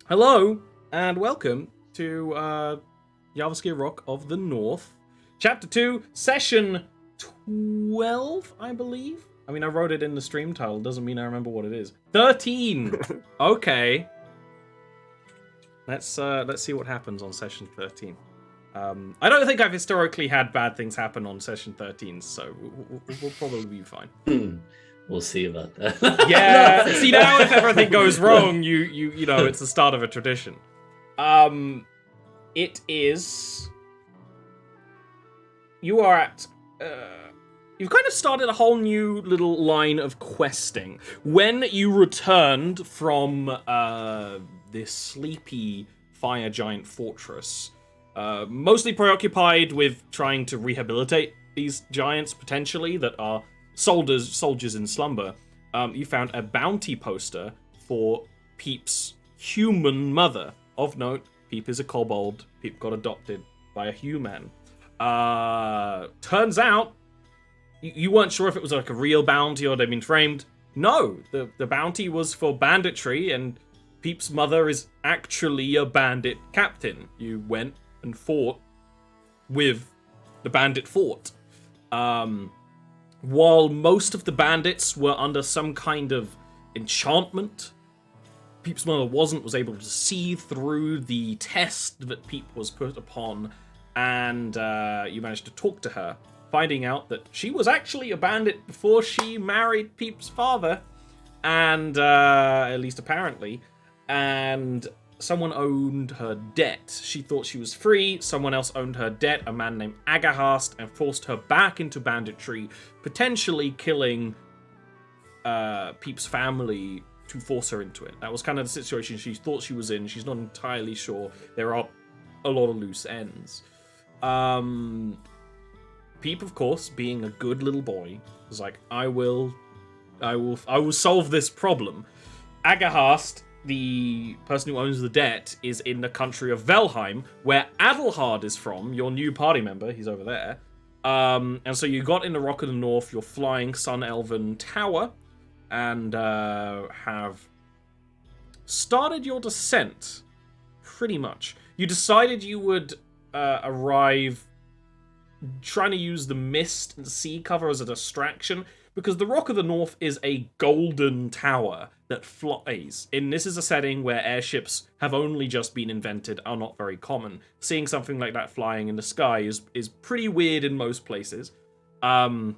Hello, and welcome to Jarviskjir Rock of the North. Chapter 2, Session 12, I believe. I mean, I wrote it in the stream title. Doesn't mean I remember what it is. 13! Okay. Let's see what happens on Session 13. I don't think I've historically had bad things happen on Session 13, so we'll probably be fine. We'll see about that. Yeah, see now if everything goes wrong, you know, it's the start of a tradition. It is... You are at... You've kind of started a whole new little line of questing. When you returned from this sleepy fire giant fortress, mostly preoccupied with trying to rehabilitate these giants, potentially, that are soldiers in slumber, you found a bounty poster for Peep's human mother. Of note, Peep is a kobold. Peep got adopted by a human. Turns out, you weren't sure if it was like a real bounty or they'd been framed. No, the bounty was for banditry, and Peep's mother is actually a bandit captain. You went and fought with the bandit fort. While most of the bandits were under some kind of enchantment, Peep's mother was able to see through the test that Peep was put upon, and you managed to talk to her, finding out that she was actually a bandit before she married Peep's father, and at least apparently, and someone owned her debt. She thought she was free. Someone else owned her debt, a man named Agahast, and forced her back into banditry, potentially killing Peep's family to force her into it. That was kind of the situation she thought she was in. She's not entirely sure. There are a lot of loose ends. Peep, of course, being a good little boy, was like, I will solve this problem. Agahast, the person who owns the debt, is in the country of Velheim, where Adelhard is from, your new party member. He's over there. And so you got in the Rock of the North, your flying Sun Elven tower, and have started your descent, pretty much. You decided you would arrive trying to use the mist and sea cover as a distraction, because the Rock of the North is a golden tower that flies. And this is a setting where airships have only just been invented, are not very common. Seeing something like that flying in the sky is pretty weird in most places. And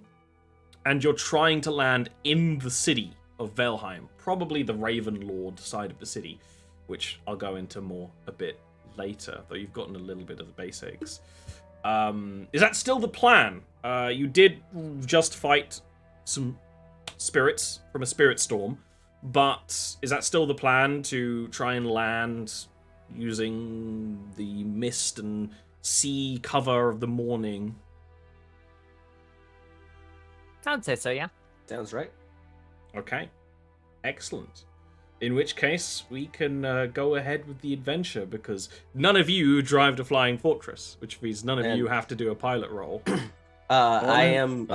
you're trying to land in the city of Velheim, probably the Raven Lord side of the city, which I'll go into more a bit later, though you've gotten a little bit of the basics. Is that still the plan? You did just fight some spirits from a spirit storm, but is that still the plan, to try and land using the mist and sea cover of the morning? I'd say so, yeah. Sounds right. Okay, excellent. In which case, we can go ahead with the adventure, because none of you drive the Flying Fortress, which means none of you have to do a pilot roll. I am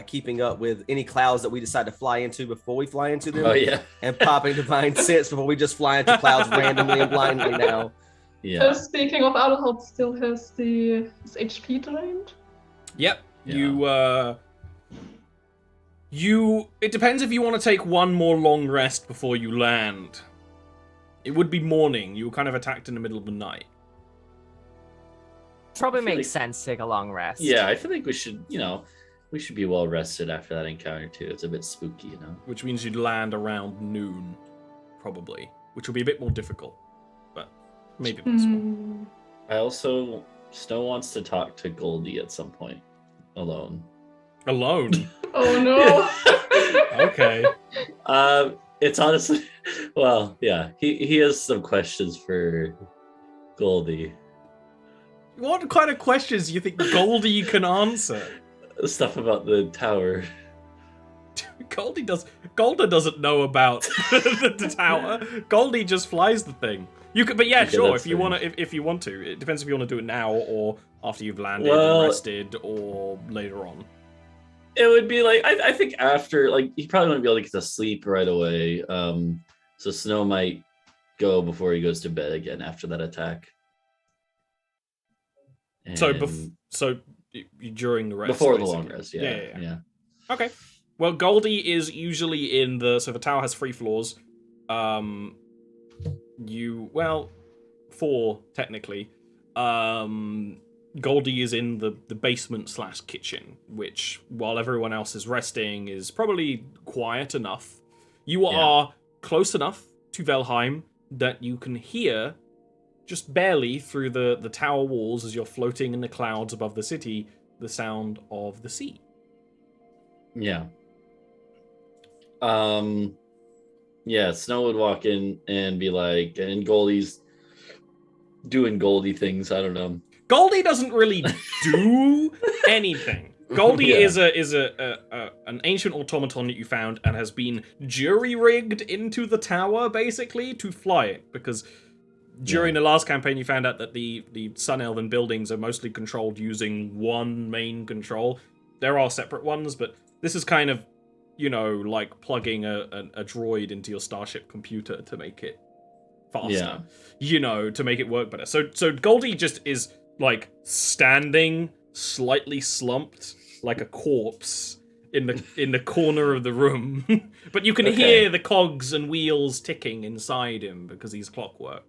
keeping up with any clouds that we decide to fly into before we fly into them. Oh, yeah. And popping divine sense before we just fly into clouds randomly and blindly now. Yeah. Speaking of, Adelhard still has his HP drained. Yep. Yeah. It depends if you want to take one more long rest before you land. It would be morning. You were kind of attacked in the middle of the night. Probably feel makes sense to take a long rest. Yeah, I feel like we should be well rested after that encounter too. It's a bit spooky, you know. Which means you'd land around noon, probably. Which will be a bit more difficult, but maybe possible. I also, Snow wants to talk to Goldie at some point, alone. Alone? Oh no. Okay. It's honestly, well, yeah, he has some questions for Goldie. What kind of questions do you think Goldie can answer? Stuff about the tower. Goldie doesn't know about the tower. Goldie just flies the thing. You could, but yeah, Okay, sure. that's If you want to, if you want to, it depends if you want to do it now or after you've landed and rested, or later on. It would be like, I think after, like, he probably wouldn't be able to get to sleep right away. So Snow might go before he goes to bed again after that attack. So, And during the rest, before the basically. long rest, yeah. Okay. Well, Goldie is usually in the... So the tower has 3 floors. 4, technically. Goldie is in the basement/kitchen, which, while everyone else is resting, is probably quiet enough. You are close enough to Velheim that you can hear, just barely through the tower walls as you're floating in the clouds above the city, the sound of the sea. Yeah. Snow would walk in and be like, and Goldie's doing Goldie things. I don't know. Goldie doesn't really do anything. Goldie is an ancient automaton that you found and has been jury-rigged into the tower, basically, to fly it. Because during the last campaign, you found out that the Sun Elven buildings are mostly controlled using one main control. There are separate ones, but this is kind of, like plugging a droid into your Starship computer to make it faster. To make it work better. So Goldie just is, like, standing slightly slumped like a corpse in the corner of the room. But you can hear the cogs and wheels ticking inside him because he's clockwork.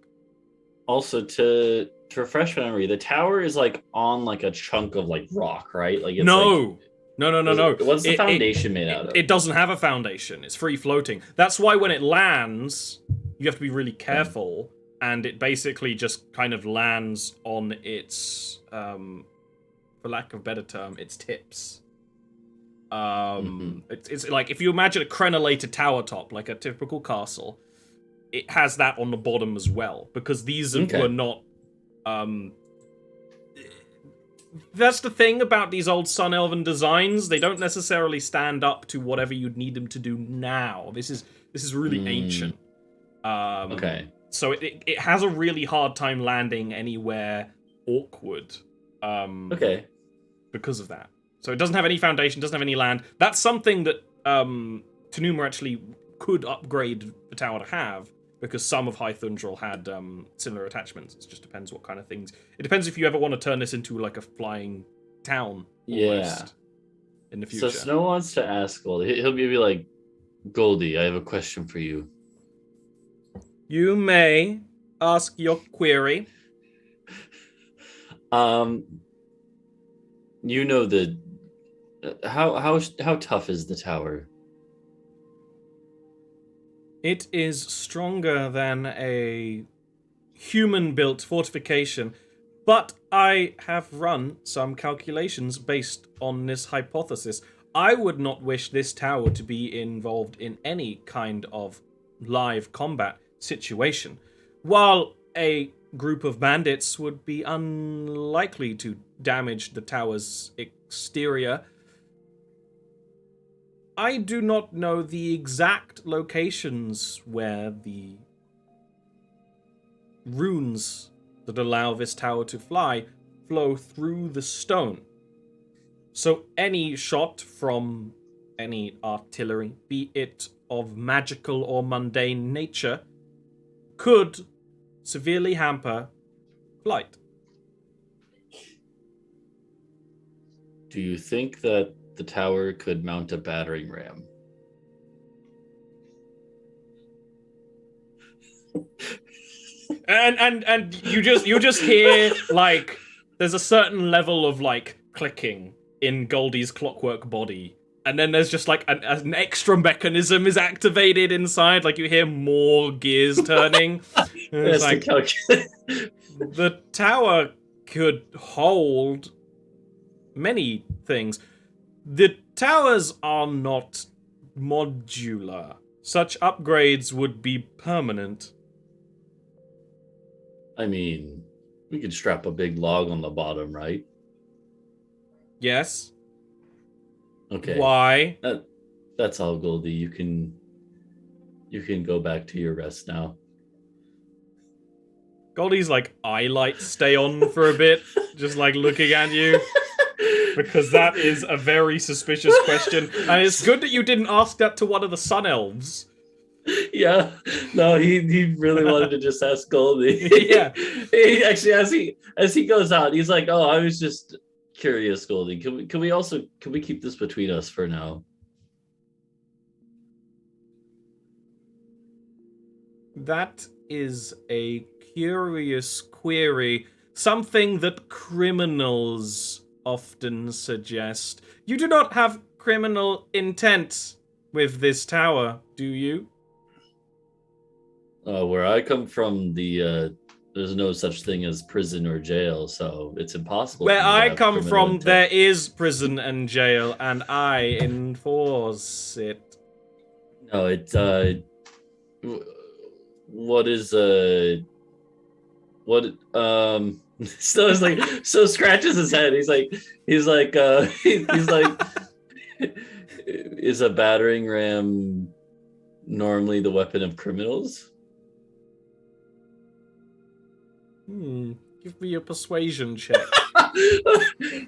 Also, to refresh my memory, the tower is like on like a chunk of like rock, right? Like it's No. What's the foundation made out of? It doesn't have a foundation. It's free floating. That's why when it lands, you have to be really careful, and it basically just kind of lands on its, for lack of a better term, its tips. It's like if you imagine a crenellated tower top, like a typical castle, it has that on the bottom as well, because these were not. That's the thing about these old Sun Elven designs; they don't necessarily stand up to whatever you'd need them to do now. This is really ancient. So it has a really hard time landing anywhere awkward. Because of that. So it doesn't have any foundation, doesn't have any land. That's something that Tanuma actually could upgrade the tower to have, because some of High Thundrel had similar attachments. It just depends what kind of things. It depends if you ever want to turn this into like a flying town almost in the future. So Snow wants to ask Goldie. He'll be like, Goldie, I have a question for you. You may ask your query. You know how tough is the tower? It is stronger than a human-built fortification, but I have run some calculations based on this hypothesis. I would not wish this tower to be involved in any kind of live combat situation. While a group of bandits would be unlikely to damage the tower's exterior, I do not know the exact locations where the runes that allow this tower to fly flow through the stone. So any shot from any artillery, be it of magical or mundane nature, could severely hamper flight. Do you think that the tower could mount a battering ram? And you just hear, like, there's a certain level of like clicking in Goldie's clockwork body, and then there's just like an extra mechanism is activated inside, like you hear more gears turning. It's like the tower could hold many things. The towers are not modular. Such upgrades would be permanent. I mean, we could strap a big log on the bottom, right? Yes. Okay. Why? That's all, Goldie. You can go back to your rest now. Goldie's like eye lights stay on for a bit, just like looking at you. Because that is a very suspicious question. And it's good that you didn't ask that to one of the Sun Elves. Yeah, no, he really wanted to just ask Goldie. Yeah. He actually, as he goes out, he's like, "Oh, I was just curious, Goldie. Can we keep this between us for now?" That is a curious query. Something that criminals often suggest. You do not have criminal intent with this tower, do you? Where I come from, there's no such thing as prison or jail, so it's impossible. Where for me to I have come criminal from, intent. there is prison and jail, and I enforce it. No, what is what still is like so scratches his head. He's like he's like is a battering ram normally the weapon of criminals? Give me a persuasion check. I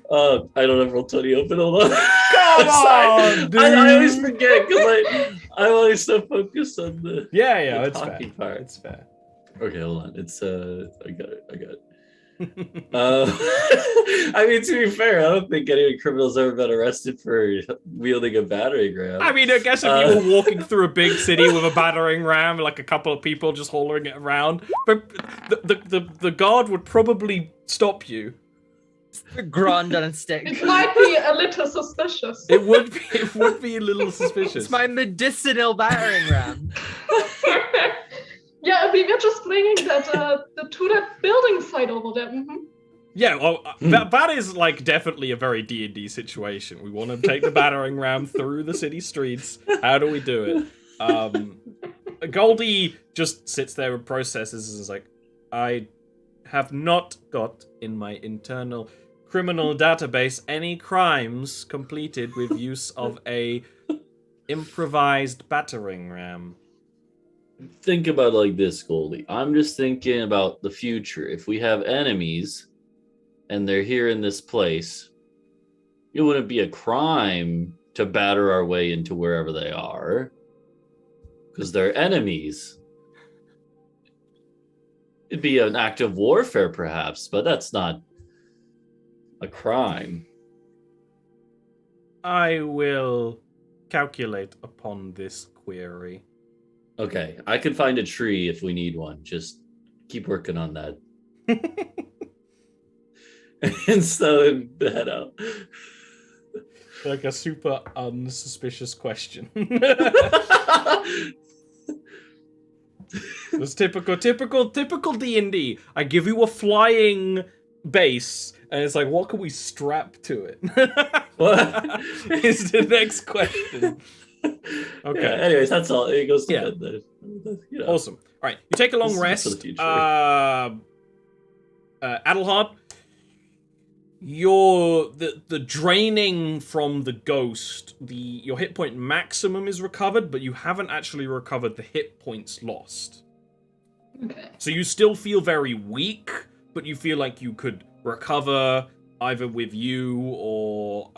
don't have Roll20 open. Hold on. Come on, dude. I always forget because I'm always so focused on the Yeah, the it's fair. talking part. It's fair. Okay, hold on. It's I got it. I mean, to be fair, I don't think any criminal's ever been arrested for wielding a battering ram. I mean, I guess if you were walking through a big city with a battering ram, like a couple of people just hollering it around, but the guard would probably stop you. Grand on a stick. It might be a little suspicious. It would be a little suspicious. It's my medicinal battering ram. Yeah, we were just bringing that to that building site over there. Mm-hmm. Yeah, well, that is like definitely a very D&D situation. We want to take the battering ram through the city streets. How do we do it? Goldie just sits there and processes and is like, I have not got in my internal criminal database any crimes completed with use of a improvised battering ram. Think about it like this, Goldie. I'm just thinking about the future. If we have enemies and they're here in this place, it wouldn't be a crime to batter our way into wherever they are because they're enemies. It'd be an act of warfare, perhaps, but that's not a crime. I will calculate upon this query. Okay, I can find a tree if we need one. Just keep working on that. And so head out. Like a super unsuspicious question. It's typical D&D. I give you a flying base, and it's like, what can we strap to it? What? Is the next question. Okay. Yeah, anyways, that's all. It goes to Yeah. bed then. You know. Awesome. All right, you take a long This is rest. for the future. Adelhard, the draining from the ghost. Your hit point maximum is recovered, but you haven't actually recovered the hit points lost. Okay. So you still feel very weak, but you feel like you could recover either with you or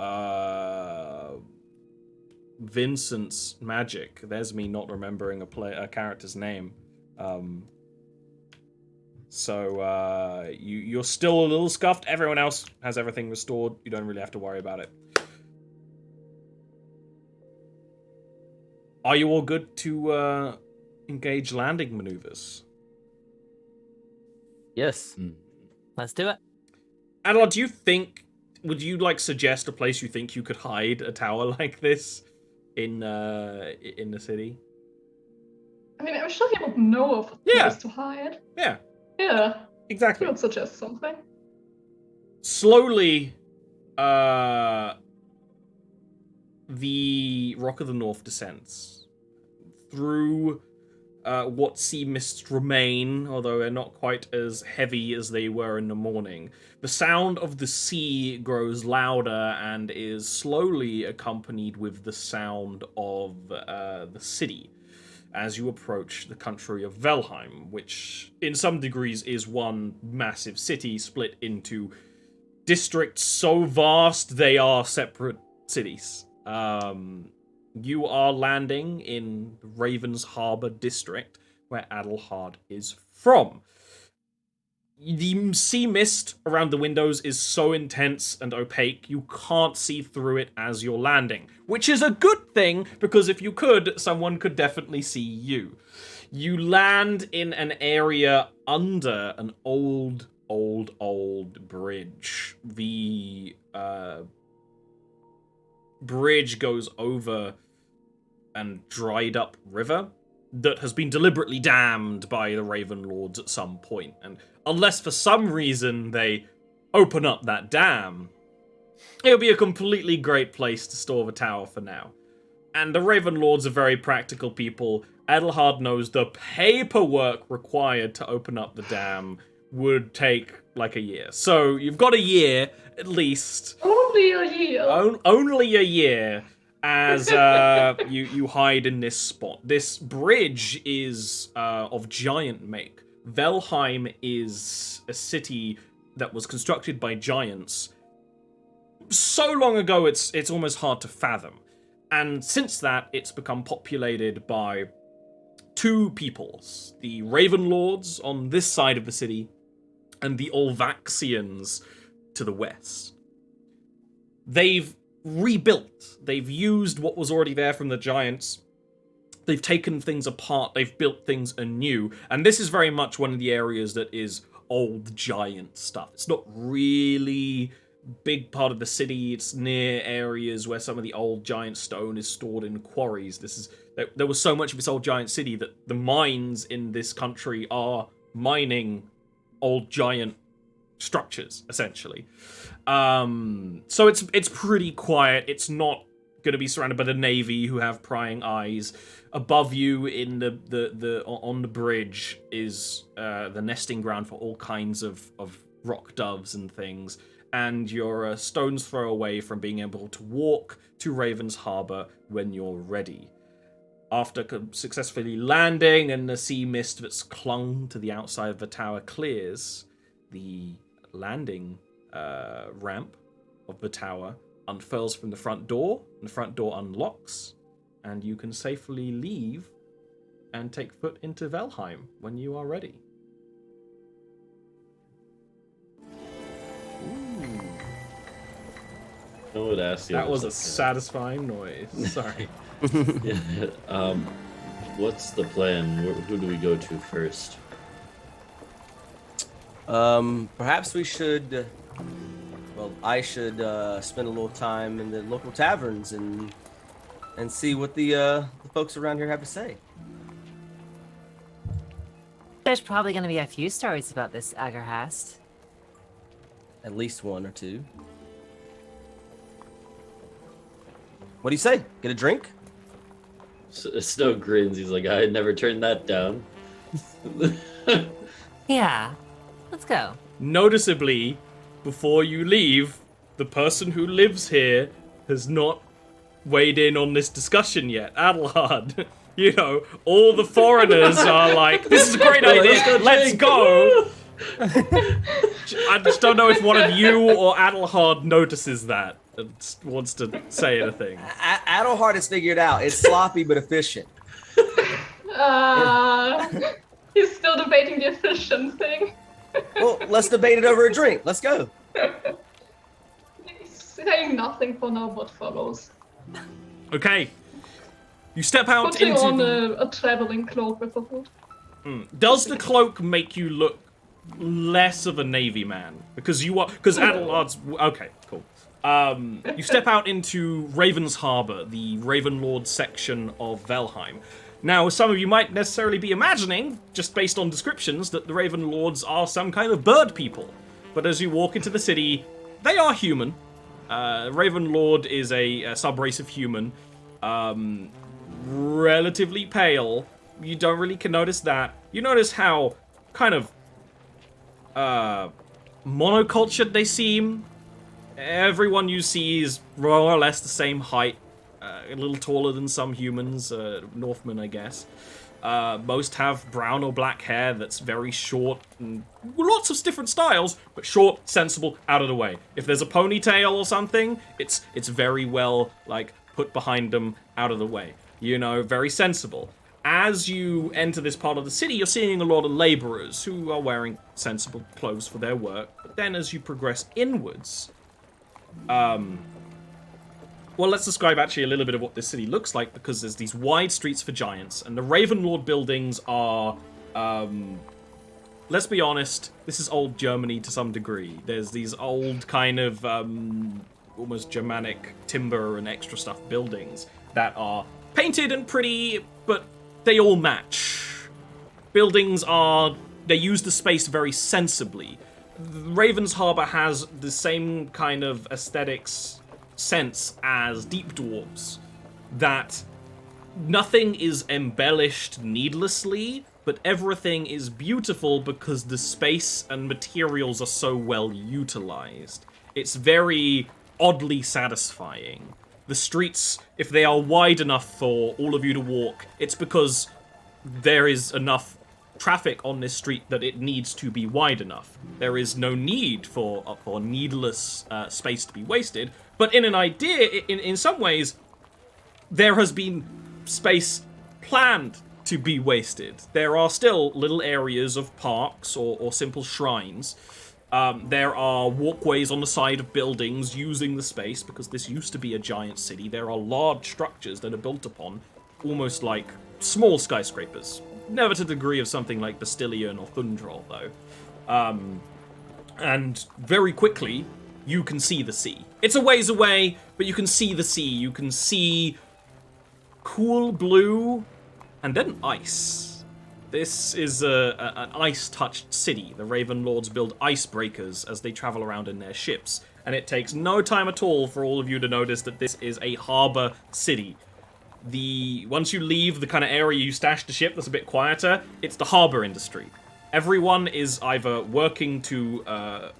Vincent's magic. There's me not remembering a character's name. So you're still a little scuffed. Everyone else has everything restored. You don't really have to worry about it. Are you all good to engage landing maneuvers? Yes. Let's do it. Adelard, do you think... Would you, suggest a place you think you could hide a tower like this in the city? I mean, I'm sure he would know of places to hide. Yeah. Yeah. Exactly. He would suggest something. Slowly, the Rock of the North descends through what sea mists remain, although they're not quite as heavy as they were in the morning. The sound of the sea grows louder and is slowly accompanied with the sound of the city as you approach the country of Velheim, which in some degrees is one massive city split into districts so vast they are separate cities. You are landing in Raven's Harbor district, where Adelhard is from. The sea mist around the windows is so intense and opaque, you can't see through it as you're landing. Which is a good thing, because if you could, someone could definitely see you. You land in an area under an old bridge. The bridge goes over an dried up river that has been deliberately dammed by the Raven Lords at some point. And unless for some reason they open up that dam, it'll be a completely great place to store the tower for now. And the Raven Lords are very practical people. Adelhard knows the paperwork required to open up the dam would take like a year. So you've got a year, at least. Only a year. Only a year. As you hide in this spot. This bridge is of giant make. Velheim is a city that was constructed by giants so long ago it's almost hard to fathom. And since that, it's become populated by two peoples. The Raven Lords on this side of the city, and the Olvaxians to the west. They've rebuilt. They've used what was already there from the giants. They've taken things apart. They've built things anew. And this is very much one of the areas that is old giant stuff. It's not really big part of the city. It's near areas where some of the old giant stone is stored in quarries. There was so much of this old giant city that the mines in this country are mining old giant structures, essentially. So it's pretty quiet. It's not going to be surrounded by the navy who have prying eyes. Above you in on the bridge is the nesting ground for all kinds of rock doves and things. And you're a stone's throw away from being able to walk to Raven's Harbor when you're ready. After successfully landing and the sea mist that's clung to the outside of the tower clears, the landing ramp of the tower unfurls from the front door, and the front door unlocks, and you can safely leave and take foot into Velheim when you are ready. I would ask you. That was a satisfying noise. Sorry. Yeah, what's the plan? Who do we go to first? Perhaps we should. Well, I should spend a little time in the local taverns and see what the folks around here have to say. There's probably going to be a few stories about this Agarhast. At least one or two. What do you say? Get a drink? Snow grins. He's like, I had never turned that down. Yeah, let's go. Noticeably, before you leave, the person who lives here has not weighed in on this discussion yet. Adelhard. You know, all the foreigners are like, this is a great idea, let's go! I just don't know if one of you or Adelhard notices that and wants to say anything. Adelhard has figured out. It's sloppy but efficient. He's still debating the efficient thing. Well, let's debate it over a drink. Let's go. He's saying nothing for now, what follows. Okay. You step out Putting into on the... a traveling cloak with a hood. Does the cloak make you look less of a navy man? Because Adelhard's... Okay, cool. You step out into Raven's Harbor, the Raven Lord section of Velheim. Now, some of you might necessarily be imagining, just based on descriptions, that the Raven Lords are some kind of bird people. But as you walk into the city, they are human. Raven Lord is a sub-race of human. Relatively pale. You don't really notice that. You notice how kind of monocultured they seem. Everyone you see is more or less the same height. A little taller than some humans, Northmen, I guess. Most have brown or black hair that's very short, and lots of different styles, but short, sensible, out of the way. If there's a ponytail or something, it's very well, like, put behind them, out of the way. You know, very sensible. As you enter this part of the city, you're seeing a lot of laborers who are wearing sensible clothes for their work. But then as you progress inwards, well, let's describe actually a little bit of what this city looks like, because there's these wide streets for giants, and the Ravenlord buildings are, let's be honest, this is old Germany to some degree. There's these old kind of, almost Germanic timber and extra stuff buildings that are painted and pretty, but they all match. Buildings they use the space very sensibly. Raven's Harbor has the same kind of aesthetics sense as Deep Dwarves, that nothing is embellished needlessly, but everything is beautiful because the space and materials are so well utilized. It's very oddly satisfying. The streets, if they are wide enough for all of you to walk, it's because there is enough traffic on this street that it needs to be wide enough. There is no need for needless space to be wasted, but in an idea, in some ways, there has been space planned to be wasted. There are still little areas of parks or simple shrines. There are walkways on the side of buildings using the space, because this used to be a giant city. There are large structures that are built upon, almost like small skyscrapers. Never to the degree of something like Bastillion or Thundrol, though. And very quickly, you can see the sea. It's a ways away, but you can see the sea. You can see cool blue, and then ice. This is an ice-touched city. The Ravenlords build icebreakers as they travel around in their ships, and it takes no time at all for all of you to notice that this is a harbor city. Once you leave the kind of area you stashed the ship that's a bit quieter, it's the harbor industry. Everyone is either working to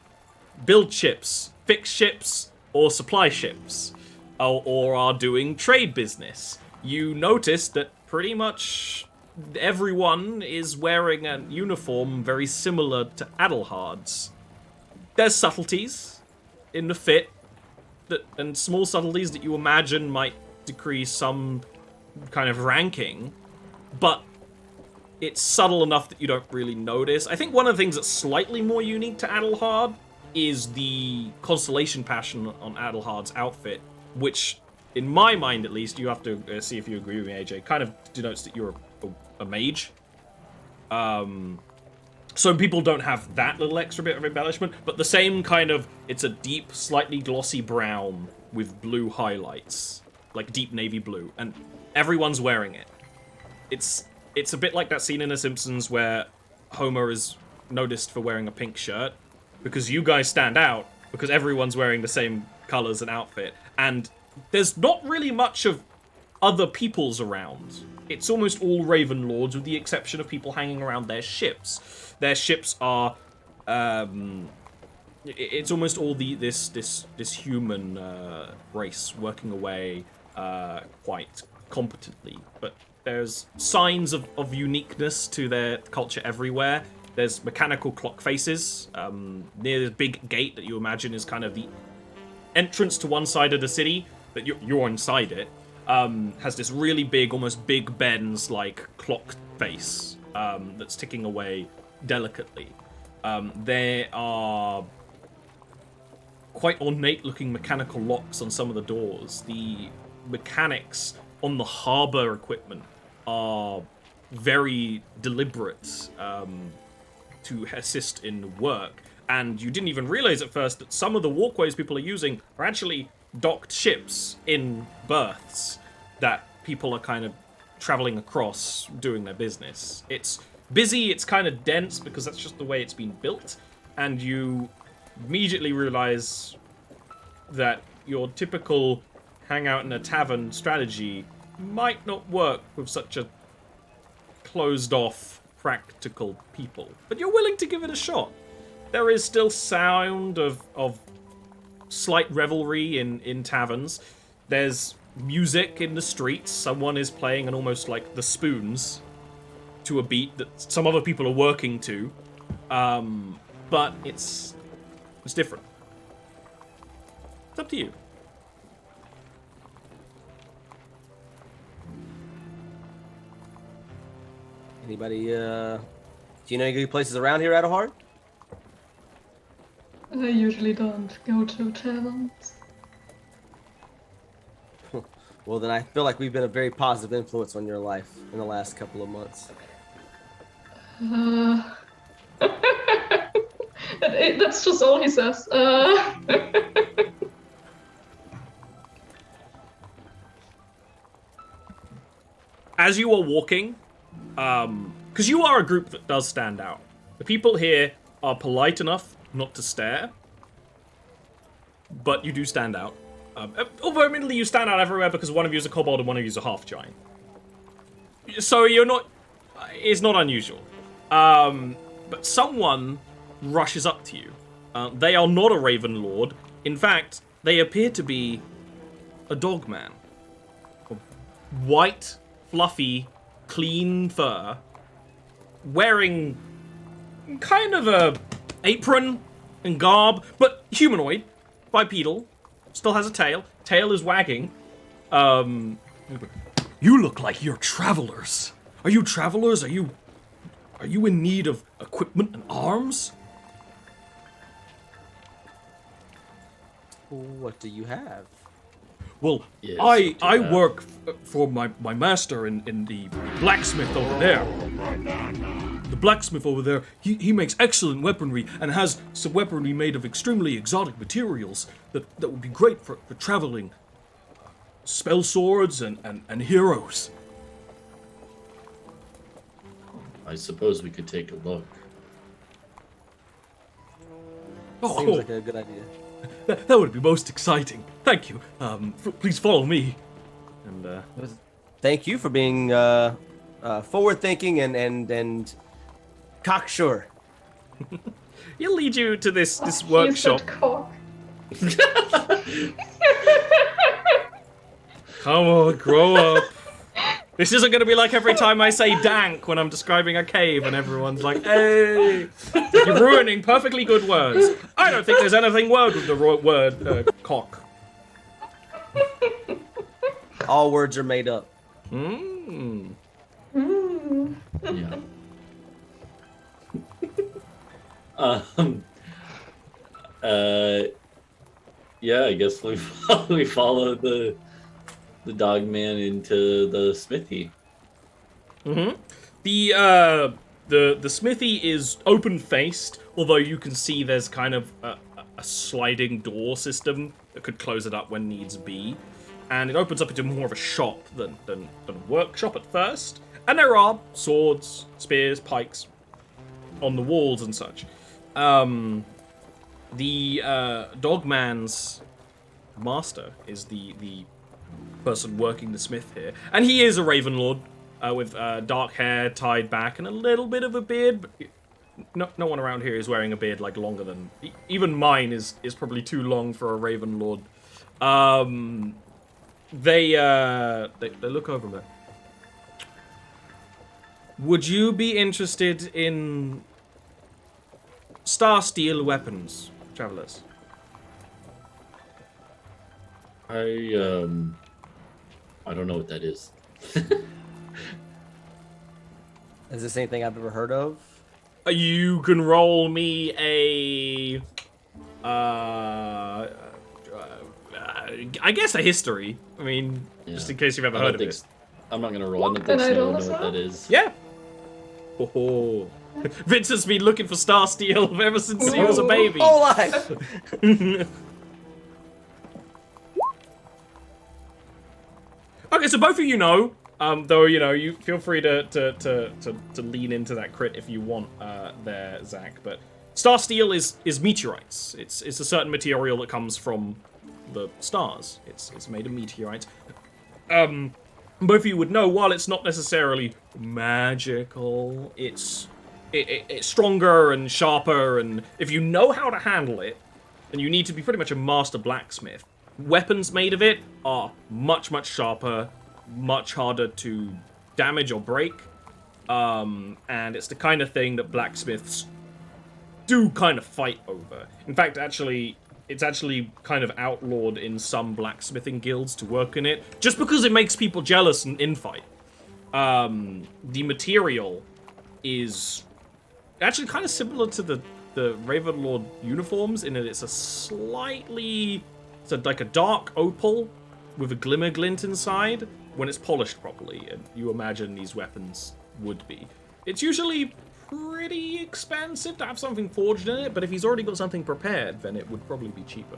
build ships, fix ships, or supply ships, or are doing trade business. You notice that pretty much everyone is wearing a uniform very similar to Adelhard's. There's subtleties in the fit, and small subtleties that you imagine might decrease some kind of ranking, but it's subtle enough that you don't really notice. I think one of the things that's slightly more unique to Adelhard is the constellation passion on Adelhard's outfit, which, in my mind at least, you have to see if you agree with me, AJ, kind of denotes that you're a mage. So people don't have that little extra bit of embellishment, but the same kind of, it's a deep, slightly glossy brown with blue highlights, like deep navy blue, and everyone's wearing it. It's a bit like that scene in The Simpsons where Homer is noticed for wearing a pink shirt, because you guys stand out, because everyone's wearing the same colors and outfit, and there's not really much of other peoples around. It's almost all Ravenlords, with the exception of people hanging around their ships. Their ships are, it's almost all this human race working away quite competently. But there's signs of uniqueness to their culture everywhere. There's mechanical clock faces near the big gate that you imagine is kind of the entrance to one side of the city, that you're inside it. Has this really big, almost Big Ben's like clock face that's ticking away delicately. There are quite ornate-looking mechanical locks on some of the doors. The mechanics on the harbor equipment are very deliberate to assist in work. And you didn't even realize at first that some of the walkways people are using are actually docked ships in berths that people are kind of traveling across doing their business. It's busy, it's kind of dense because that's just the way it's been built, and you immediately realize that your typical hang out in a tavern strategy might not work with such a closed-off, practical people. But you're willing to give it a shot. There is still sound of slight revelry in taverns. There's music in the streets. Someone is playing an almost like the spoons to a beat that some other people are working to. But it's different. It's up to you. Anybody, do you know any good places around here, Adahard? I usually don't go to taverns. Well, then I feel like we've been a very positive influence on your life in the last couple of months. That's just all he says. As you are walking, because you are a group that does stand out. The people here are polite enough not to stare, but you do stand out. Although admittedly you stand out everywhere because one of you is a kobold and one of you is a half-giant. So you're not... It's not unusual. But someone rushes up to you. They are not a Raven Lord. In fact, they appear to be a dog man. White, fluffy, clean fur, wearing kind of a apron and garb, but humanoid, bipedal, still has a tail. Tail is wagging. You look like you're travelers. Are you travelers? Are you in need of equipment and arms? What do you have? Well, Yes, I work for my master in the blacksmith over there. The blacksmith over there, he makes excellent weaponry and has some weaponry made of extremely exotic materials that would be great for traveling. Spell swords and heroes. I suppose we could take a look. Seems like a good idea. That would be most exciting. Thank you. Please follow me. And Thank you for being forward-thinking and cocksure. he'll lead you to this He said workshop. cock. Come on, grow up. This isn't going to be like every time I say dank when I'm describing a cave and everyone's like, hey, you're ruining perfectly good words. I don't think there's anything word with the word cock. All words are made up. Mm. Yeah. Yeah, I guess we follow the dog man into the smithy. Mm-hmm. The smithy is open-faced, although you can see there's kind of a sliding door system that could close it up when needs be. And it opens up into more of a shop than a workshop at first. And there are swords, spears, pikes on the walls and such. The dogman's master is the person working the smith here. And he is a Raven Lord with dark hair tied back and a little bit of a beard. But no one around here is wearing a beard like longer than... Even mine is probably too long for a Raven Lord. They look over there. Would you be interested in star steel weapons, travelers? I don't know what that is. Is this anything I've ever heard of? You can roll me a... I guess a history. I mean, just in case you've ever heard of it. I'm not gonna roll. I don't Can think I so. I roll know as what well? that is. Yeah. Oh. Vincent's been looking for star steel ever since he was a baby. Whole life. Okay, so both of you know, though, you know, you feel free to lean into that crit if you want there, Zach, but star steel is meteorites. It's a certain material that comes from the stars. It's made of meteorites. Both of you would know, while it's not necessarily magical, it's stronger and sharper, and if you know how to handle it, then you need to be pretty much a master blacksmith. Weapons made of it are much sharper, much harder to damage or break, and it's the kind of thing that blacksmiths do kind of fight over. In fact, it's actually kind of outlawed in some blacksmithing guilds to work in it, just because it makes people jealous and infight. The material is actually kind of similar to the Ravenlord uniforms in that it's like a dark opal with a glimmer glint inside when it's polished properly, and you imagine these weapons would be. It's usually pretty expensive to have something forged in it, but if he's already got something prepared, then it would probably be cheaper.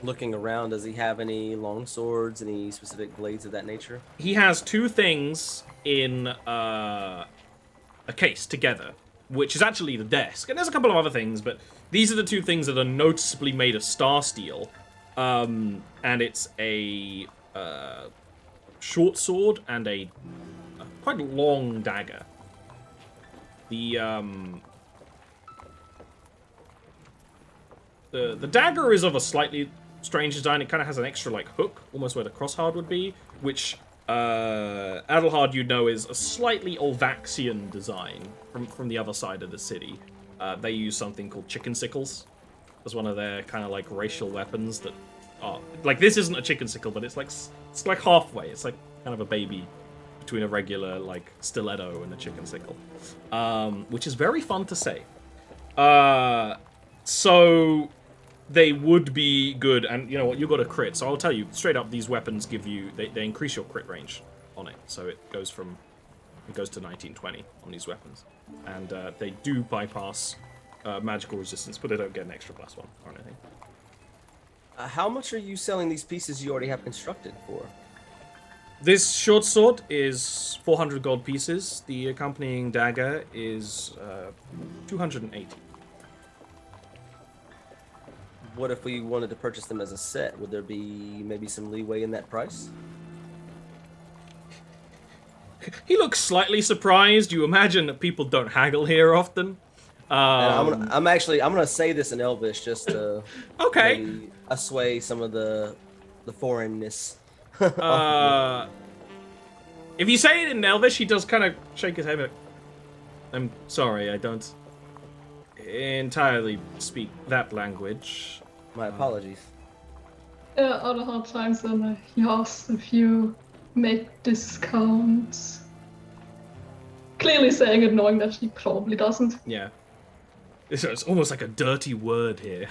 Looking around, does he have any long swords, any specific blades of that nature? He has two things in a case together, which is actually the desk. And there's a couple of other things, but these are the two things that are noticeably made of star steel. And it's a short sword and a quite long dagger. The dagger is of a slightly strange design. It kind of has an extra like hook, almost where the crosshard would be, which Adelhard, you know, is a slightly Olvaxian design from the other side of the city. They use something called chicken sickles as one of their kind of like racial weapons that are like, this isn't a chicken sickle, but it's like halfway. It's like kind of a baby between a regular like stiletto and a chicken sickle, which is very fun to say. So they would be good, and you know what, you got a crit, so I'll tell you straight up, these weapons give you, they increase your crit range on it, so it goes to 1920 on these weapons, and they do bypass magical resistance, but they don't get an extra +1 or anything. How much are you selling these pieces you already have constructed for? This short sword is 400 gold pieces. The accompanying dagger is 280. What if we wanted to purchase them as a set? Would there be maybe some leeway in that price? He looks slightly surprised. You imagine that people don't haggle here often. And I'm gonna say this in Elvish just to Okay. maybe assuage some of the foreignness. If you say it in Elvish, he does kind of shake his head. Like, I'm sorry, I don't entirely speak that language. My apologies. Other hard times then he asked if you make discounts. Clearly saying it knowing that he probably doesn't. Yeah. It's almost like a dirty word here.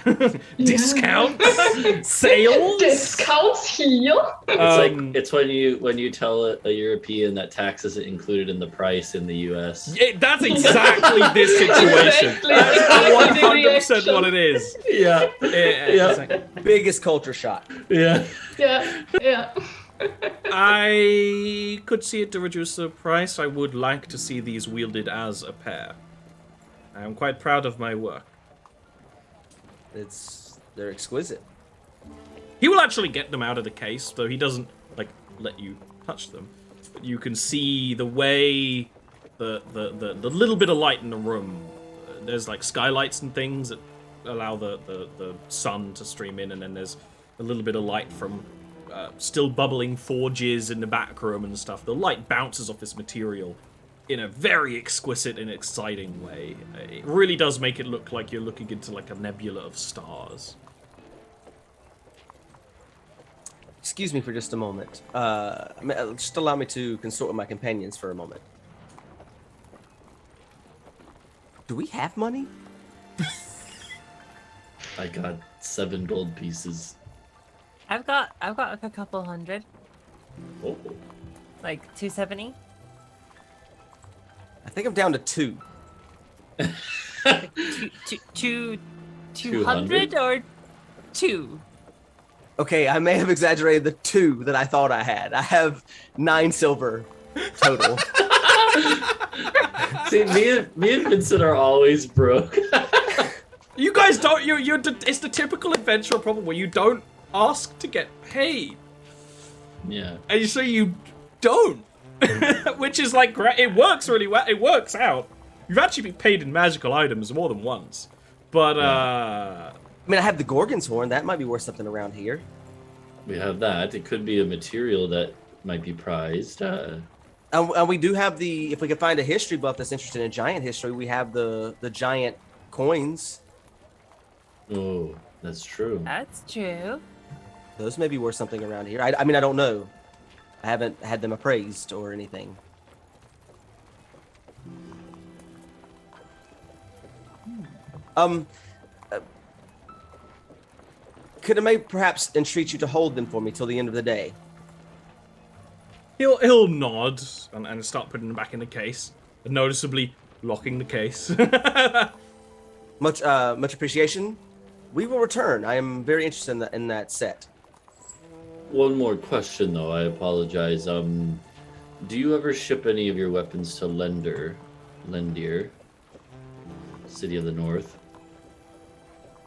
Discounts? Sales? Discounts here? It's when you tell a European that tax isn't included in the price in the US. That's exactly this situation. Exactly. That's 100% what it is. Yeah. It's like, Biggest culture shock. Yeah. Yeah. I could see it to reduce the price. I would like to see these wielded as a pair. I am quite proud of my work. They're exquisite. He will actually get them out of the case, though he doesn't like let you touch them. But you can see the way the little bit of light in the room. There's like skylights and things that allow the sun to stream in, and then there's a little bit of light from still bubbling forges in the back room and stuff. The light bounces off this material in a very exquisite and exciting way. It really does make it look like you're looking into like a nebula of stars. Excuse me for just a moment. Just allow me to consult with my companions for a moment. Do we have money? I got 7 gold pieces. I've got like a couple hundred, Oh. like 270. I think I'm down to 2. Two 200 or 2? Okay, I may have exaggerated the 2 that I thought I had. I have 9 silver total. See, me and Vincent are always broke. You guys don't. It's the typical adventurer problem where you don't ask to get paid, Yeah. and so you don't. Which is like great. It works really well. It works out. You've actually been paid in magical items more than once, but I mean, I have the Gorgon's horn. That might be worth something around here. We have that. It could be a material that might be prized. And we do have if we can find a history buff that's interested in giant history, we have the giant coins. Oh, that's true. That's true. Those may be worth something around here. I mean, I don't know. I haven't had them appraised or anything. Could I may perhaps entreat you to hold them for me till the end of the day? He'll nod and start putting them back in the case, noticeably locking the case. Much appreciation. We will return. I am very interested in that set. One more question, though. I apologize. Do you ever ship any of your weapons to Lendir, City of the North?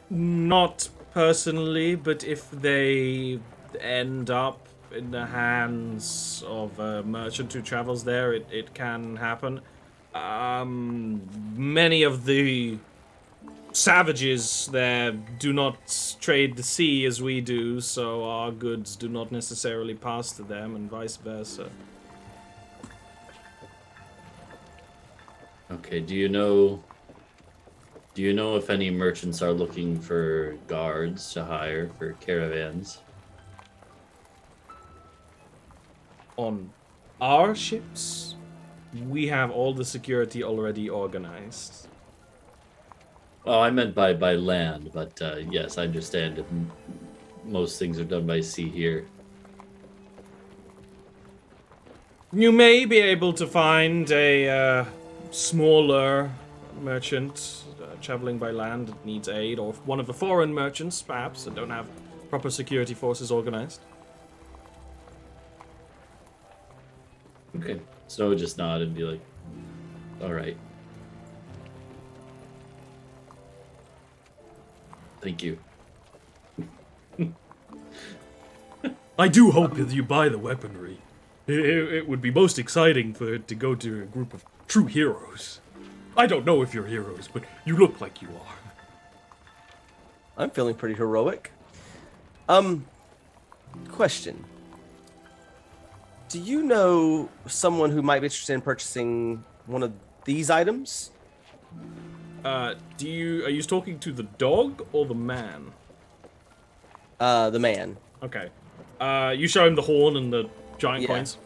Not personally, but if they end up in the hands of a merchant who travels there, it can happen. Many of the savages there do not trade the sea as we do, so our goods do not necessarily pass to them, and vice versa. Okay, do you know if any merchants are looking for guards to hire for caravans? On our ships, we have all the security already organized. Oh, I meant by land, but yes, I understand that most things are done by sea here. You may be able to find a smaller merchant traveling by land that needs aid, or one of the foreign merchants, perhaps, that don't have proper security forces organized. Okay, Snow would just nod and be like, all right. Thank you. I do hope that you buy the weaponry. It would be most exciting for it to go to a group of true heroes. I don't know if you're heroes, but you look like you are. I'm feeling pretty heroic. Question. Do you know someone who might be interested in purchasing one of these items? Are you talking to the dog or the man? The man. Okay. You show him the horn and the giant coins.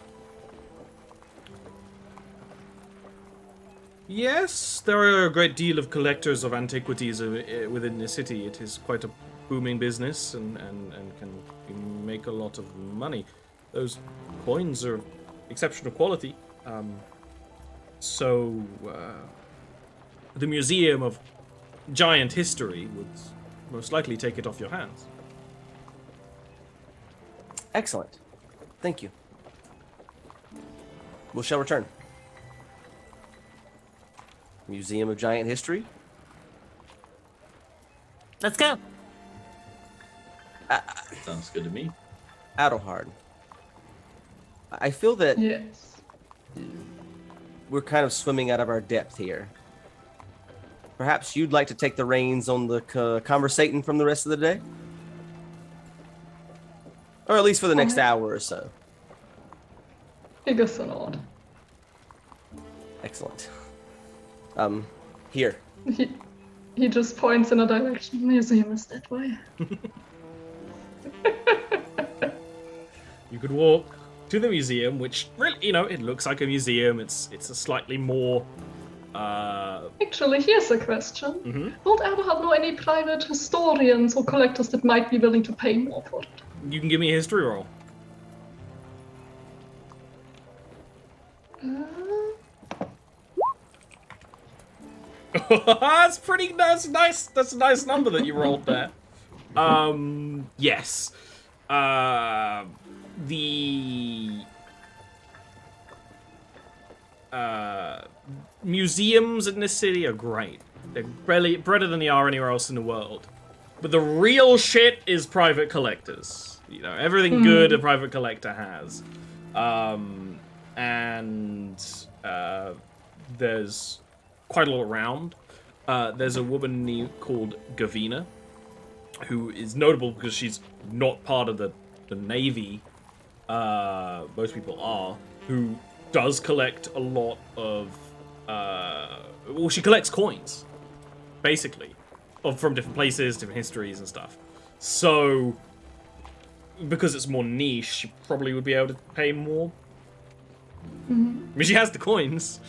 Yes, there are a great deal of collectors of antiquities within the city. It is quite a booming business and can make a lot of money. Those coins are exceptional quality. So the Museum of Giant History would most likely take it off your hands. Excellent. Thank you. We shall return. Museum of Giant History. Let's go. Sounds good to me. Adelhard. I feel that Yes. we're kind of swimming out of our depth here. Perhaps you'd like to take the reins on the conversating from the rest of the day? Or at least for the next hour or so. He gives a nod. Excellent. Here. He just points in a direction. Museum is that way. You could walk to the museum, which really, it looks like a museum. It's a slightly more. Actually, here's a question. Mhm. Don't Adelhard know any private historians or collectors that might be willing to pay more for it? You can give me a history roll. That's pretty. That's nice. That's a nice number that you rolled there. Yes. The museums in this city are great. They're better than they are anywhere else in the world. But the real shit is private collectors. Everything good a private collector has. There's quite a lot around. There's a woman called Gavina, who is notable because she's not part of the Navy. Most people are, who does collect a lot of. She collects coins, basically, from different places, different histories and stuff. So, because it's more niche, she probably would be able to pay more. I mean, she has the coins.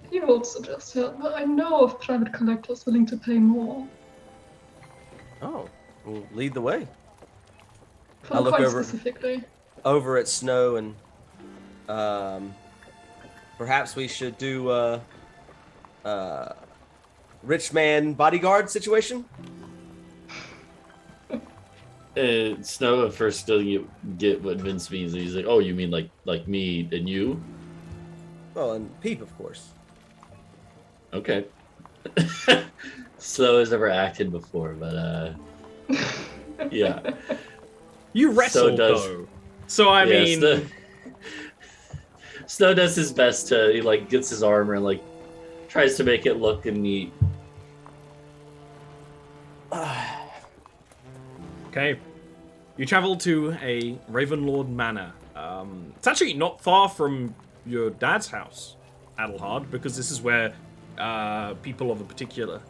He would suggest help, but I know of private collectors willing to pay more. Oh, well, lead the way. For I the look coin over- specifically. Over at Snow, and perhaps we should do rich man bodyguard situation. Snow at first doesn't get what Vince means. He's like, "Oh, you mean like me and you?" Well, and Peep, of course. Okay. Snow has never acted before, but yeah. You wrestle does- though, so I mean, Snow does his best to he gets his armor and tries to make it look neat. okay. You travel to a Ravenlord Manor. It's actually not far from your dad's house, Adelhard, because this is where people of a particular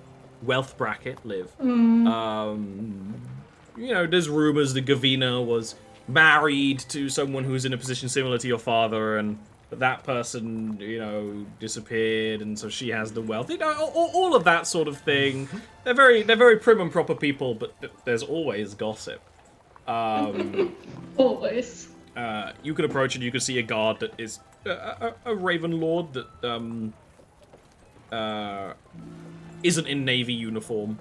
wealth bracket live. There's rumors that Gavina was married to someone who's in a position similar to your father, and that person, disappeared, and so she has the wealth. All of that sort of thing. They're very prim and proper people, but there's always gossip. Always. You could approach and you could see a guard that is a Raven Lord that isn't in Navy uniform.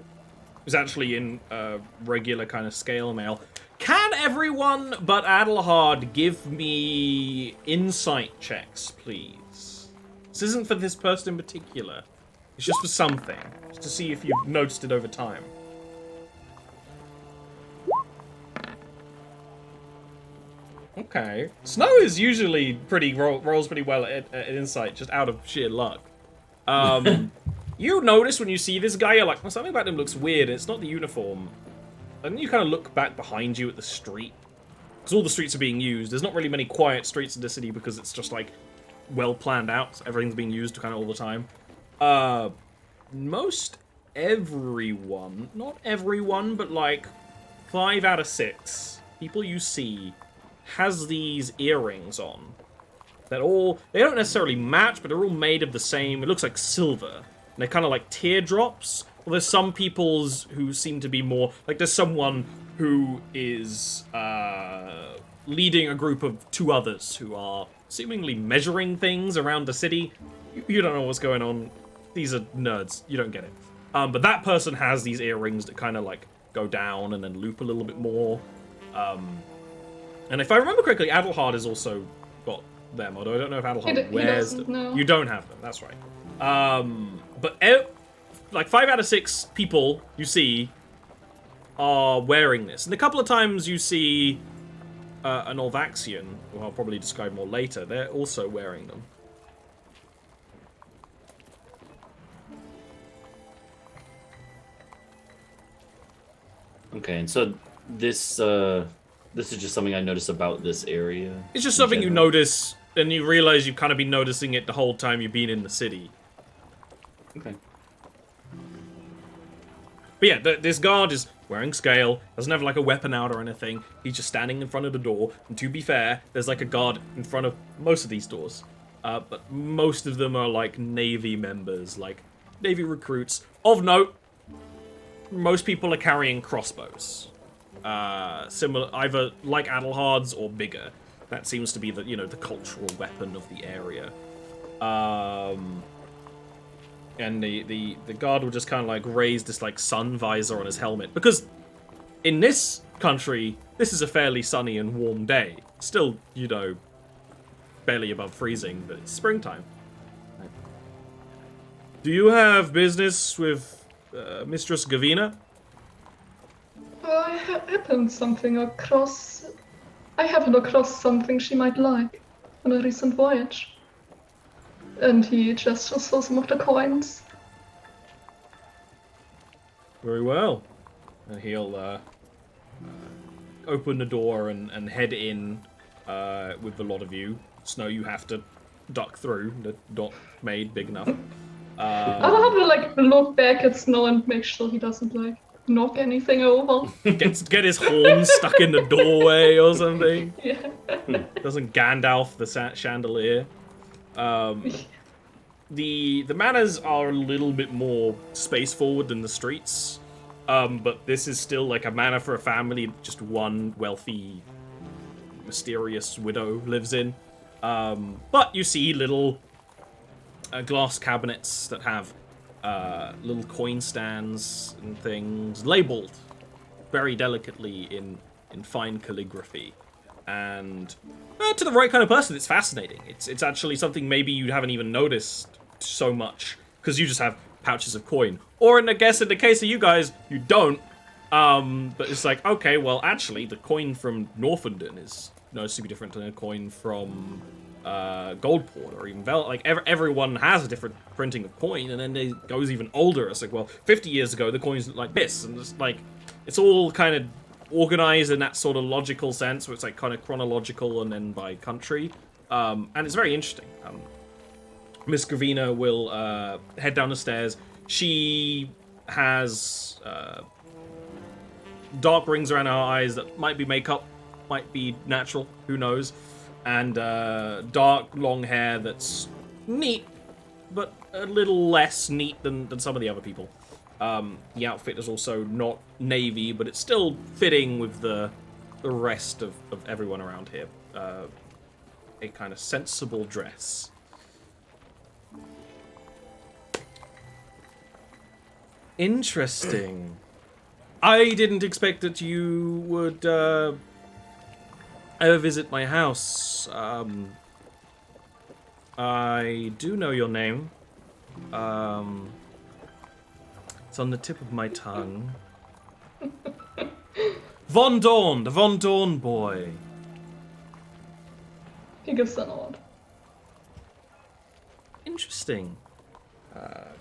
Is actually in regular kind of scale mail. Can everyone but Adelhard give me insight checks, please? This isn't for this person in particular. It's just for something. Just to see if you've noticed it over time. Okay. Snow is usually rolls pretty well at insight, just out of sheer luck. You notice when you see this guy, you're like, well, something about him looks weird, and it's not the uniform. And then you kind of look back behind you at the street. Because all the streets are being used. There's not really many quiet streets in the city because it's just, well planned out. So everything's being used kind of all the time. Most everyone, not everyone, but 5 out of 6 people you see has these earrings on. They don't necessarily match, but they're all made of the same, it looks like silver. And they're kind of like teardrops. Well, there's some people's who seem to be more... there's someone who is leading a group of 2 others who are seemingly measuring things around the city. You don't know what's going on. These are nerds. You don't get it. But that person has these earrings that kind of, go down and then loop a little bit more. And if I remember correctly, Adelhard has also got them, although I don't know if Adelhard wears them. No. You don't have them, that's right. But 5 out of 6 people you see are wearing this. And a couple of times you see an Olvaxian, who I'll probably describe more later, they're also wearing them. Okay, and so this is just something I noticed about this area. It's just something you notice, and you realize you've kind of been noticing it the whole time you've been in the city. Okay. But yeah, this guard is wearing scale, doesn't have a weapon out or anything. He's just standing in front of the door. And to be fair, there's a guard in front of most of these doors. But most of them are Navy members, Navy recruits. Of note, most people are carrying crossbows. Similar, either like Adelhard's or bigger. That seems to be the cultural weapon of the area. And the guard will just kind of raise this sun visor on his helmet, because in this country this is a fairly sunny and warm day. Still, barely above freezing, but it's springtime. Do you have business with Mistress Gavina? I happened across something she might like on a recent voyage. And he gestures for some of the coins. Very well. And he'll open the door and head in with a lot of you. Snow, you have to duck through. The not made big enough. I'll have to look back at Snow and make sure he doesn't knock anything over. Get his horn stuck in the doorway or something. Yeah. Doesn't Gandalf the chandelier. the manors are a little bit more space forward than the streets, but this is still like a manor for a family. Just one wealthy, mysterious widow lives in. But you see little glass cabinets that have little coin stands and things labeled very delicately in fine calligraphy. And to the right kind of person, it's fascinating. It's actually something maybe you haven't even noticed so much because you just have pouches of coin. Or in the case of you guys, you don't. But it's like, okay, well, actually, the coin from Northenden is noticeably different than a coin from Goldport or even like everyone has a different printing of coin, and then it goes even older. It's like, well, 50 years ago, the coins look like this, and it's like it's all kind of organized in that sort of logical sense, where it's like kind of chronological and then by country, and it's very interesting. Miss Gravina will head down the stairs. She has dark rings around her eyes that might be makeup, might be natural, who knows, and dark long hair that's neat, but a little less neat than some of the other people. The outfit is also not navy, but it's still fitting with the rest of everyone around here. A kind of sensible dress. Interesting. I didn't expect that you would ever visit my house. I do know your name. It's on the tip of my tongue. Von Dorn, the Von Dorn boy. He gives a nod. Interesting.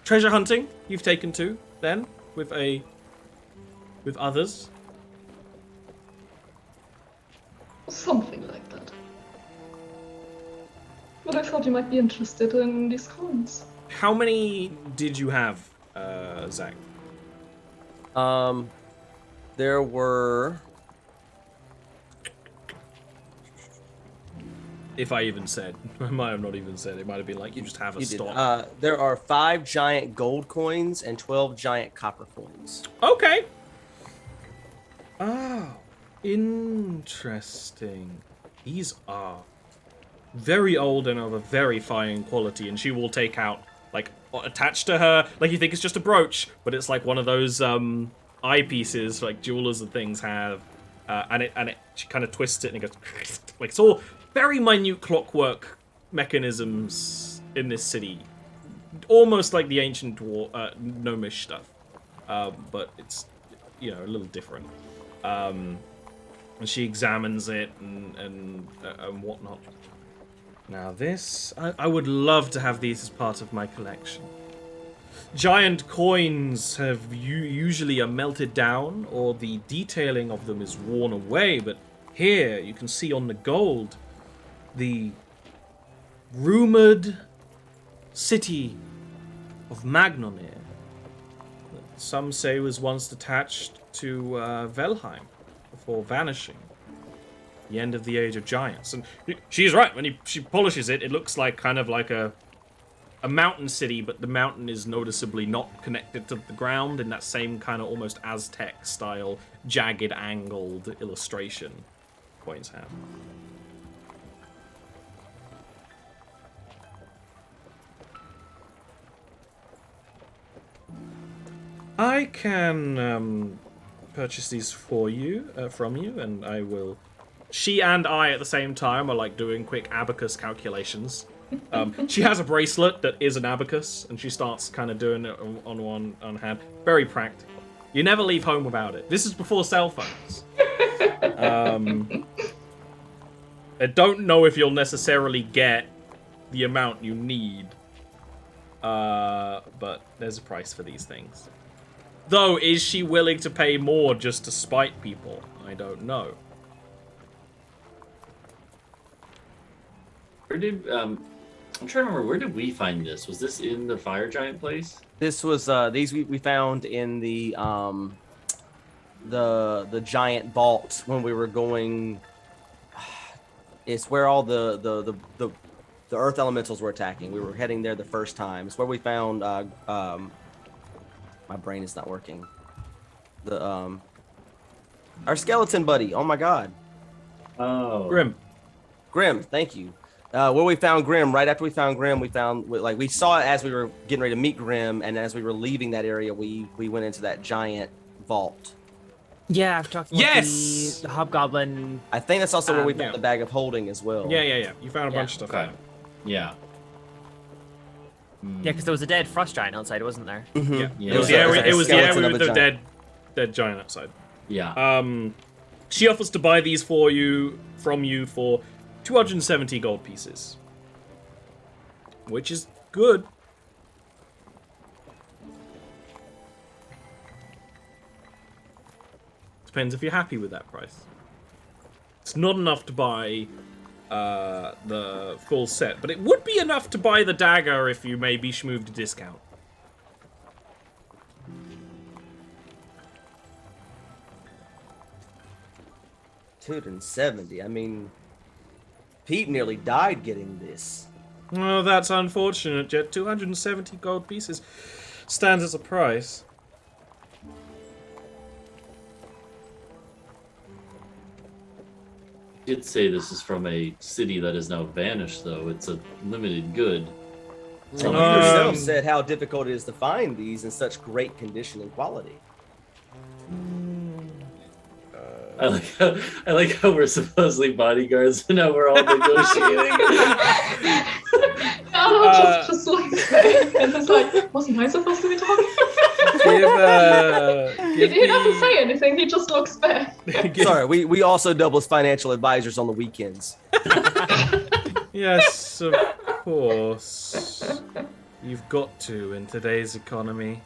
Treasure hunting you've taken to, then, with others? Something like that. But I thought you might be interested in these coins. How many did you have, Zach? There were... If I even said. I might have not even said. It might have been like, you just have a stock. There are 5 giant gold coins and 12 giant copper coins. Okay. Oh, interesting. These are very old and of a very fine quality, and she will take out, like, attached to her, like you think it's just a brooch, but it's like one of those eyepieces like jewelers and things have, and she kind of twists it and it goes like, it's all very minute clockwork mechanisms in this city, almost like the ancient gnomish stuff, but it's, you know, a little different. And she examines it and whatnot. Now this, I would love to have these as part of my collection. Giant coins have usually are melted down, or the detailing of them is worn away, but here you can see on the gold the rumored city of Magnonir. Some say was once attached to Velheim before vanishing. The end of the Age of Giants. And she's right, when she polishes it, it looks like kind of like a mountain city, but the mountain is noticeably not connected to the ground in that same kind of almost Aztec style, jagged, angled illustration coins have. I can purchase these for you, from you, and I will... She and I at the same time are like doing quick abacus calculations. She has a bracelet that is an abacus, and she starts kind of doing it on one hand. Very practical. You never leave home without it. This is before cell phones. I don't know if you'll necessarily get the amount you need, but there's a price for these things. Though, is she willing to pay more just to spite people? I don't know. Where did I'm trying to remember, where did we find this? Was this in the fire giant place? This was these we found in the giant vault when we were going. It's where all the the earth elementals were attacking. We were heading there the first time. It's where we found. My brain is not working. Our skeleton buddy. Oh my god. Oh. Grim. Thank you. Where we found Grim. Right after we found Grim, we saw it as we were getting ready to meet Grim, and as we were leaving that area, we went into that giant vault. Yeah, I've talked about Yes! the hobgoblin. I think that's also where we found yeah. the bag of holding as well. Yeah. You found a bunch of stuff Okay. there. Yeah. Yeah, because there was a dead frost giant outside, wasn't there? Mhm. Yeah. Yeah. It was It was the a skeleton area of with a the giant. dead giant outside. Yeah. She offers to buy these from you for 270 gold pieces. Which is good. Depends if you're happy with that price. It's not enough to buy the full set, but it would be enough to buy the dagger if you maybe schmooved a discount. $270. I mean, Pete nearly died getting this. Oh, that's unfortunate, Jet. 270 gold pieces stands as a price. Did say this is from a city that is now vanished, though. It's a limited good. You yourself said how difficult it is to find these in such great condition and quality. I like how we're supposedly bodyguards and now we're all negotiating. No, just like, and it's like, wasn't I supposed to be talking? He doesn't say anything. He just looks back. Sorry, we also double as financial advisors on the weekends. Yes, of course. You've got to in today's economy.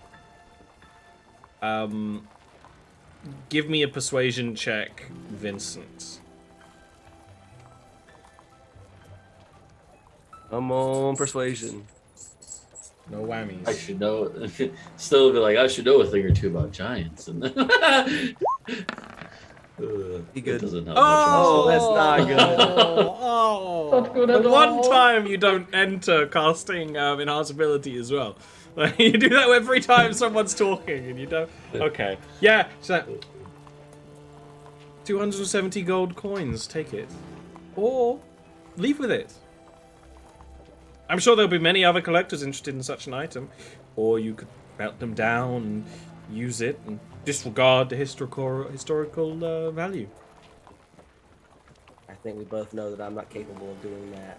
Give me a persuasion check, Vincent. I'm on persuasion. No whammies. I should know. Still be like, I should know a thing or two about giants. And Be good. It doesn't help Oh, much. that's not good. Not good at The one all. time you don't enter casting enhanceability as well. Like, you do that every time someone's talking and you don't. Okay. Yeah, so 270 gold coins, take it. Or leave with it. I'm sure there'll be many other collectors interested in such an item. Or you could melt them down and use it and disregard the historical value. I think we both know that I'm not capable of doing that.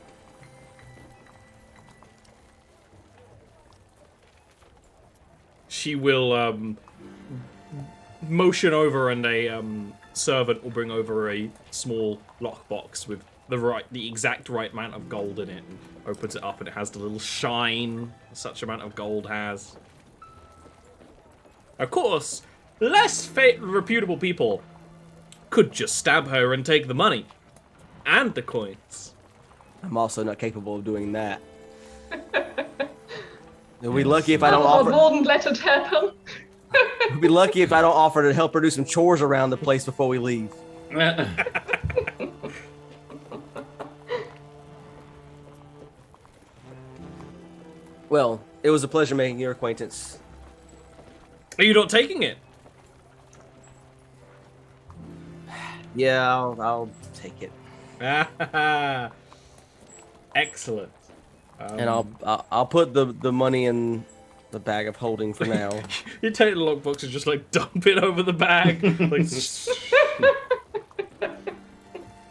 She will motion over, and a servant will bring over a small lockbox with the exact right amount of gold in it, and opens it up, and it has the little shine such amount of gold has. Of course, less reputable people could just stab her and take the money and the coins. I'm also not capable of doing that. We'll be lucky if I don't I offer. wouldn't let it happen. We'll be lucky if I don't offer to help her do some chores around the place before we leave. Well, it was a pleasure making your acquaintance. Are you not taking it? Yeah, I'll take it, Excellent. and I'll put the money in the bag of holding for now. You take the lockbox and just like dump it over the bag. Like,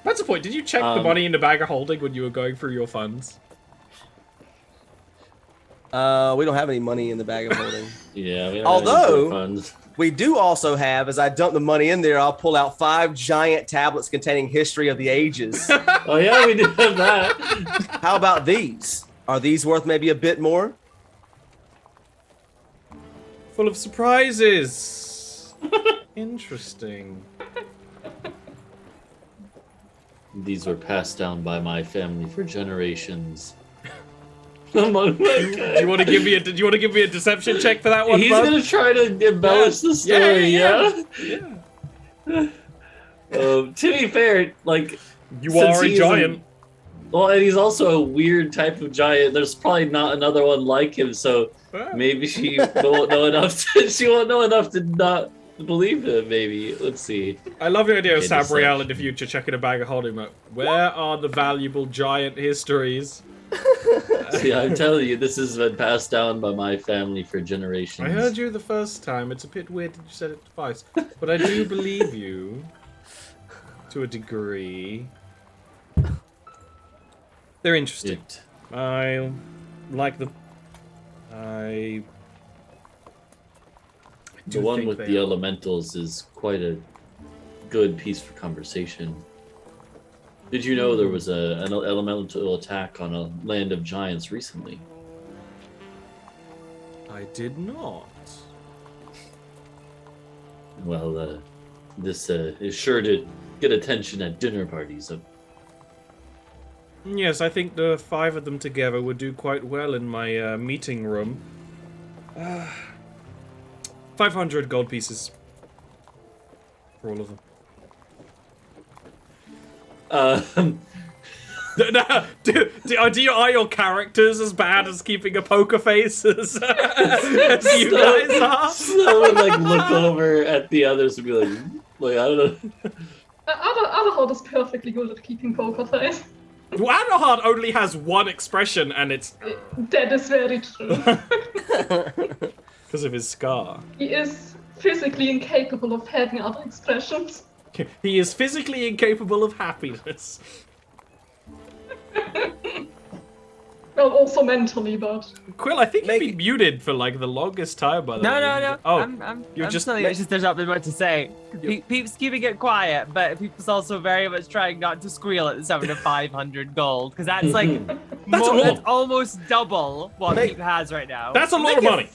that's the point. Did you check the money in the bag of holding when you were going through your funds? We don't have any money in the bag of holding. Yeah. We don't have any Although- good funds. We do also have, as I dump the money in there, I'll pull out 5 giant tablets containing history of the ages. Oh yeah, we do have that. How about these? Are these worth maybe a bit more? Full of surprises. Interesting. These were passed down by my family for generations. Among my Do you want to give me a? Did you want to give me a deception check for that one? He's bud? gonna try to embellish the story, yeah. Yeah. To be fair, like You since are a he is giant. Well, and he's also a weird type of giant. There's probably not another one like him, so maybe she won't know enough. She won't know enough to not believe him. Maybe. Let's see. I love the idea of Okay, Sabriel in the deception. future checking a bag of holding. Like, where are the valuable giant histories? See, I'm telling you, this has been passed down by my family for generations. I heard you the first time. It's a bit weird that you said it twice, but I do believe you to a degree. They're interesting. I like them. The one with the elementals is quite a good piece for conversation. Did you know there was an elemental attack on a land of giants recently? I did not. Well, this is sure to get attention at dinner parties. Yes, I think the 5 of them together would do quite well in my meeting room. 500 gold pieces for all of them. Are your characters as bad as keeping a poker face as you guys are? I would like look over at the others and be like I don't know. Adahard is perfectly good at keeping poker face. Adahard only has one expression, and it's That is very true. because of his scar. He is physically incapable of having other expressions. He is physically incapable of happiness. Well, also mentally, but... Quill, I think you've been muted for like the longest time, by the way. No. Oh, I'm you're just... telling you, there's not been much to say. Peeps keeping it quiet, but Peeps also very much trying not to squeal at the 7 to 500 gold, because that's like that's almost double what Peep has right now. That's a lot of money.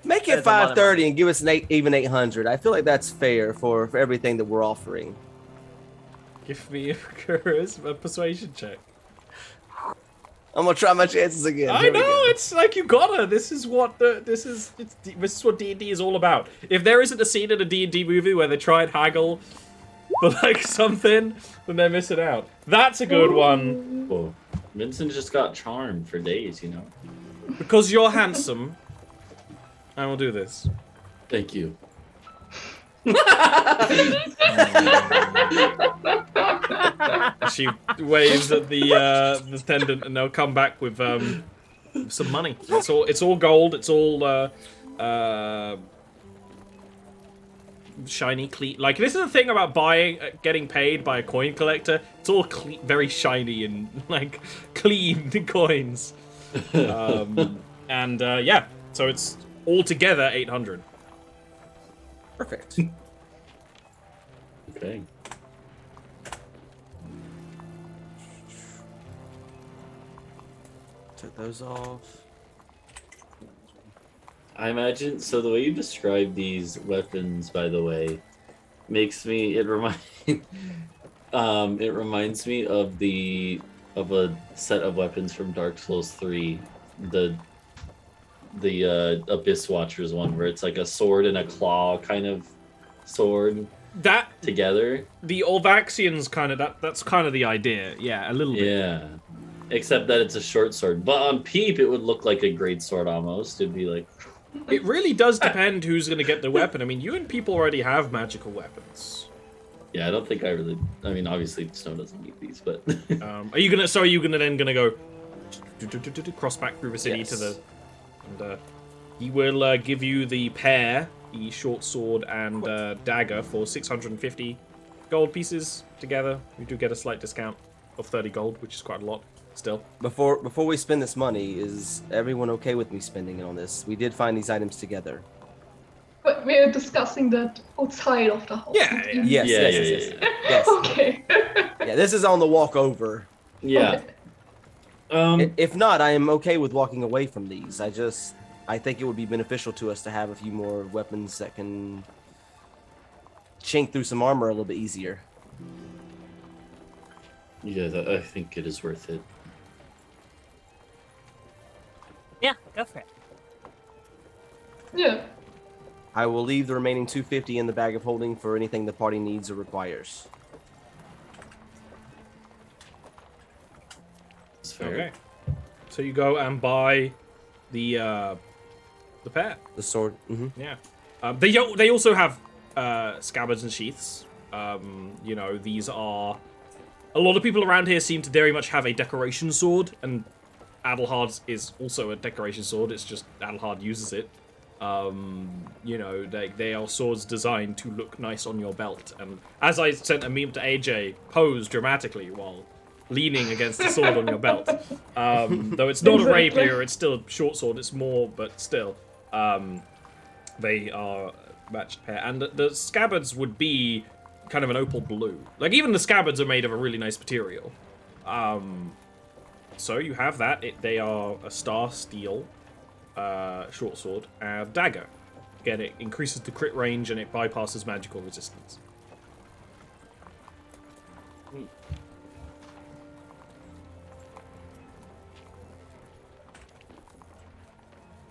Make it 530 and give us an even 800. I feel like that's fair for everything that we're offering. Give me a charisma persuasion check. I'm gonna try my chances again. I know, it's like you gotta. This is what this is what D&D is all about. If there isn't a scene in a D&D movie where they try and haggle for like something, then they're missing out. That's a good one. Whoa. Vincent just got charmed for days, you know. Because you're handsome, I will do this. Thank you. She waves at the attendant, and they'll come back with some money. It's all gold. It's all shiny, clean. Like, this is the thing about getting paid by a coin collector. It's all very shiny and like clean coins. Yeah, so it's altogether 800. Perfect. Okay. Took those off. I imagine, so the way you describe these weapons, by the way, makes me, it reminds me of a set of weapons from Dark Souls 3, the Abyss Watchers one, where it's like a sword and a claw kind of sword together. The Olvaxians kind of, that's kind of the idea. Yeah, a little bit. Yeah. Except that it's a short sword. But on Peep, it would look like a great sword almost. It'd be like... It really does depend who's going to get the weapon. I mean, you and people already have magical weapons. Yeah, I don't think I really... I mean, obviously, Snow doesn't need these, but... Are you then going to go... cross back through the city to the... And he will give you the pair, the short sword and dagger, for 650 gold pieces together. You do get a slight discount of 30 gold, which is quite a lot. Still. Before we spend this money, is everyone okay with me spending it on this? We did find these items together. But we're discussing that outside of the house. Yeah. Yes. Okay. Yeah, this is on the walk over. Yeah. Okay. If not, I am okay with walking away from these. I think it would be beneficial to us to have a few more weapons that can chink through some armor a little bit easier. Yeah, I think it is worth it. Yeah, go for it. Yeah. I will leave the remaining 250 in the bag of holding for anything the party needs or requires. Fair. Okay. So you go and buy the pair. The sword. Mm-hmm. Yeah. They also have scabbards and sheaths. You know, these are... A lot of people around here seem to very much have a decoration sword, and Adelhard's is also a decoration sword. It's just Adelhard uses it. You know, they are swords designed to look nice on your belt. And as I sent a meme to AJ, pose dramatically while leaning against the sword on your belt. Though it's not a rapier, it's still a short sword. It's more, but still. They are matched pair. And the scabbards would be kind of an opal blue. Like, even the scabbards are made of a really nice material. So you have that. They are a star steel short sword and dagger. Again, it increases the crit range and it bypasses magical resistance.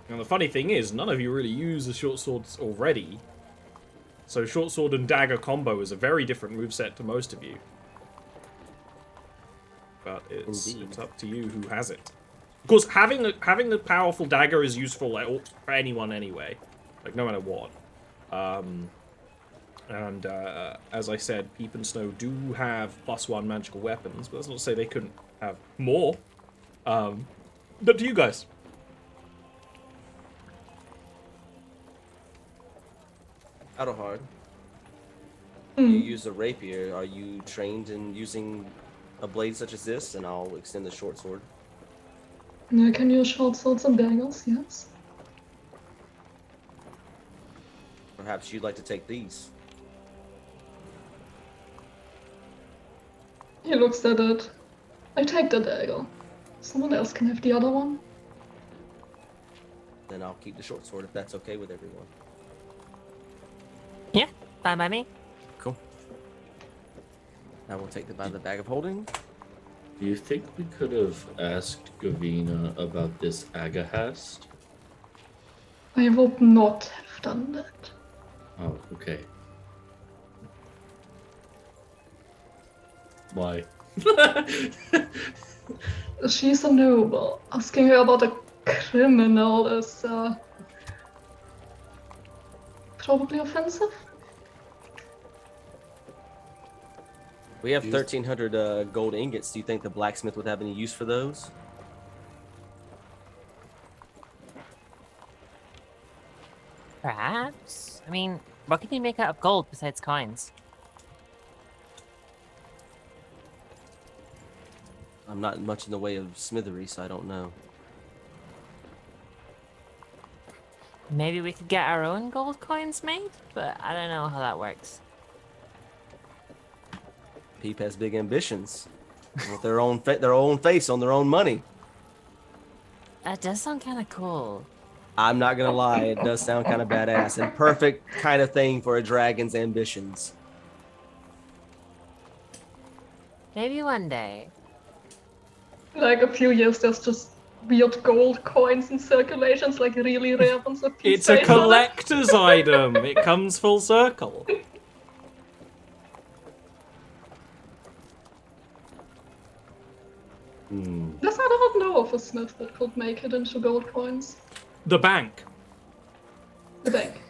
Now the funny thing is, none of you really use the short swords already. So short sword and dagger combo is a very different moveset to most of you. But it's up to you who has it. Of course, having the powerful dagger is useful for anyone anyway, like no matter what. As I said, Peep and Snow do have +1 magical weapons, but that's not to say they couldn't have more. Up to you guys. Adelhard, you use a rapier. Are you trained in using a blade such as this? And I'll extend the short sword. I can use short swords and daggers, yes. Perhaps you'd like to take these. He looks at it. I take the dagger. Someone else can have the other one. Then I'll keep the short sword if that's okay with everyone. Yeah, fine by me. Cool. Now we'll take the bag of holding. Do you think we could have asked Gavina about this Agahast? I would not have done that. Oh, okay. Why? She's a noble. Asking her about a criminal is probably offensive. We have 1,300 gold ingots. Do you think the blacksmith would have any use for those? Perhaps. I mean, what can you make out of gold besides coins? I'm not much in the way of smithery, so I don't know. Maybe we could get our own gold coins made, but I don't know how that works. Peep has big ambitions. With their own face on their own money. That does sound kind of cool. I'm not gonna lie, it does sound kind of badass and perfect kind of thing for a dragon's ambitions. Maybe one day. Like a few years, there's just weird gold coins in circulations, like really rare ones with It's a collector's item. It comes full circle. Does I don't know of a smith that could make it into gold coins. The bank. The bank.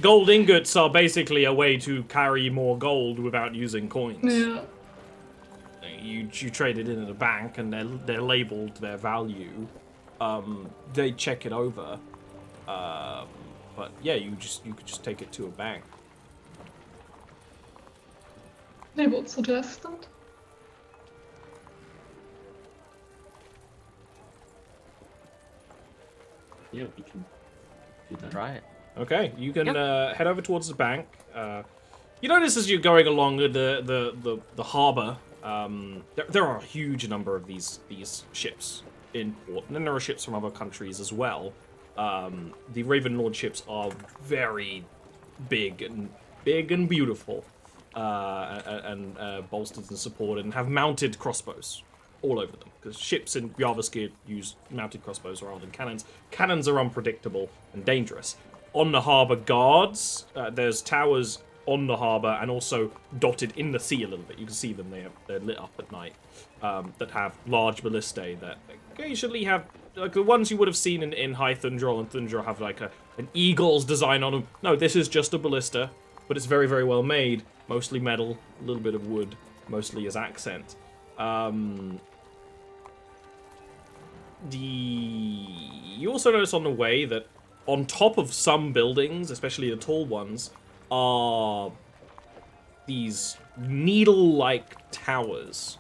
Gold ingots are basically a way to carry more gold without using coins. Yeah. You trade it in at a bank and they're labeled their value. They check it over. But yeah, you could just take it to a bank. They would suggest it. Yeah, we can do that. Try it. Okay, you can head over towards the bank. You notice as you're going along the harbor, there are a huge number of these ships in port, and then there are ships from other countries as well. The Raven Lord ships are very big and beautiful, and bolstered and supported, and have mounted crossbows all over them, because ships in Jarviskjir use mounted crossbows rather than cannons. Cannons are unpredictable and dangerous. On the harbour guards, there's towers on the harbour and also dotted in the sea a little bit. You can see them; they're lit up at night. That have large ballistae that occasionally have, like the ones you would have seen in High Thundrol and Thundrol have like an eagle's design on them. No, this is just a ballista, but it's very, very well made. Mostly metal, a little bit of wood, mostly as accent. You also notice on the way that on top of some buildings, especially the tall ones, are these needle-like towers.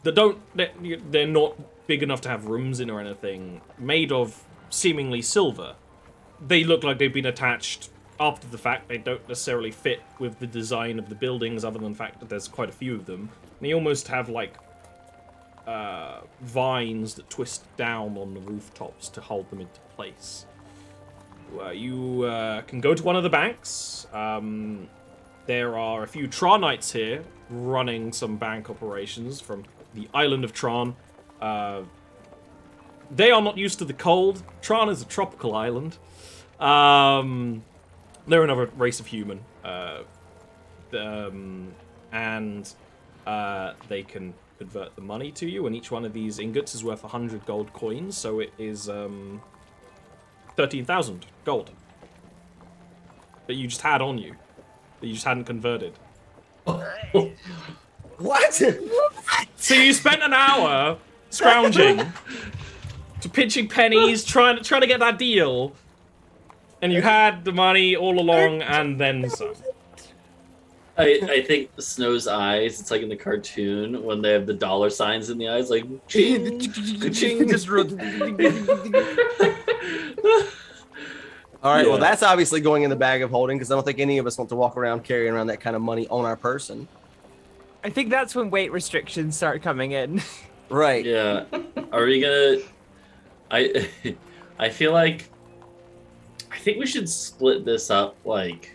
They're not big enough to have rooms in or anything, made of seemingly silver. They look like they've been attached after the fact. They don't necessarily fit with the design of the buildings, other than the fact that there's quite a few of them. They almost have like vines that twist down on the rooftops to hold them into place. You can go to one of the banks. There are a few Tronites here running some bank operations from the island of Tron. They are not used to the cold. Tron is a tropical island. They're another race of human. And they can convert the money to you, and each one of these ingots is worth 100 gold coins, so it is 13,000 gold that you just had on you, that you just hadn't converted. What? So you spent an hour scrounging, to pinching pennies, trying to get that deal, and you had the money all along, and then some. I think Snow's eyes, it's like in the cartoon when they have the dollar signs in the eyes, like ching, ching. Just all right, well, that's obviously going in the bag of holding, because I don't think any of us want to walk around carrying around that kind of money on our person. I think that's when weight restrictions start coming in. Right. Yeah. Are we gonna... I feel like... I think we should split this up, like...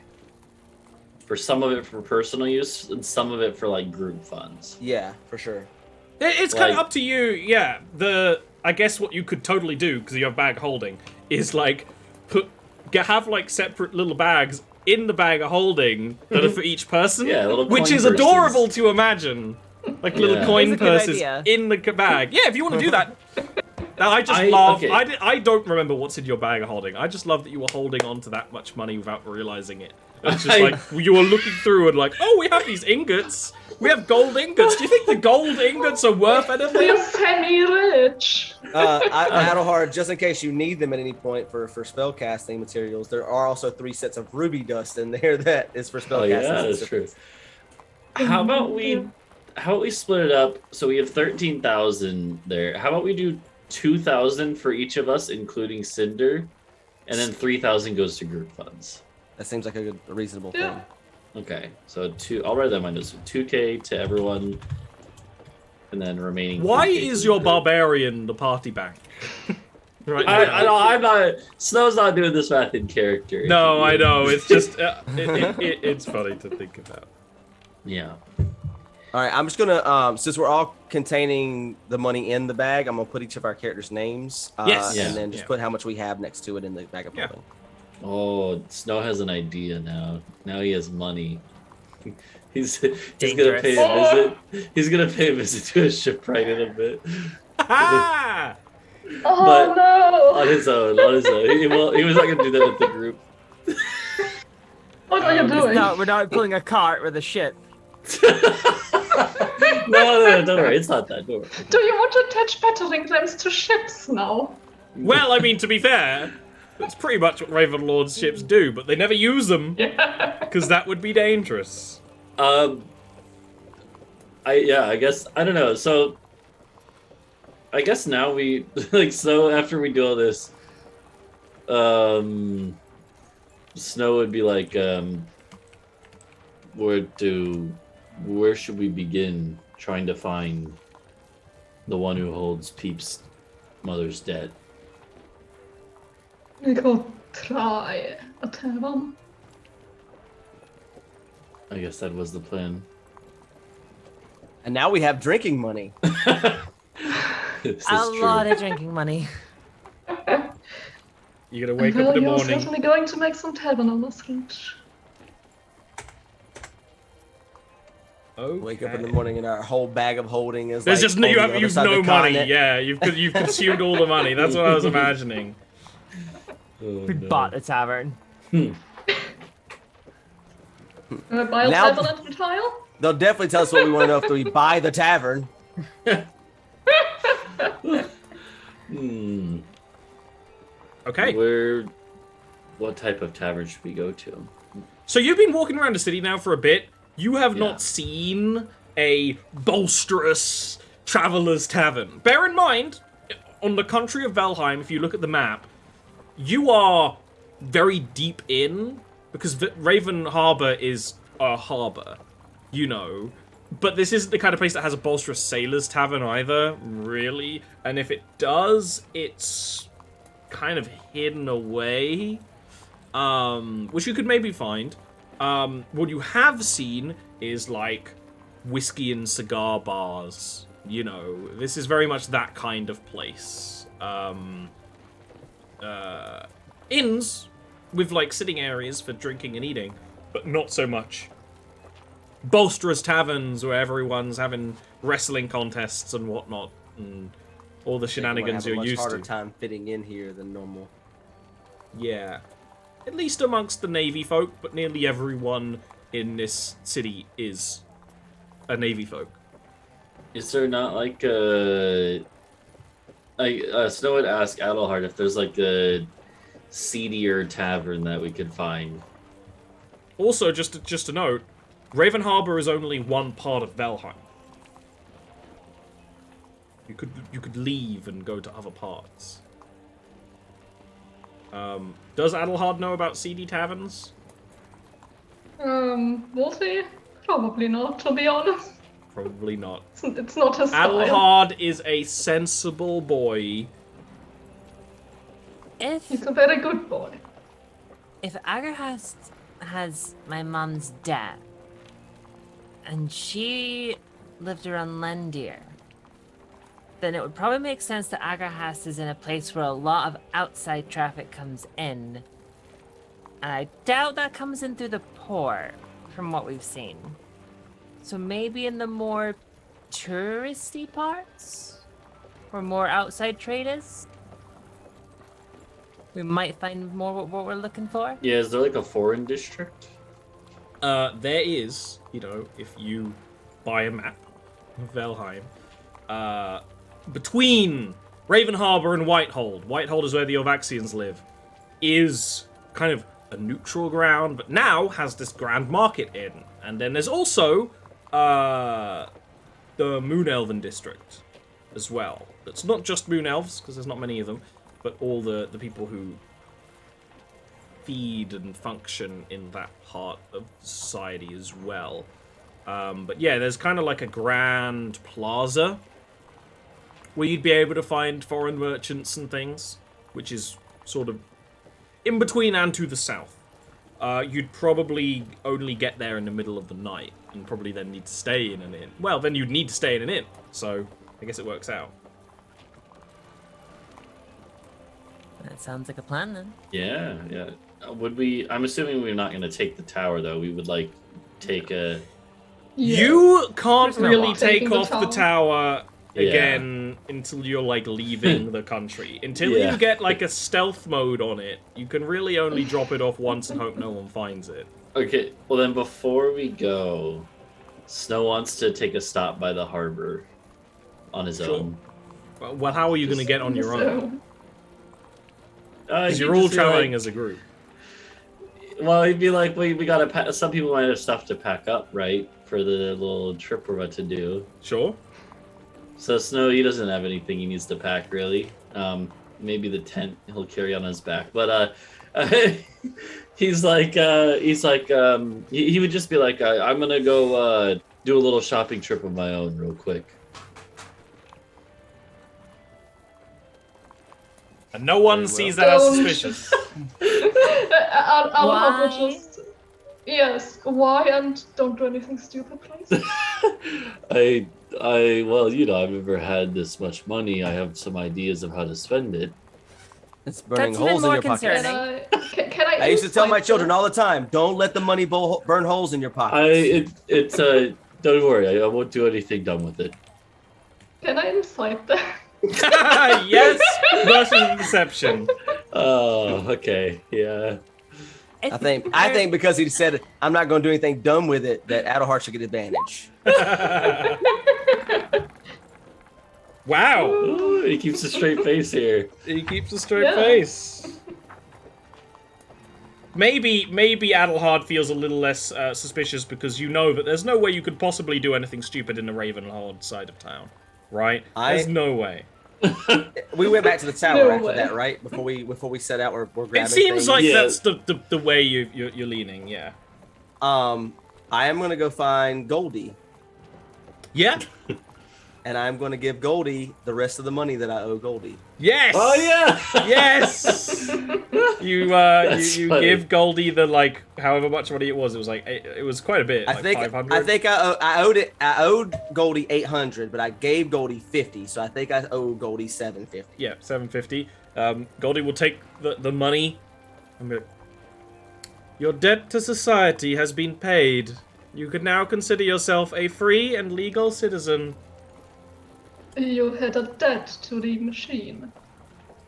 For some of it for personal use, and some of it for, like, group funds. Yeah, for sure. It's kind of up to you, yeah. I guess what you could totally do, because you have bag holding, is, like, have, like, separate little bags in the bag of holding that are for each person, Yeah, little which coin is purses. adorable to imagine. Like little coin That's a good purses idea. in the bag. Yeah, if you want to do that. I just love... okay. I don't remember what's in your bag of holding. I just love that you were holding on to that much money without realizing it. It's just like, you were looking through and like, oh, we have these ingots. We have gold ingots. Do you think the gold ingots are worth anything? We're semi-rich. Adelhard, just in case you need them at any point for spell casting materials, there are also 3 sets of ruby dust in there that is for spell casting. Yeah, that's true. How about we split it up so we have 13,000 there? How about we do 2,000 for each of us, including Cinder, and then 3,000 goes to group funds. That seems like a reasonable thing. Okay, so I'll write that in my notes. 2K to everyone, and then remaining. Why 3K is to your the group. barbarian the party bank? Right. I'm not. Snow's not doing this math in character. No, I know. It's just it's funny to think about. Yeah. All right, I'm just gonna since we're all containing the money in the bag, I'm gonna put each of our characters' names, Yes. and then just put how much we have next to it in the bag of holding. Oh, Snow has an idea now. Now he has money. He's gonna Dangerous. pay a visit. He's gonna pay a visit to a shipwright in a bit. Ah! Oh But- no! On his own. He was not gonna do that with the group. What are you doing? No, we're not pulling a cart with a ship. No, don't worry. It's not that. Don't worry. Do you want to attach battering rams to ships now? Well, I mean, to be fair, that's pretty much what Ravenlord's ships do, but they never use them Yeah. because that would be dangerous. I guess I don't know. So I guess now we so after we do all this, Snow would be like, where should we begin trying to find the one who holds Peep's mother's debt? We could try a tavern. I guess that was the plan. And now we have drinking money. This is A true. lot of drinking money. You're gonna wake up Well, in the you're morning. certainly going to make some tavern owners rich. Okay. Wake up in the morning and our whole bag of holding is There's like just no, on the other you've side of no the money. continent. Yeah, you've consumed all the money. That's what I was imagining. We bought the tavern. Buy a Now- tavern and retire? They'll definitely tell us what we want to know after we buy the tavern. Okay. What type of tavern should we go to? So you've been walking around the city now for a bit. You have Yeah. not seen a bolsterous traveler's tavern. Bear in mind, on the country of Valheim, if you look at the map, you are very deep in, because Raven Harbor is a harbor, you know. But this isn't the kind of place that has a bolsterous sailor's tavern either, really. And if it does, it's kind of hidden away, which you could maybe find. What you have seen is like whiskey and cigar bars. You know, this is very much that kind of place. Inns with like sitting areas for drinking and eating, but not so much bolsterous taverns where everyone's having wrestling contests and whatnot, and all the shenanigans you're used harder to. time fitting in here than normal. Yeah. At least amongst the Navy folk, but nearly everyone in this city is a Navy folk. Is there not like a... Snow would ask Adelhard if there's like a seedier tavern that we could find. Also, just a note, Raven Harbor is only one part of Valheim. You could leave and go to other parts. Does Adelhard know about seedy taverns? We'll see. Probably not, to be honest. Probably not. It's not his style. Adelhard is a sensible boy. He's a very good boy. If Agarhast has my mom's debt, and she lived around Lendir, then it would probably make sense that Agarhast is in a place where a lot of outside traffic comes in. And I doubt that comes in through the port, from what we've seen. So maybe in the more touristy parts, where more outside trade is, we might find more what we're looking for. Yeah, is there like a foreign district? There is, you know, if you buy a map of Valheim, between Raven Harbor and Whitehold, Whitehold is where the Orvaxians live, is kind of a neutral ground, but now has this grand market in. And then there's also the Moon Elven district as well. It's not just Moon Elves, because there's not many of them, but all the people who feed and function in that part of society as well. But yeah, there's kind of like a grand plaza where you'd be able to find foreign merchants and things, which is sort of in between and to the south. You'd probably only get there in the middle of the night, and probably then need to stay in an inn. Well, then you'd need to stay in an inn, so I guess it works out. That sounds like a plan then. Yeah, yeah. Would we... I'm assuming we're not going to take the tower, though. We would, like, take a... Yeah. You can't There's no really point take taking the off the tower. tower again until you're, like, leaving the country. Until you get, like, a stealth mode on it, you can really only drop it off once and hope no one finds it. Okay, well then before we go, Snow wants to take a stop by the harbor on his Sure. own. Well, how are you going to get on your own? Because He'd you're all just be traveling like- as a group. Well, he'd be like, we gotta pack. Some people might have stuff to pack up, right, for the little trip we're about to do. Sure. So Snow, he doesn't have anything he needs to pack, really. Maybe the tent he'll carry on his back, but he's like, he would just be like, I'm gonna go do a little shopping trip of my own, real quick. And no one sees that as suspicious. I'll Why? just... Yes, why, and don't do anything stupid, please. Well, you know, I've never had this much money. I have some ideas of how to spend it. It's burning That's even holes in more your pocket. concerning. Can I I used to tell my insight children this? all the time, don't let the money burn holes in your pockets. Don't worry, I won't do anything dumb with it. Can I insight that? Yes, versus deception. Oh, okay, yeah. I think because he said I'm not going to do anything dumb with it, that Adelhart should get advantage. Wow. Ooh, he keeps a straight face here. He keeps a straight face. Maybe Adelhard feels a little less suspicious because you know that there's no way you could possibly do anything stupid in the Ravenlord side of town, right? There's no way. We went back to the tower No after way. that, right? Before we set out, we're grabbing It seems things. like Yeah. that's the way you're leaning, yeah. I am gonna go find Goldie, Yeah. and I'm gonna give Goldie the rest of the money that I owe Goldie. Yes. Oh yeah. Yes. You That's you funny. give Goldie the like however much money it was. It was like it was quite a bit. I Like think 500. I owed Goldie 800, but I gave Goldie 50, so I think I owe Goldie 750. Yeah, 750. Goldie will take the money. Your debt to society has been paid. You can now consider yourself a free and legal citizen. You had a debt to the machine.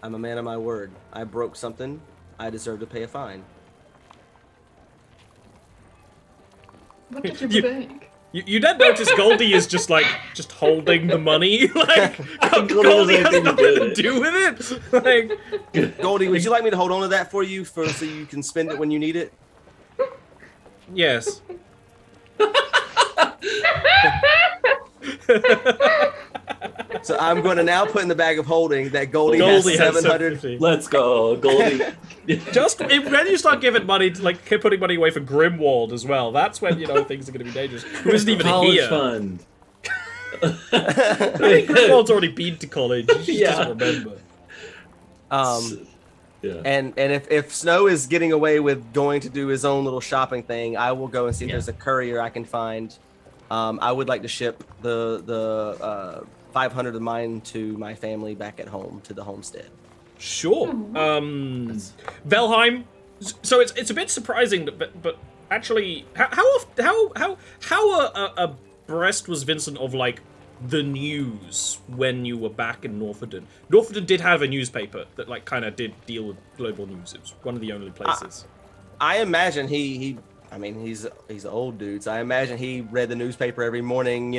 I'm a man of my word. I broke something. I deserve to pay a fine. What did You- you break? You then notice Goldie is just holding the money. Like Goldie has anything to nothing do to with it. do with it. Like Goldie, would you like me to hold on to that for you so you can spend it when you need it? yes. So I'm going to now put in the bag of holding that Goldie, Goldie has has 700. 750. Let's go, Goldie. Just when you start giving money to keep putting money away for Grimwald as well, that's when things are going to be dangerous. Who isn't even College here? fund. I think Grimwald's already been to college. He just doesn't remember. Yeah. And if Snow is getting away with going to do his own little shopping thing, I will go and see if there's a courier I can find. I would like to ship the 500 of mine to my family back at home, to the homestead. Sure. Velheim. So it's a bit surprising, but actually, how abreast was Vincent of the news when you were back in Northenden? Northenden did have a newspaper that kind of did deal with global news. It was one of the only places. I imagine he's an old dude, so I imagine he read the newspaper every morning,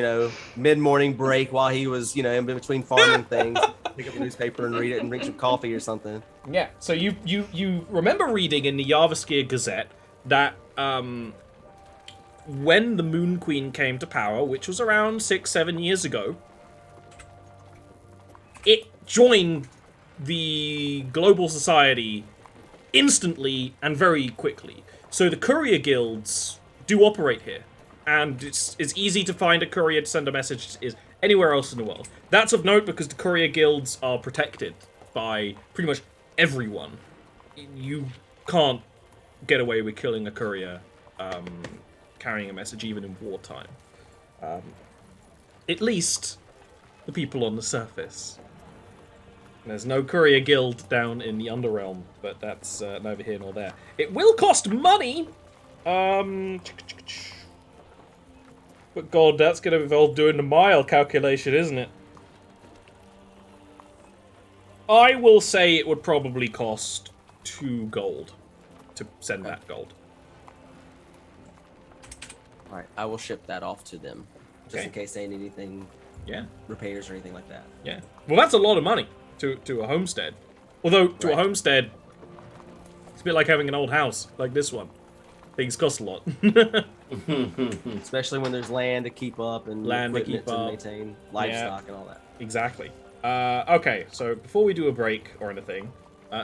mid-morning break while he was, in between farming things. Pick up the newspaper and read it and drink some coffee or something. Yeah. So you remember reading in the Jarviskjir Gazette that when the Moon Queen came to power, which was around 6-7 years ago, it joined the global society instantly and very quickly. So the courier guilds do operate here, and it's easy to find a courier to send a message is anywhere else in the world. That's of note because the courier guilds are protected by pretty much everyone. You can't get away with killing a courier carrying a message even in wartime. At least the people on the surface. There's no courier guild down in the Underrealm, but that's neither here nor there. It will cost money! But God, that's going to involve doing the mile calculation, isn't it? I will say it would probably cost 2 gold to send that gold. All right, I will ship that off to them, just Okay. in case they need anything, Yeah, repairs or anything like that. yeah. Well, that's a lot of money to a homestead. Although, to a homestead, it's a bit like having an old house, like this one. Things cost a lot. Especially when there's land to keep up and Land to equipment keep to up. maintain, livestock and all that. Exactly. Okay, so before we do a break or anything,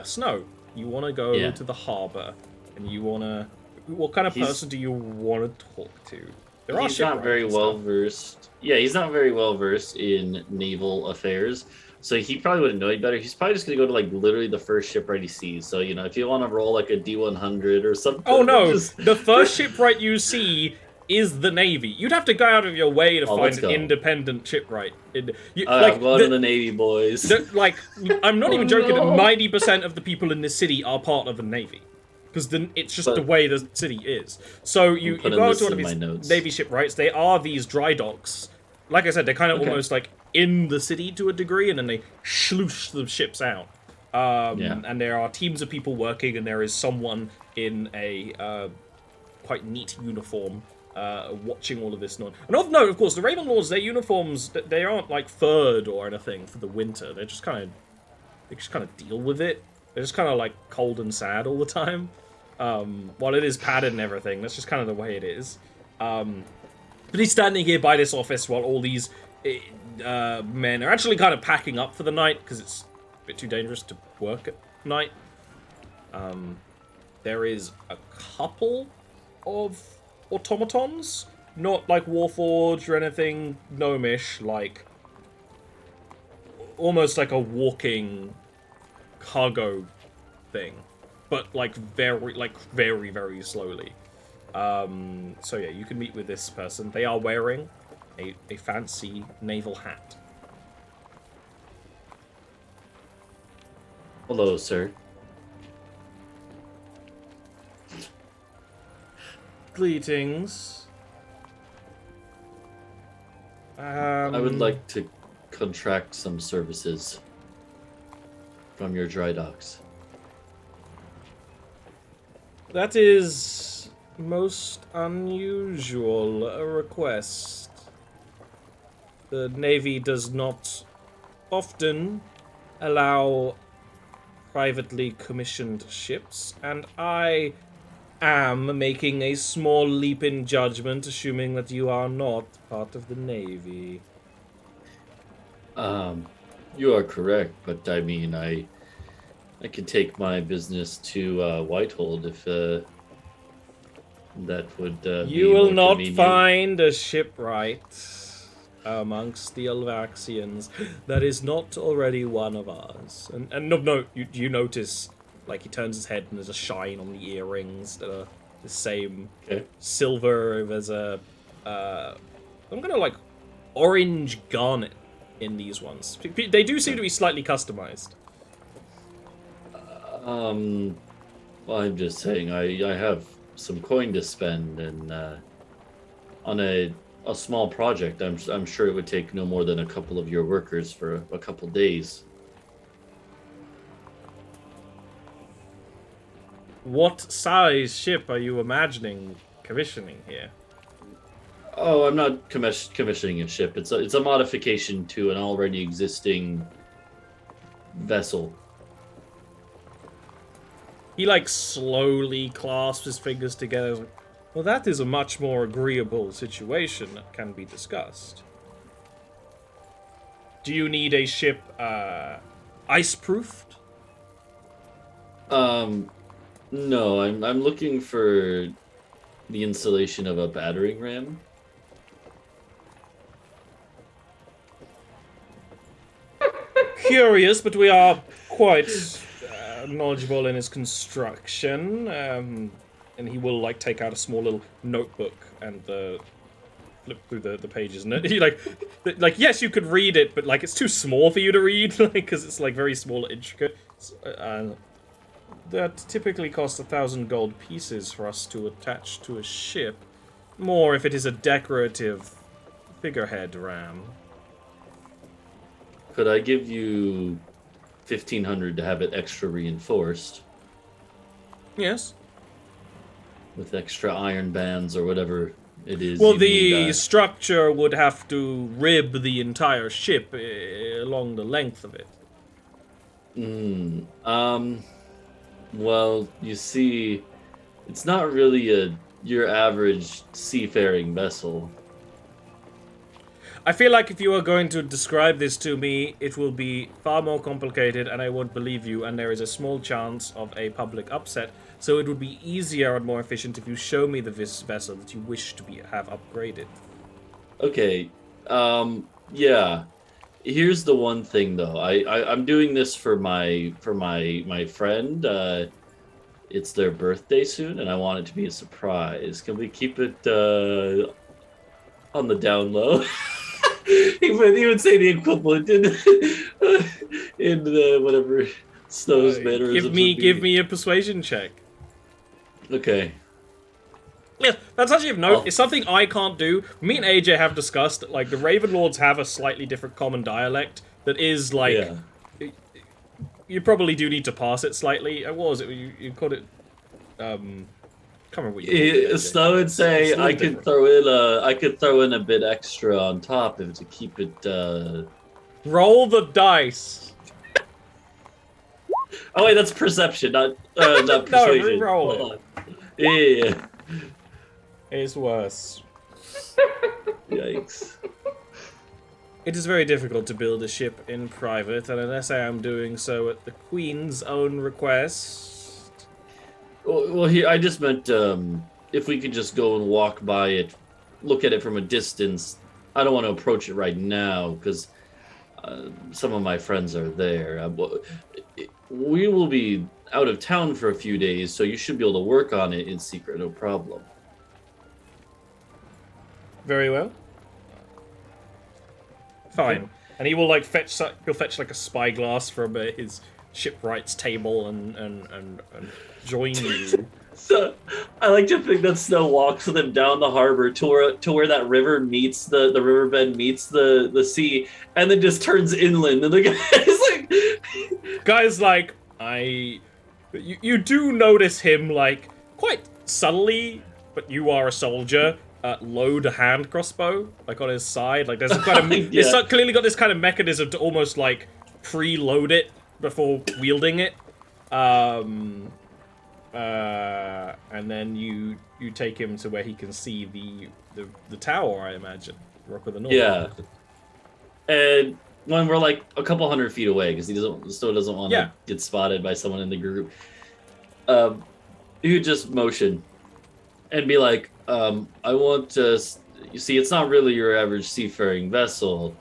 Snow, you want to go to the harbor, and you want to... What kind of person do you want to talk to? There are He's not shipwrights very and well stuff. versed. Yeah, he's not very well versed in naval affairs. So he probably wouldn't know any better. He's probably just gonna go to literally the first shipwright he sees. So if you want to roll a D100 or something. Oh no! just- The first shipwright you see is the Navy. You'd have to go out of your way to find let's an go. independent shipwright. I'm going to the Navy, boys. I'm not even Oh, joking. no. 90% of the people in this city are part of the Navy. because then it's just But- the way the city is. So you putting go out this to one of in my these notes. Navy shipwrights. They are these dry docks. Like I said, they're kind of Okay. almost like in the city to a degree, and then they sloosh the ships out. And there are teams of people working, and there is someone in a quite neat uniform watching all of this. And of note, of course, the Ravenlords, their uniforms, they aren't like furred or anything for the winter. They just kind of deal with it. They're just kind of like cold and sad all the time. While it is padded and everything, that's just kind of the way it is. But he's standing here by this office while all these men are actually kind of packing up for the night because it's a bit too dangerous to work at night. There is a couple of automatons, not like Warforged or anything gnomish, like almost like a walking cargo thing, but like very, very slowly. So yeah, you can meet with this person. They are wearing a fancy naval hat. Hello, sir. Greetings. I would like to contract some services from your dry docks. That is most unusual a request. The Navy does not often allow privately commissioned ships, and I am making a small leap in judgment, assuming that you are not part of the Navy. You are correct, but I mean, I could take my business to Whitehold if that would be You will more not convenient. find a shipwright amongst the Elvaxians that is not already one of ours. And no, you notice, like, he turns his head and there's a shine on the earrings that are the same silver. There's a I'm gonna like orange garnet in these ones. They do seem to be slightly customized. Well, I'm just saying, I have some coin to spend, and on a small project, I'm sure it would take no more than a couple of your workers for a couple days. What size ship are you imagining commissioning here? Oh, I'm not commissioning a ship. It's a modification to an already existing vessel. He, like, slowly clasps his fingers together. He's like, well, that is a much more agreeable situation that can be discussed. Do you need a ship, ice-proofed? No, I'm looking for the installation of a battering ram. Curious, but we are quite knowledgeable in his construction. And he will, like, take out a small little notebook and flip through the pages. And he, like, yes, you could read it, but, like, it's too small for you to read, like, because it's, like, very small and intricate. That typically costs 1,000 gold pieces for us to attach to a ship. More if it is a decorative figurehead ram. Could I give you 1,500 to have it extra reinforced Yes. with extra iron bands or whatever it is? Well, you the need, structure would have to rib the entire ship along the length of it. Well, you see, it's not really your average seafaring vessel. I feel like if you are going to describe this to me, it will be far more complicated and I won't believe you, and there is a small chance of a public upset, so it would be easier and more efficient if you show me the vessel that you wish to have upgraded. Okay, yeah. Here's the one thing, though. I'm doing this for my friend. It's their birthday soon, and I want it to be a surprise. Can we keep it on the down low? he would say the equivalent in the whatever Snow's manners. Give me a persuasion check. Okay. Yeah, that's actually of note. It's something I can't do. Me and AJ have discussed, like, the Raven Lords have a slightly different common dialect that is, like... Yeah. You probably do need to pass it slightly. What was it? You called it... can't remember what you called it. Snow would say It's a little I could different. throw in a bit extra on top if to keep it Roll the dice. Oh wait, that's perception, not persuasion. No, roll Hold on. Yeah. It's worse. Yikes. It is very difficult to build a ship in private, and unless I am doing so at the Queen's own request... Well, here I just meant if we could just go and walk by it, look at it from a distance. I don't want to approach it right now because some of my friends are there. We will be out of town for a few days, so you should be able to work on it in secret, no problem. Very well. Fine. Okay. And he will like fetch like a spyglass from his shipwright's table and join you. So I like to think that Snow walks with him down the harbor to where that river meets the riverbed meets the sea, and then just turns inland. And the guy's like, you do notice him like quite subtly, but you are a soldier. Load a hand crossbow like on his side. Like there's a kind of it's clearly got this kind of mechanism to almost like preload it before wielding it. And then you take him to where he can see the tower, I imagine. Rock of the North. Yeah. And when we're like a couple 100 feet away, because Snow doesn't want to get spotted by someone in the group, you just motion and be like, I want to. You see, it's not really your average seafaring vessel.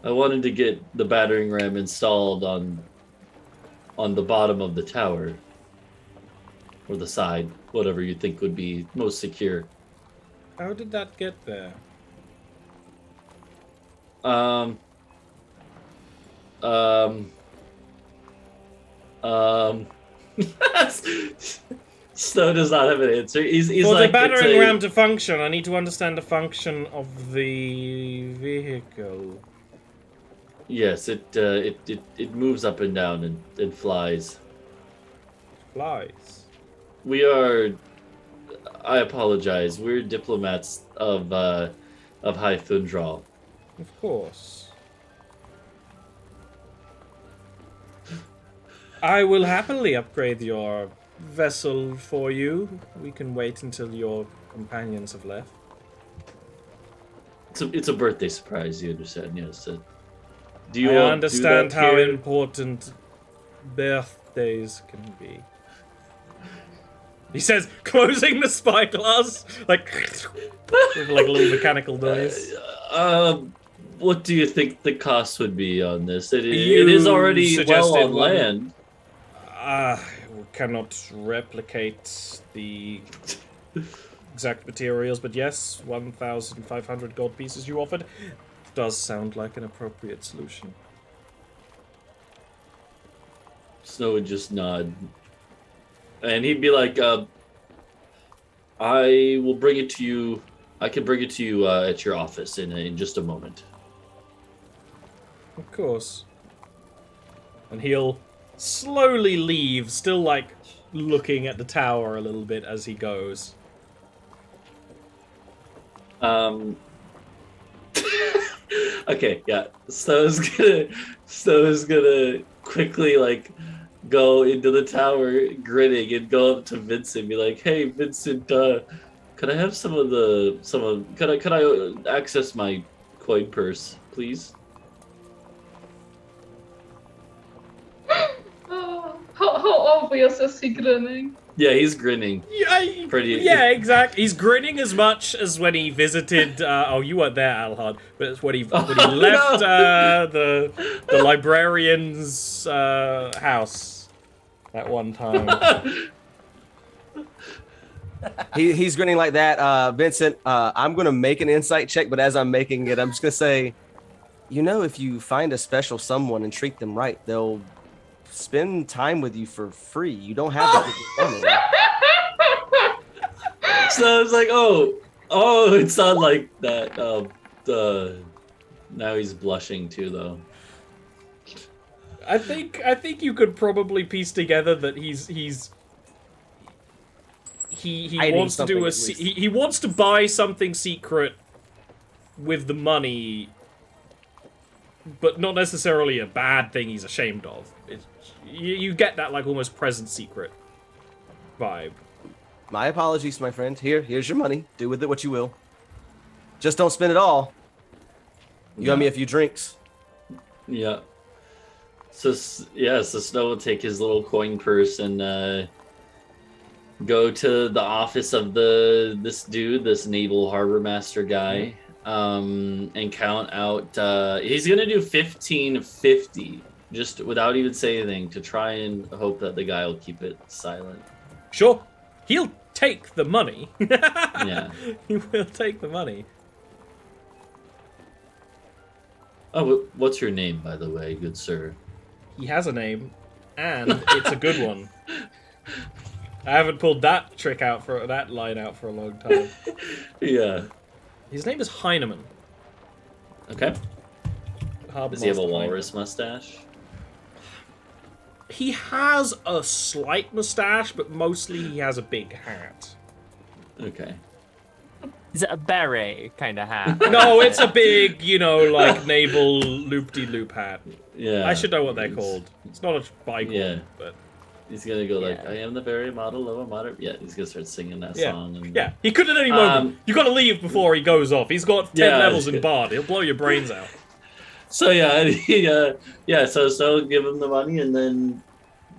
I wanted to get the battering ram installed on the bottom of the tower. Or the side, whatever you think would be most secure. How did that get there? Snow does not have an answer. He's For like, the battering ram to function, I need to understand the function of the vehicle. Yes, it moves up and down and flies. Flies. We are. I apologize. We're diplomats of High Thundral. Of course. I will happily upgrade your vessel for you. We can wait until your companions have left. It's a birthday surprise. You understand? Yes. Do you I understand how here? important birthdays can be. He says, closing the spyglass, like with like a little mechanical noise. What do you think the cost would be on this? It is already well on land. We cannot replicate the exact materials, but yes, 1,500 gold pieces you offered does sound like an appropriate solution. Snow would just nod. And he'd be like, I will bring it to you. I can bring it to you at your office in just a moment. Of course. And he'll slowly leave, still like looking at the tower a little bit as he goes. Okay, yeah. Snow's gonna quickly like go into the tower grinning and go up to Vincent and be like, hey Vincent, could I have could I access my coin purse, please? How obvious is he grinning? Yeah, he's grinning. Yeah, exactly. He's grinning as much as when he visited. You weren't there, Alhard, but it's when he left the librarian's house at one time. He's grinning like that. Vincent, I'm going to make an insight check, but as I'm making it, I'm just going to say, if you find a special someone and treat them right, they'll spend time with you for free. You don't have to give them money. So I was like, oh, it's not like that. Now he's blushing too, though. I think you could probably piece together that he Hiding wants to do something, a at least. he wants to buy something secret with the money, but not necessarily a bad thing he's ashamed of. You get that like almost present secret vibe. My apologies, my friend. Here's your money. Do with it what you will. Just don't spend it all. You owe me a few drinks. Yeah. So Snow will take his little coin purse and go to the office of this naval harbor master guy, and count out. He's gonna do 1550, just without even saying anything, to try and hope that the guy will keep it silent. Sure, he'll take the money. Yeah. He will take the money. Oh, what's your name, by the way, good sir? He has a name, and it's a good one. I haven't pulled that line out for a long time. Yeah. His name is Heinemann. Okay. Harbor Does he have a Master walrus mustache? He has a slight mustache, but mostly he has a big hat. Okay. Is it a beret kind of hat? No, it's a big, like naval loop-de-loop hat. Yeah. I should know what they're called. It's not a bicorn, Yeah. but... He's gonna go like, Yeah. I am the very model of a modern... Yeah, he's gonna start singing that song. And... Yeah, he could at any moment. You gotta leave before he goes off. He's got 10 levels in Bard. He'll blow your brains out. So so Snow give him the money and then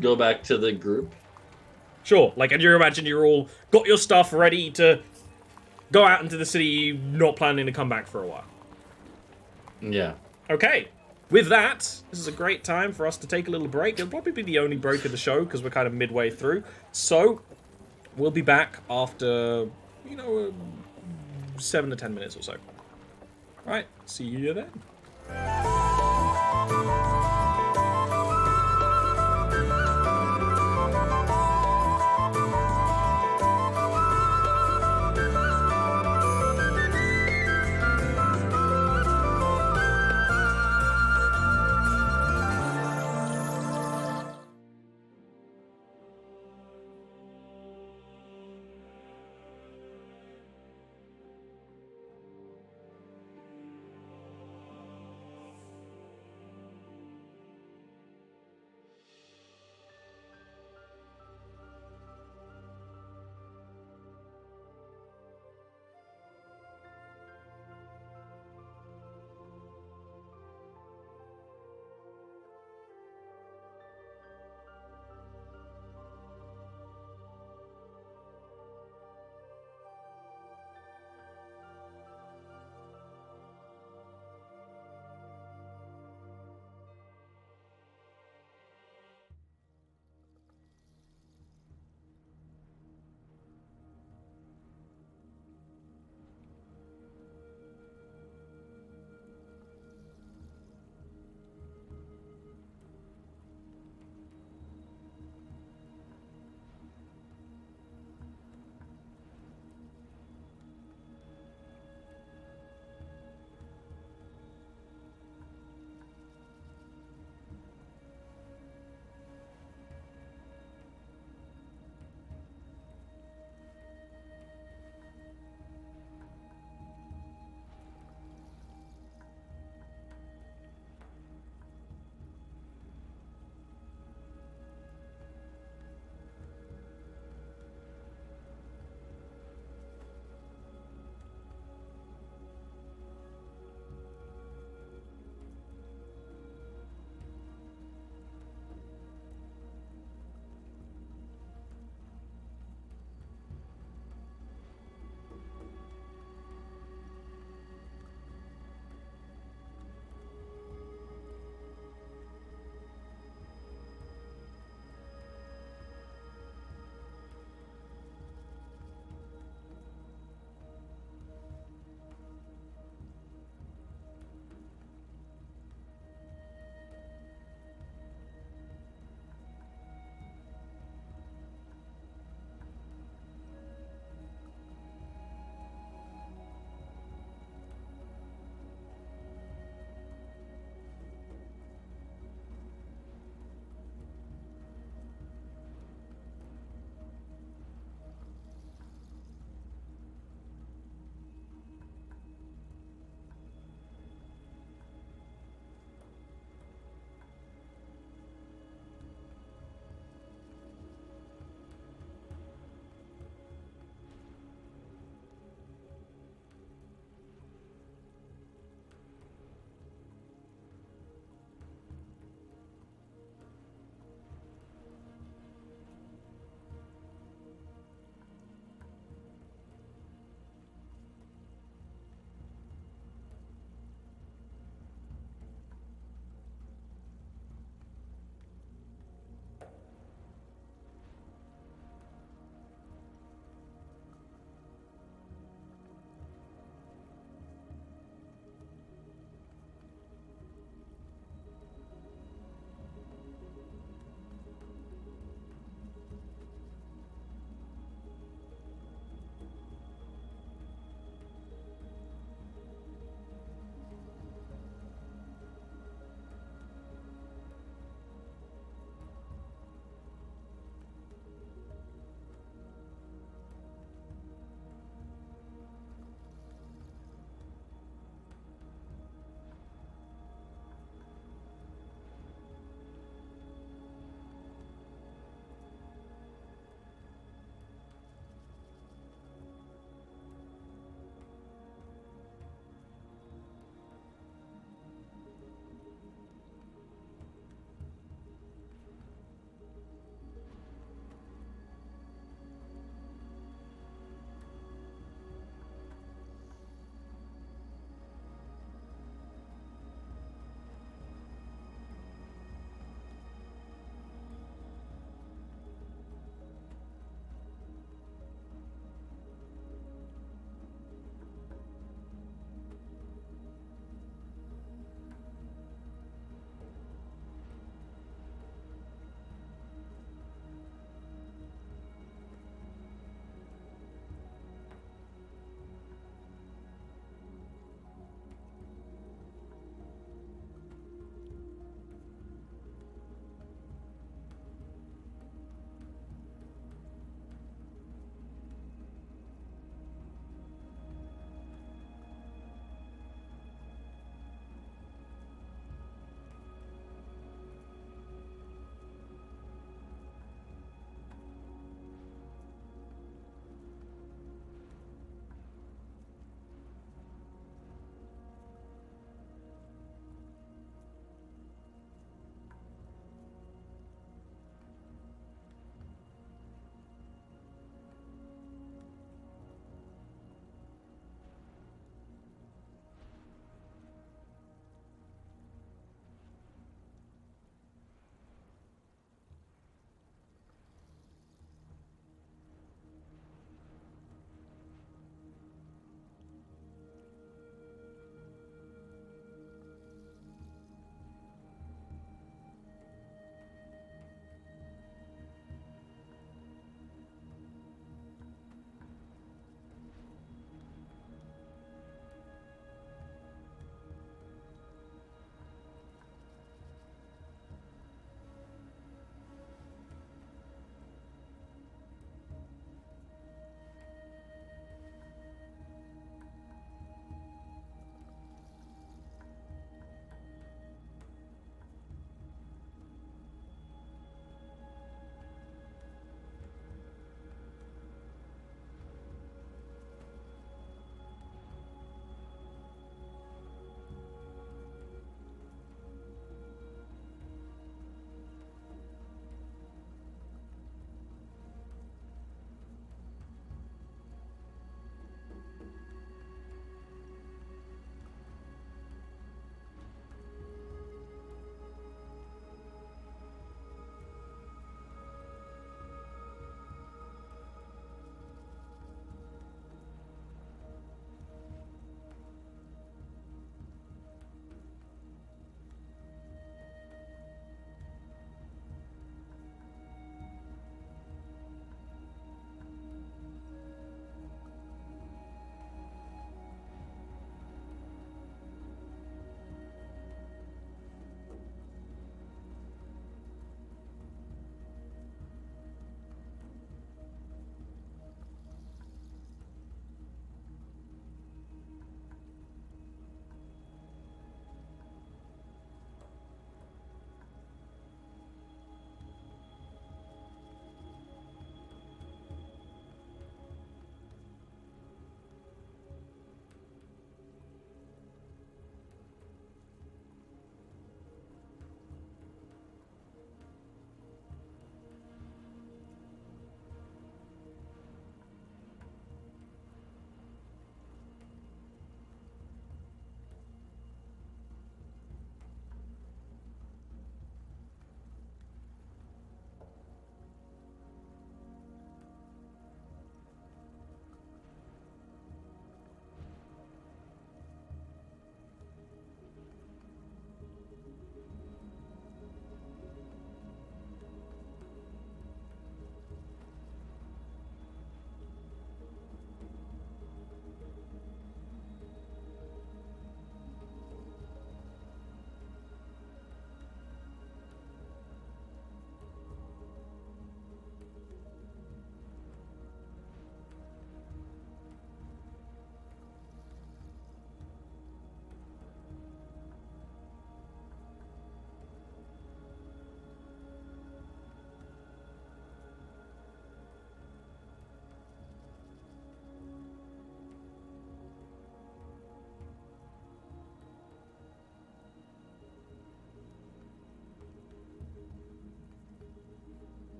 go back to the group. Sure, like, and you imagine you're all got your stuff ready to go out into the city, not planning to come back for a while. Yeah. Okay, with that, this is a great time for us to take a little break. It'll probably be the only break of the show because we're kind of midway through. So, we'll be back after, 7 to 10 minutes or so. Alright, see you then.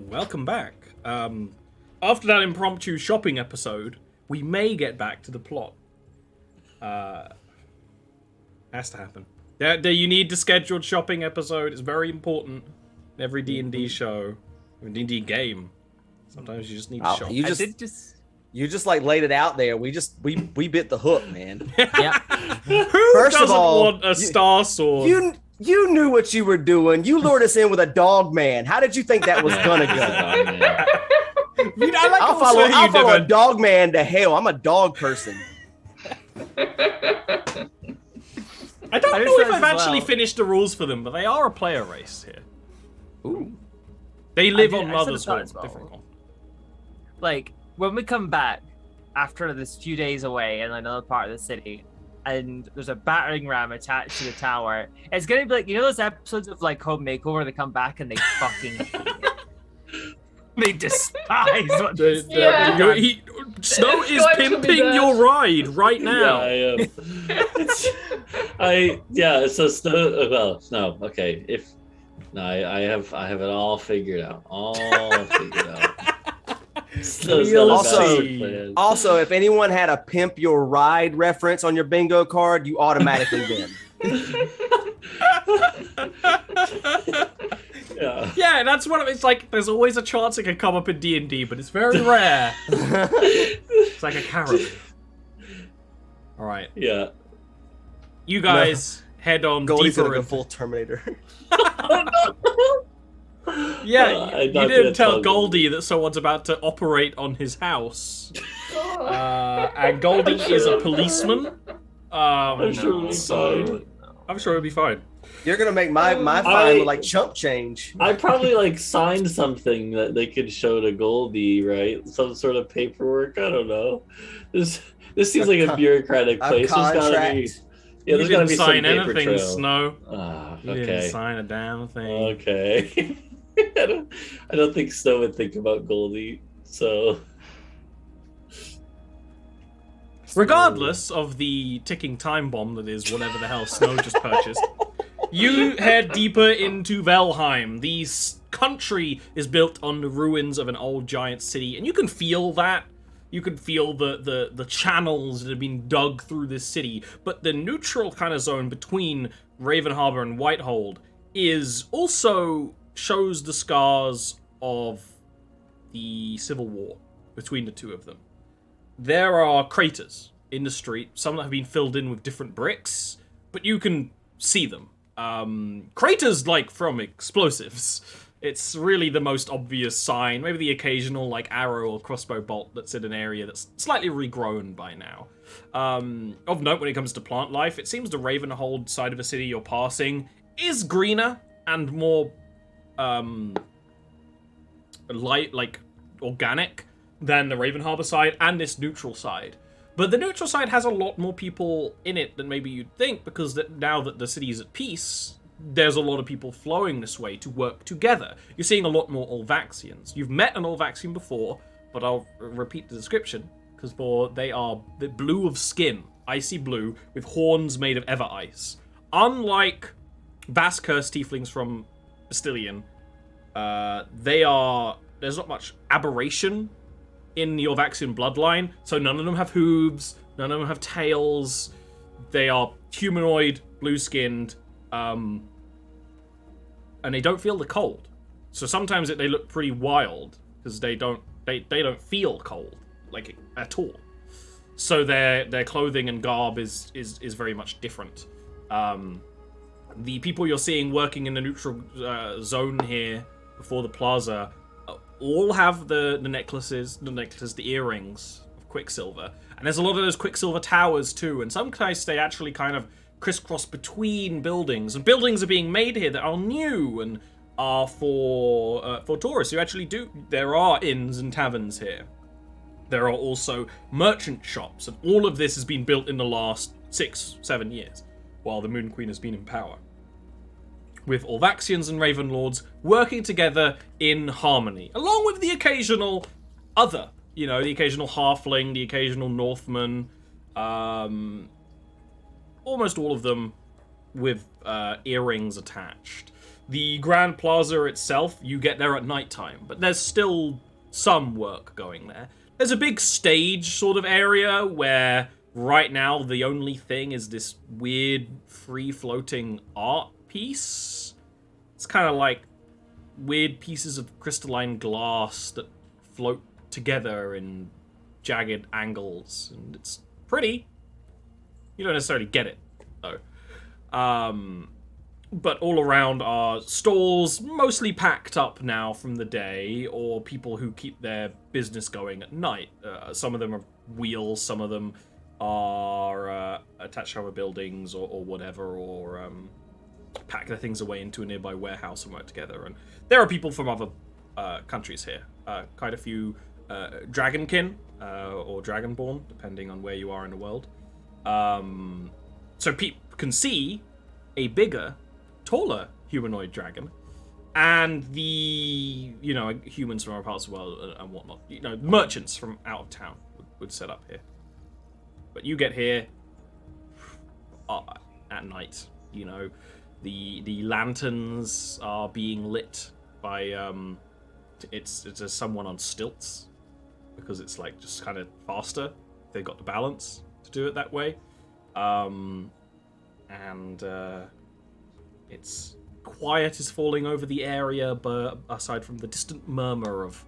Welcome back. After that impromptu shopping episode, we may get back to the plot. Has to happen. You need the scheduled shopping episode. It's very important. Every D&D show, D&D game. Sometimes you just need to shop. You just like laid it out there. We bit the hook, man. Yeah. Who First doesn't of all, want a star sword? You knew what you were doing. You lured us in with a dog man. How did you think that was gonna go? I like I'll follow a dog man to hell. I'm a dog person. I don't know if I've actually finished the rules for them, but they are a player race here. Ooh. They live on Mother's World. Different one. Like, when we come back after this few days away in another part of the city, and there's a battering ram attached to the tower, it's gonna be like, you know those episodes of like Home Makeover, they come back and they fucking hate it. They despise what Snow is pimping your ride right now. Yeah, I am. So Snow. Okay, I have it all figured out. Also, if anyone had a pimp your ride reference on your bingo card, you automatically win. Yeah, that's what it's like. There's always a chance it can come up in D&D, but it's very rare. It's like a carrot. All right. Yeah. You guys head on Goldie's deeper. Gonna go full Terminator. Yeah, you didn't tell Goldie that someone's about to operate on his house. And Goldie is a policeman. I'm sure it'll be fine. You're gonna make my fine look like chump change. I probably like signed something that they could show to Goldie, right? Some sort of paperwork. I don't know. This seems like a bureaucratic place. Contract. There's gotta be some sign paper anything, trail. Snow. Okay. You didn't sign a damn thing. Okay. I don't think Snow would think about Goldie. So. Regardless of the ticking time bomb that is whatever the hell Snow just purchased, you head deeper into Valheim. The country is built on the ruins of an old giant city, and you can feel that. You can feel the channels that have been dug through this city, but the neutral kind of zone between Raven Harbor and Whitehold is also shows the scars of the Civil War between the two of them. There are craters in the street, some that have been filled in with different bricks, but you can see them. Craters, like, from explosives. It's really the most obvious sign. Maybe the occasional, like, arrow or crossbow bolt that's in an area that's slightly regrown by now. Of note when it comes to plant life, it seems the Ravenhold side of the city you're passing is greener and more, organic than the Raven Harbor side and this neutral side. But the neutral side has a lot more people in it than maybe you'd think, because now that the city is at peace, there's a lot of people flowing this way to work together. You're seeing a lot more Olvaxians. You've met an Olvaxian before, but I'll repeat the description, because they are the blue of skin, icy blue, with horns made of ever ice. Unlike Vascursed tieflings from Bastillion, there's not much aberration in the Olvaxian bloodline, so none of them have hooves, none of them have tails. They are humanoid, blue-skinned, and they don't feel the cold. So sometimes they look pretty wild because they don't feel cold, like, at all. So their clothing and garb is very much different. The people you're seeing working in the neutral zone here before the plaza all have the necklaces, the earrings of Quicksilver. And there's a lot of those Quicksilver towers too, and sometimes they actually kind of crisscross between buildings. And buildings are being made here that are new and are for tourists who actually do. There are inns and taverns here. There are also merchant shops, and all of this has been built in the last 6-7 years, while the Moon Queen has been in power, with Olvaxians and Ravenlords working together in harmony, along with the occasional other, the occasional halfling, the occasional Northman, almost all of them with earrings attached. The Grand Plaza itself, you get there at nighttime, but there's still some work going there. There's a big stage sort of area where right now the only thing is this weird free-floating art piece. It's kind of like weird pieces of crystalline glass that float together in jagged angles, and it's pretty. You don't necessarily get it, though. But all around are stalls, mostly packed up now from the day, or people who keep their business going at night. Some of them are wheels, some of them are attached to other buildings or whatever, or pack their things away into a nearby warehouse and work together. And there are people from other countries here. Quite a few dragonkin or dragonborn, depending on where you are in the world. So people can see a bigger, taller humanoid dragon, and the humans from other parts of the world and whatnot. Merchants from out of town would set up here. But you get here at night. The lanterns are being lit by it's someone on stilts, because it's like just kind of faster. They've got the balance to do it that way. It's quiet is falling over the area, but aside from the distant murmur of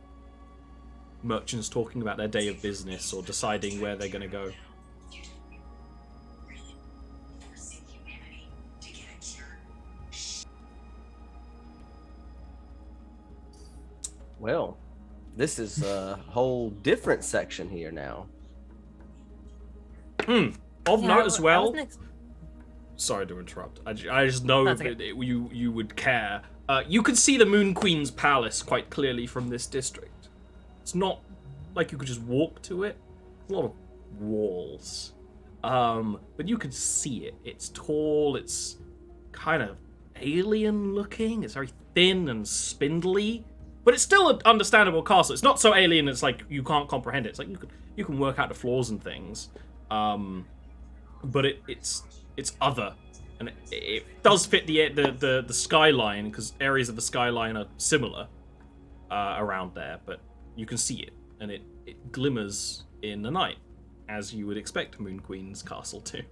merchants talking about their day of business or deciding where they're going to go. Well, this is a whole different section here now. Of note as well. Sorry to interrupt. I just know that you would care. You can see the Moon Queen's palace quite clearly from this district. It's not like you could just walk to it. There's a lot of walls. But you can see it. It's tall. It's kind of alien looking. It's very thin and spindly. But it's still an understandable castle. It's not so alien it's like you can't comprehend it. It's like you can work out the floors and things. But it's other, and it does fit the skyline, because areas of the skyline are similar around there. But you can see it, and it glimmers in the night, as you would expect Moon Queen's castle to.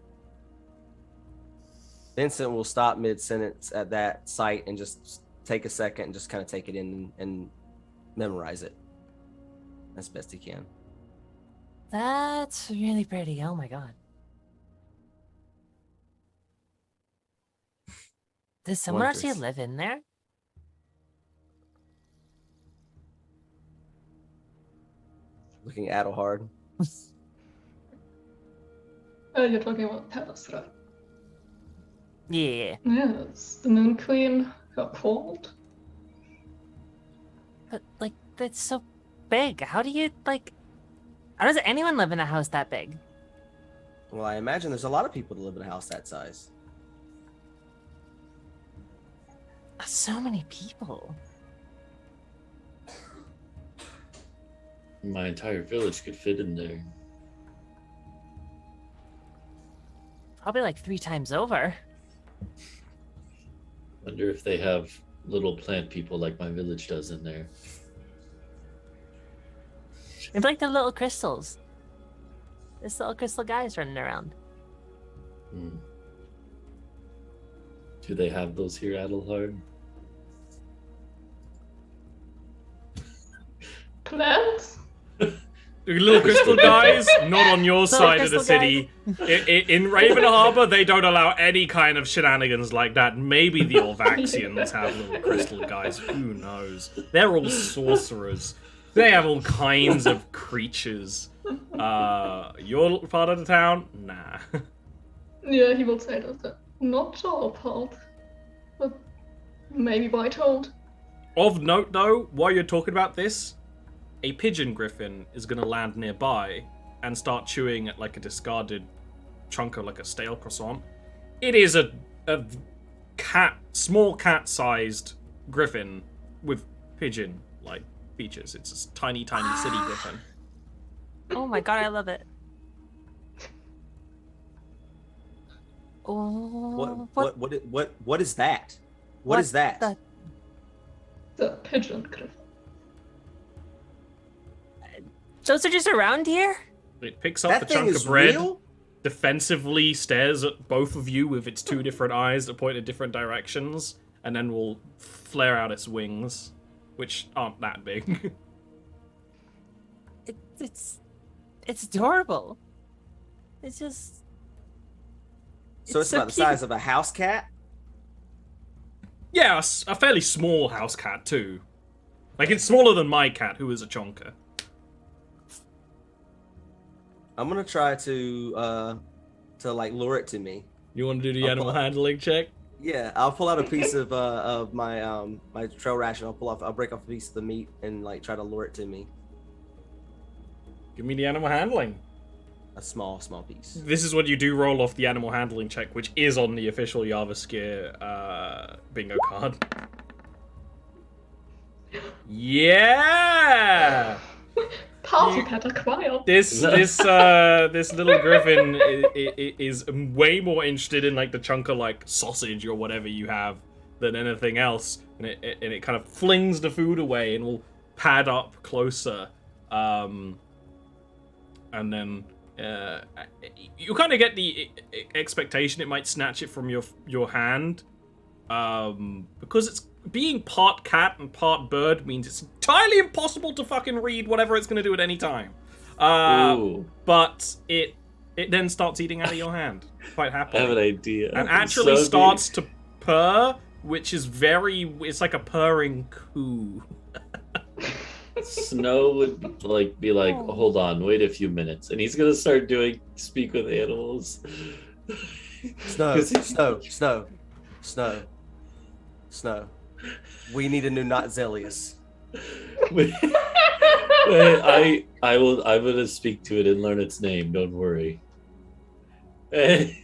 Vincent will stop mid-sentence at that site and just take a second and just kind of take it in and memorize it as best he can. That's really pretty. Oh my god. Does someone actually live in there? Looking at hard. You're talking about palace, right? Yeah. Yes, the Moon Queen got called. But, like, that's so big. How does anyone live in a house that big? Well, I imagine there's a lot of people that live in a house that size. So many people. My entire village could fit in there. Probably like 3 times over. Wonder if they have little plant people like my village does in there. Maybe like the little crystals. There's little crystal guys running around. Do they have those here, Adelhard? Plants? The little crystal guys, not on your side of the city. In Raven Harbor, they don't allow any kind of shenanigans like that. Maybe the Olvaxians have little crystal guys. Who knows? They're all sorcerers. They have all kinds of creatures. Your part of the town? Nah. Yeah, he will say that. Not our part. But maybe by told. Of note, though, while you're talking about this, a pigeon griffin is going to land nearby and start chewing at like a discarded chunk of like a stale croissant. It is a small cat-sized griffin with pigeon-like features. It's a tiny city griffin. Oh my god, I love it. Oh, What is that? What is that? The pigeon griffin. Those are just around here? It picks up That the thing chunk is of bread, real? defensively stares at both of you with its two different eyes that point in different directions, and then will flare out its wings, which aren't that big. It's adorable. It's just. So it's about the size of a house cat? Yeah, a fairly small house cat, too. Like, it's smaller than my cat, who is a chonker. I'm gonna try to like lure it to me. You want to do the animal handling check? Yeah, I'll pull out a piece of my my trail ration. I'll break off a piece of the meat and like try to lure it to me. Give me the animal handling. A small piece. This is when you do roll off the animal handling check, which is on the official Jarviskjir bingo card. Yeah! Party pet acquired. This little griffin is way more interested in like the chunk of like sausage or whatever you have than anything else, and it kind of flings the food away and will pad up closer, and then you kind of get the expectation it might snatch it from your hand, because it's being part cat and part bird means it's entirely impossible to fucking read whatever it's going to do at any time. But it then starts eating out of your hand quite happily. I have an idea. And actually starts to purr, which is it's like a purring coo. Snow would be like, hold on, wait a few minutes, and he's gonna start doing speak with animals. Snow. We need a new Not Zelius. I'm gonna speak to it and learn its name. Don't worry. And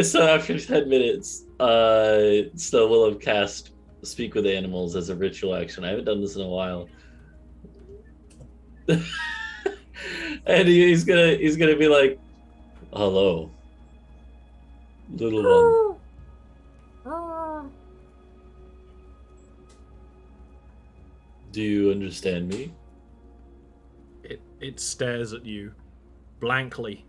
so after 10 minutes, Snow will have cast Speak with Animals as a ritual action. I haven't done this in a while. And he's gonna be like, hello, little one. Do you understand me? It stares at you blankly.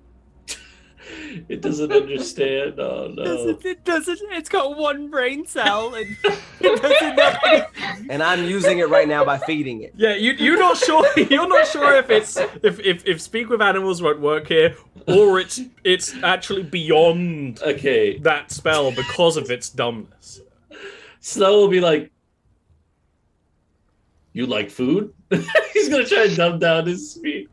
It doesn't understand. Oh no! It doesn't. It's got one brain cell, and it doesn't know anything. And I'm using it right now by feeding it. Yeah, you're not sure. You're not sure if Speak with Animals won't work here, or it's actually beyond that spell because of its dumbness. Snow will be like, "You like food?" He's gonna try and dumb down his speed.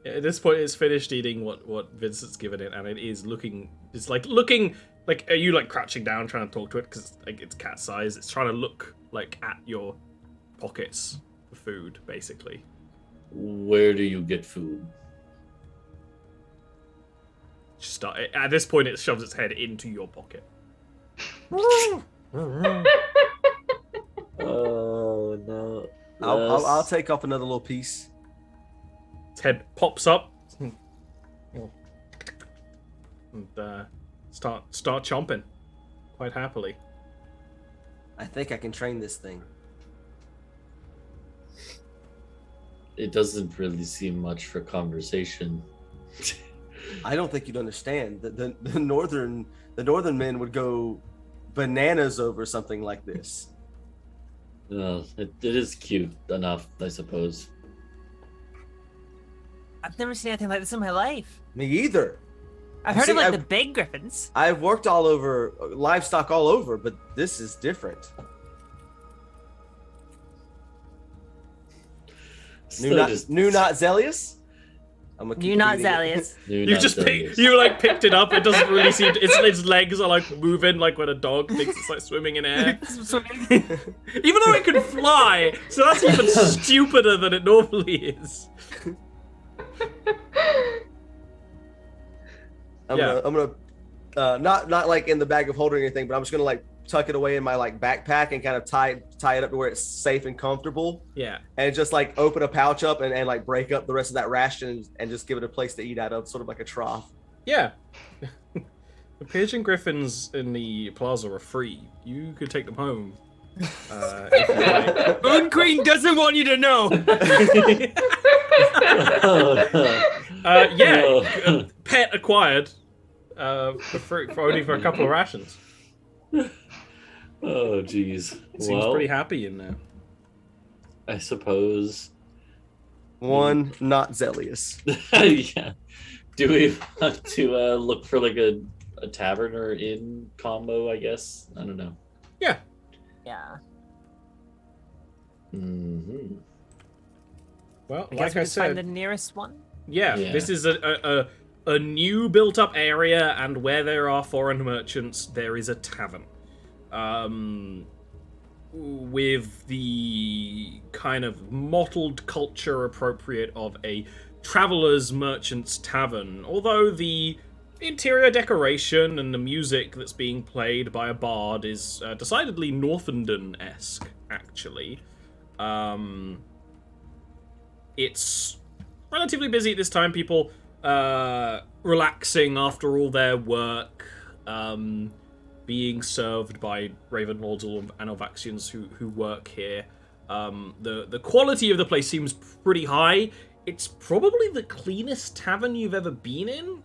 At this point, it's finished eating what Vincent's given it, and it is looking. It's like looking like. Are you like crouching down trying to talk to it because like it's cat size? It's trying to look like at your pockets for food, basically. Where do you get food? At this point, it shoves its head into your pocket. Oh no! I'll take up another little piece. Its head pops up and start chomping quite happily. I think I can train this thing. It doesn't really seem much for conversation. I don't think you'd understand. The northern men would go bananas over something like this. Well, it is cute enough, I suppose. I've never seen anything like this in my life. Me either. I've heard of the big griffins. I've worked all over livestock all over, but this is different. New Not Zelius? New Not Zelius. You picked it up. It doesn't really seem. Its legs are like moving like when a dog thinks it's like swimming in air. Even though it can fly, so that's even stupider than it normally is. I'm gonna not like in the bag of holding or anything, but I'm just gonna like tuck it away in my like backpack and kind of tie it up to where it's safe and comfortable. Yeah. And just like open a pouch up and like break up the rest of that ration and just give it a place to eat out of, sort of like a trough. Yeah. The pigeon griffins in the plaza are free. You could take them home. If you like. Moon Queen doesn't want you to know. Pet acquired for only for a couple of rations. Oh, geez. Seems pretty happy in there. I suppose. One not zealous. Yeah. Do we want to look for like a tavern or inn combo? I guess I don't know. Yeah. Yeah. Mm-hmm. Well, I like I guess find the said, nearest one. yeah, Yeah. this is a new built-up area, and where there are foreign merchants, there is a tavern. With the kind of mottled culture appropriate of a traveler's merchant's tavern, although the interior decoration and the music that's being played by a bard is decidedly Northenden-esque, actually. It's relatively busy at this time. People relaxing after all their work, being served by Raven Lords and Alvaxians who work here. The quality of the place seems pretty high. It's probably the cleanest tavern you've ever been in.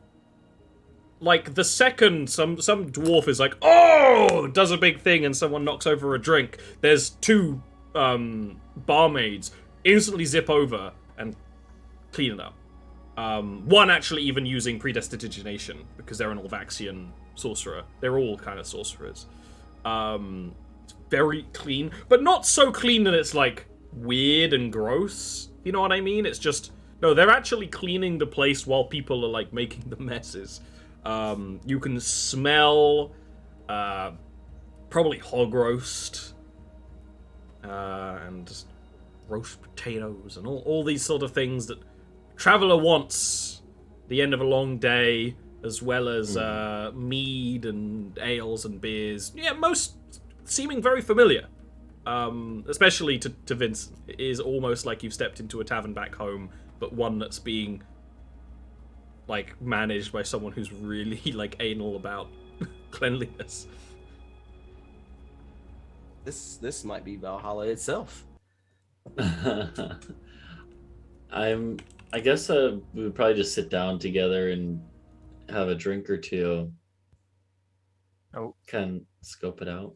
Like, the second some dwarf is like, oh, does a big thing, and someone knocks over a drink, there's two barmaids instantly zip over and clean it up. One actually even using predestination, because they're an Alvaxian sorcerer. They're all kind of sorcerers. It's very clean, but not so clean that it's like weird and gross. You know what I mean? It's just, no, they're actually cleaning the place while people are like making the messes. You can smell probably hog roast and just roast potatoes and all these sort of things that traveler wants the end of a long day, as well as mead and ales and beers. Yeah, most seeming very familiar. Especially to Vincent. It is almost like you've stepped into a tavern back home, but one that's being like managed by someone who's really like anal about cleanliness. This might be Valhalla itself. I guess we would probably just sit down together and have a drink or two. Oh, Kind of scope it out.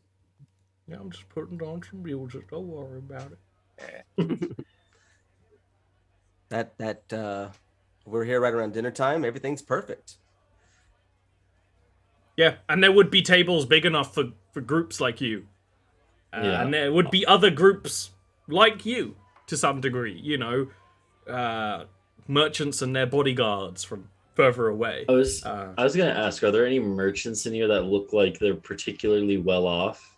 Yeah, I'm just putting on some music. Don't worry about it. That we're here right around dinner time. Everything's perfect. Yeah, and there would be tables big enough for groups like you. Yeah. And there would be other groups like you, to some degree, you know, merchants and their bodyguards from further away. I was gonna ask, are there any merchants in here that look like they're particularly well off?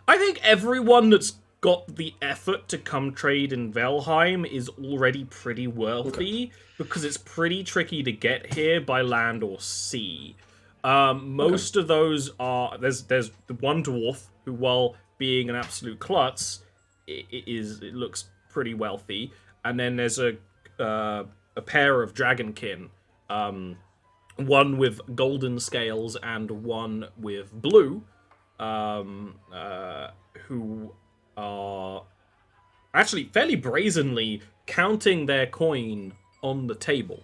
I think everyone that's got the effort to come trade in Valheim is already pretty wealthy, because it's pretty tricky to get here by land or sea. Most of those are... There's the one dwarf who, while being an absolute klutz, it looks pretty wealthy. And then there's a pair of dragonkin, one with golden scales and one with blue, who are actually fairly brazenly counting their coin on the table,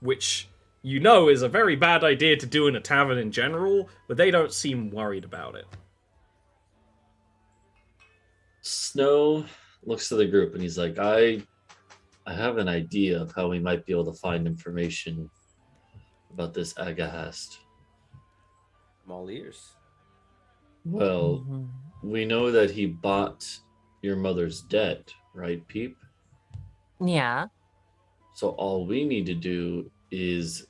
which you know is a very bad idea to do in a tavern in general, but they don't seem worried about it. Snow looks to the group and he's like, I have an idea of how we might be able to find information about this Agahast. I'm all ears. Well, we know that he bought your mother's debt, right, Peep? Yeah. So all we need to do is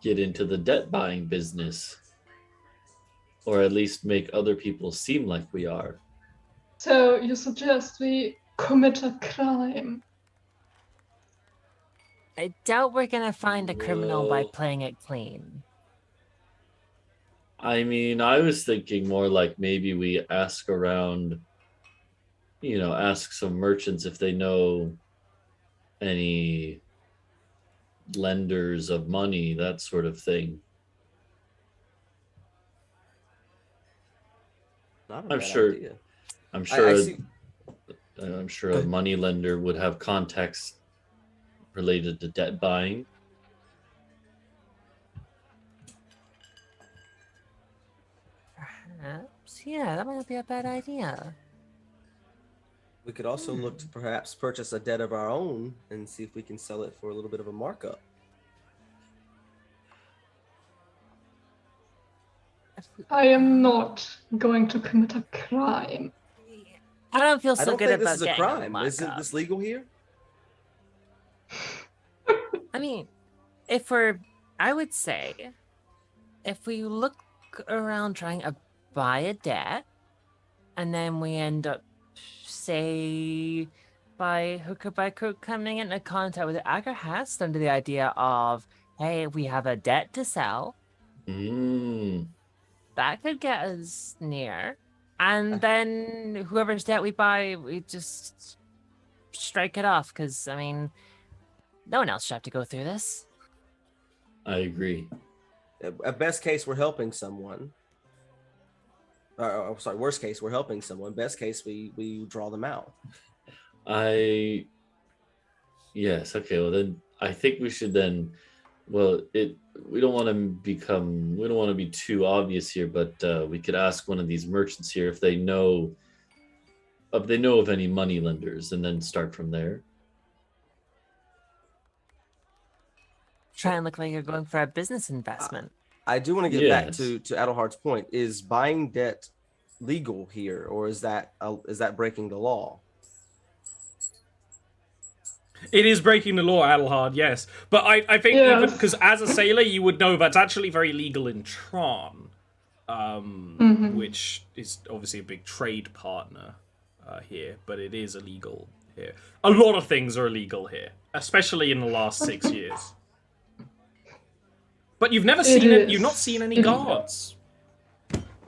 get into the debt buying business, or at least make other people seem like we are. So you suggest we commit a crime? I doubt we're gonna find a criminal by Well- playing it clean. I mean, I was thinking more like maybe we ask around, you know, ask some merchants if they know any lenders of money, that sort of thing. Not a I'm bad sure. idea. I'm sure. I see. I'm sure a money lender would have contacts related to debt buying. Perhaps, yeah, that might not be a bad idea. We could also look to perhaps purchase a debt of our own and see if we can sell it for a little bit of a markup. I am not going to commit a crime. I don't feel I so don't good think this about is a getting crime. a Isn't markup. this legal here? I mean, I would say, if we look around trying to buy a debt, and then we end up, say, by hook or by crook, coming into contact with Agarhast under the idea of, hey, we have a debt to sell, that could get us near. And then whoever's debt we buy, we just strike it off, because, I mean, no one else should have to go through this. I agree. At best case, we're helping someone. Sorry, worst case, we're helping someone. Best case, we draw them out. Yes, okay, well then I think we should then, we don't want to be too obvious here, but we could ask one of these merchants here if they know of any money lenders, and then start from there. Try and look like you're going for a business investment. I do want to get back Yes. to Adelhard's point. Is buying debt legal here, or is that breaking the law? It is breaking the law, Adelhard, yes. But I think Yes. even because as a sailor, you would know that's actually very legal in Tron, which is obviously a big trade partner here, but it is illegal here. A lot of things are illegal here, especially in the last 6 years. But you've never seen it. You've not seen any guards,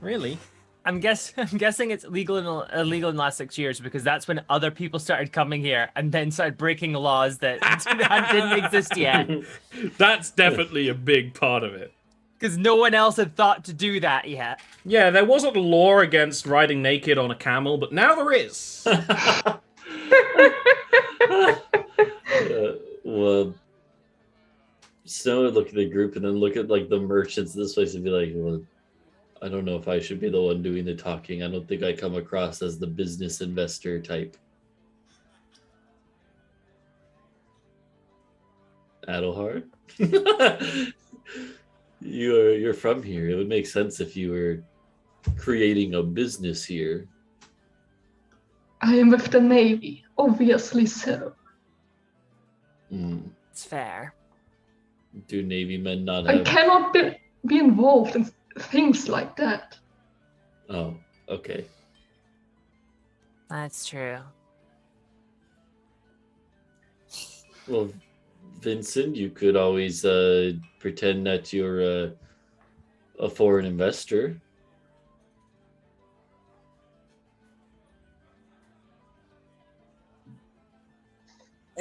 really. I'm guessing it's illegal in the last 6 years because that's when other people started coming here and then started breaking laws that didn't exist yet. That's definitely a big part of it. Because no one else had thought to do that yet. Yeah, there wasn't a law against riding naked on a camel, but now there is. Well, Snow would look at the group and then look at like the merchants in this place and be like, well, I don't know if I should be the one doing the talking. I don't think I come across as the business investor type. Adelhard? You're from here. It would make sense if you were creating a business here. I am with the Navy, obviously so. It's fair. Do Navy men not I have... cannot be involved in things like that. Oh, okay. That's true. Well, Vincent, you could always pretend that you're a foreign investor.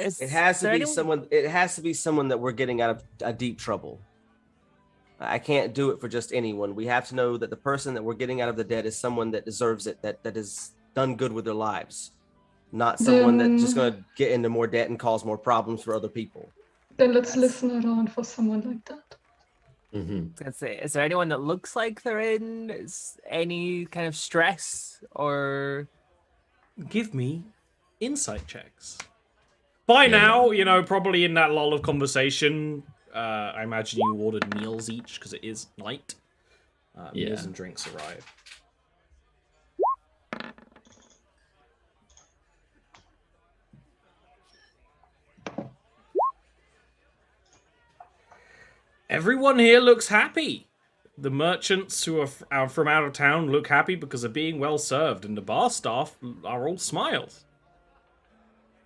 It has to be someone. It has to be someone that we're getting out of a deep trouble. I can't do it for just anyone. We have to know that the person that we're getting out of the debt is someone that deserves it, that has done good with their lives, not someone that's just going to get into more debt and cause more problems for other people. Then let's listen around for someone like that. Mm-hmm. I was gonna say, is there anyone that looks like they're in any kind of stress or? Give me insight checks. By now, you know, probably in that lull of conversation, I imagine you ordered meals each because it is night. Meals and drinks arrive. Everyone here looks happy. The merchants who are from out of town look happy because they're being well served, and the bar staff are all smiles.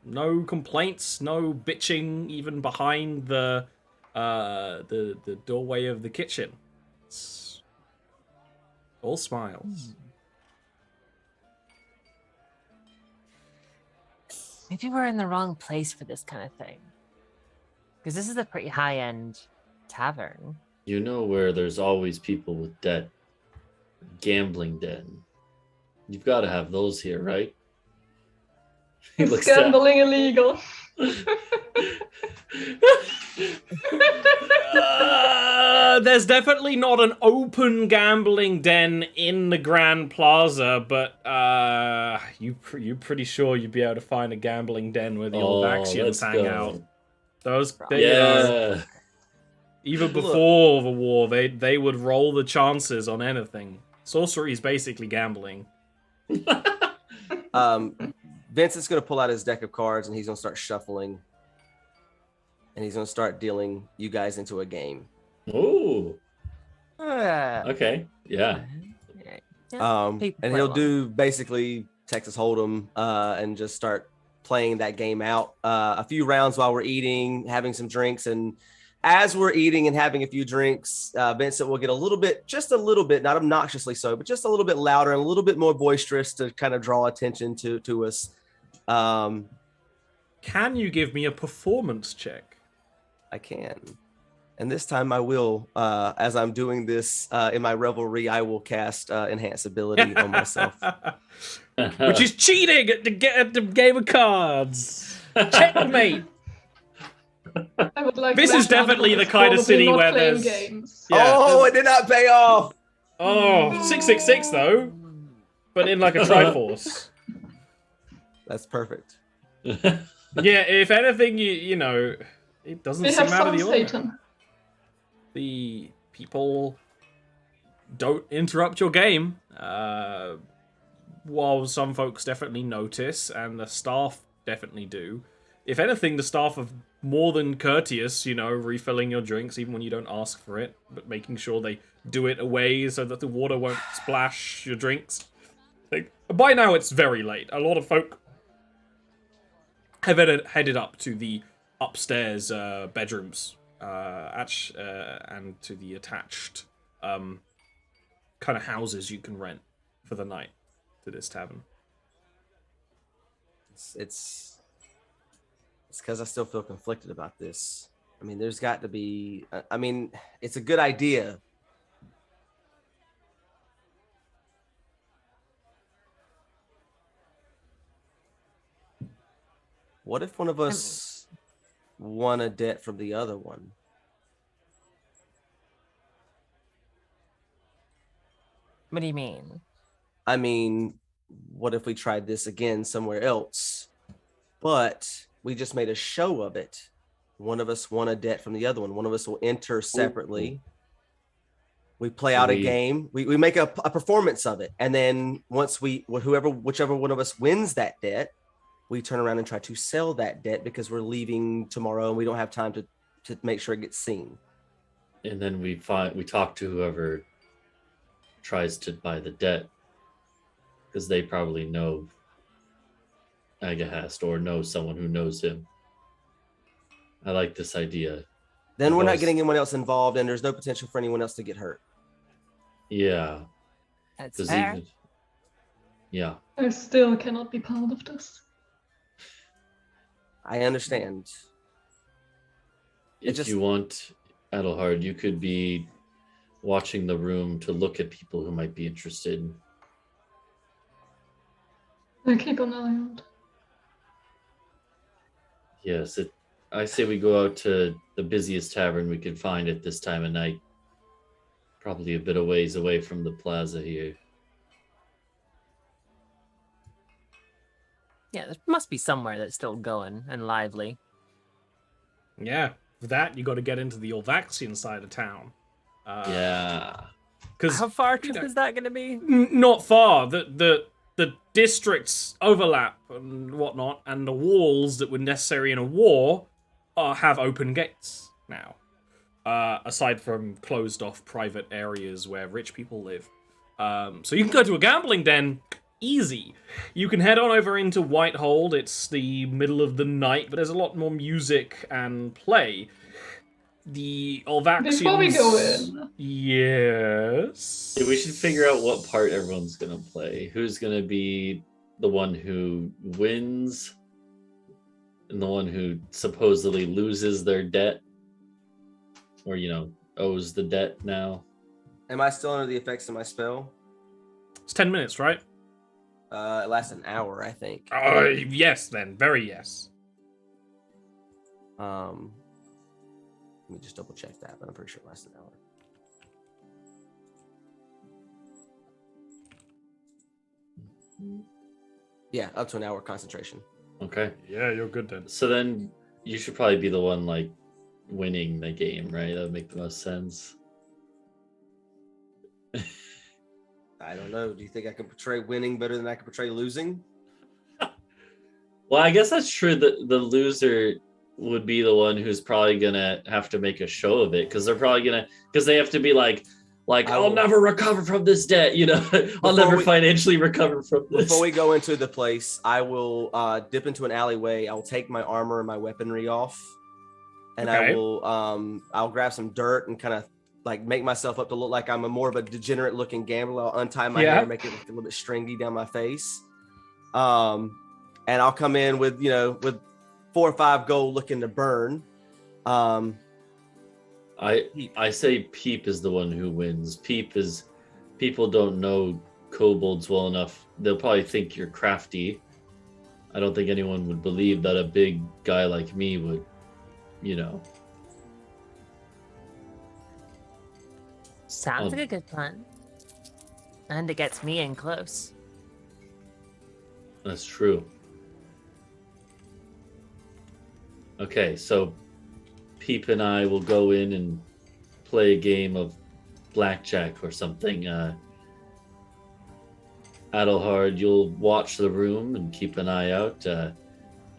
No complaints, no bitching, even behind the doorway of the kitchen. It's all smiles. Maybe we're in the wrong place for this kind of thing. Because this is a pretty high-end tavern. You know where there's always people with debt, gambling den. You've got to have those here, right? He Is looks at- gambling illegal? There's definitely not an open gambling den in the Grand Plaza, but you're pretty sure you'd be able to find a gambling den where the Olvaxians let's hang go. out. Those, Yeah. even before the war, they would roll the chances on anything. Sorcery is basically gambling. Vincent's going to pull out his deck of cards and he's going to start shuffling. And he's going to start dealing you guys into a game. Ooh. Okay. Yeah. And he'll do basically Texas Hold'em and just start playing that game out. A few rounds while we're eating, having some drinks. And as we're eating and having a few drinks, Vincent will get just a little bit, not obnoxiously so, but just a little bit louder and a little bit more boisterous to kind of draw attention to us. Can you give me a performance check? I can. And this time I will, as I'm doing this in my revelry, I will cast Enhance Ability on myself. Which is cheating at the game of cards. Checkmate. I would like. This to is definitely the kind of probably city not where playing there's... games. Yeah, Oh, it did not pay off. Oh, 666 though. But in like a Triforce. That's perfect. Yeah, if anything, you know, it doesn't We seem have out of some the ordinary. Satan. The people don't interrupt your game. While some folks definitely notice, and the staff definitely do. If anything, the staff are more than courteous, you know, refilling your drinks even when you don't ask for it, but making sure they do it away so that the water won't splash your drinks. Like, by now, it's very late. A lot of folk have headed up to the upstairs bedrooms and to the attached kind of houses you can rent for the night to this tavern. It's because I still feel conflicted about this. I mean, there's got to be. I mean, it's a good idea. What if one of us won a debt from the other one? What do you mean? I mean, what if we tried this again somewhere else, but we just made a show of it? One of us won a debt from the other one. One of us will enter separately. We play out a game. We make a performance of it. And then once whichever one of us wins that debt, we turn around and try to sell that debt because we're leaving tomorrow and we don't have time to make sure it gets seen. And then we talk to whoever tries to buy the debt, because they probably know Agahast or know someone who knows him. I like this idea. Then we're not getting anyone else involved, and there's no potential for anyone else to get hurt. Yeah. That's fair. Yeah. I still cannot be part of this. I understand. If you want, Adelhard, you could be watching the room to look at people who might be interested. I keep an eye out. Yes, I say we go out to the busiest tavern we can find at this time of night. Probably a bit of ways away from the plaza here. Yeah, there must be somewhere that's still going and lively. Yeah, for that you got to get into the Olvaxian side of town. Yeah. Because how far trip is that going to be? Not far. The districts overlap and whatnot, and the walls that were necessary in a war have open gates now. Aside from closed off private areas where rich people live. So you can go to a gambling den, easy. You can head on over into Whitehold. It's the middle of the night, but there's a lot more music and play. The Olvaxians... Before we go in... Yes? Yeah, we should figure out what part everyone's going to play. Who's going to be the one who wins and the one who supposedly loses their debt, or, you know, owes the debt now. Am I still under the effects of my spell? It's 10 minutes, right? It lasts an hour, I think. Yes, then. Very yes. Let me just double check that, but I'm pretty sure it lasts an hour. Yeah, up to an hour concentration. Okay. Yeah, you're good then. So then you should probably be the one like winning the game, right? That would make the most sense. I don't know. Do you think I can portray winning better than I can portray losing? Well, I guess that's true. The loser would be the one who's probably gonna have to make a show of it because they have to be like I'll never recover from this debt, you know. I'll never financially recover from this. Before we go into the place, I will dip into an alleyway. I'll take my armor and my weaponry off, and Okay. I'll grab some dirt and kind of like make myself up to look like I'm more of a degenerate looking gambler. I'll untie my hair, make it look a little bit stringy down my face, and I'll come in with 4 or 5 gold looking to burn. I say Peep is the one who wins. People don't know kobolds well enough. They'll probably think you're crafty. I don't think anyone would believe that a big guy like me would, you know. Sounds like a good plan. And it gets me in close. That's true. Okay, so Peep and I will go in and play a game of blackjack or something. Adelhard, you'll watch the room and keep an eye out. And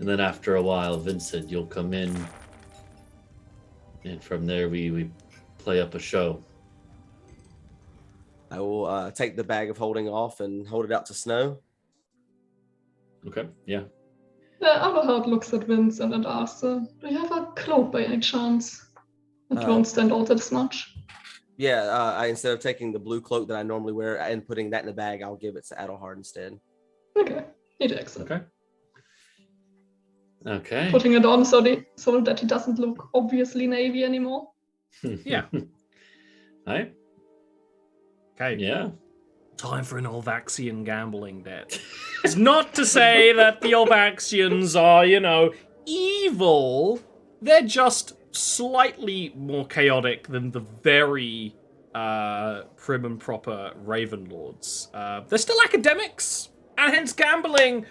then after a while, Vincent, you'll come in. And from there, we play up a show. I will take the bag of holding off and hold it out to Snow. Okay, yeah. Adelhard looks at Vincent and asks, do you have a cloak by any chance? It won't stand out as much. Yeah, I instead of taking the blue cloak that I normally wear and putting that in the bag, I'll give it to Adelhard instead. Okay, he takes it. Okay. Putting it on so that he doesn't look obviously navy anymore. Yeah. Hi. Okay. Yeah. Time for an Olvaxian gambling debt. It's not to say that the Olvaxians are, evil. They're just slightly more chaotic than the very prim and proper Raven Lords. They're still academics, and hence gambling.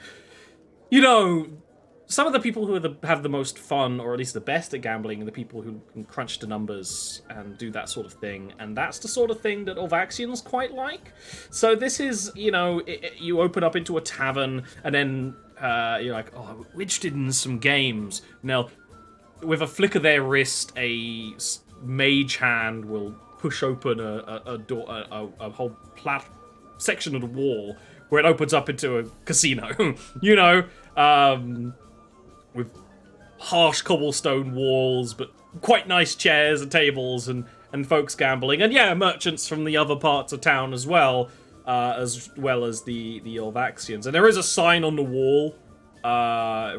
Some of the people who have the most fun, or at least the best at gambling, are the people who can crunch the numbers and do that sort of thing. And that's the sort of thing that Olvaxians quite like. So this is, you open up into a tavern, and then you're like, oh, we're interested in some games. Now, with a flick of their wrist, a mage hand will push open a door, a whole section of the wall where it opens up into a casino. With harsh cobblestone walls, but quite nice chairs and tables and folks gambling. And yeah, merchants from the other parts of town as well as the Olvaxians. And there is a sign on the wall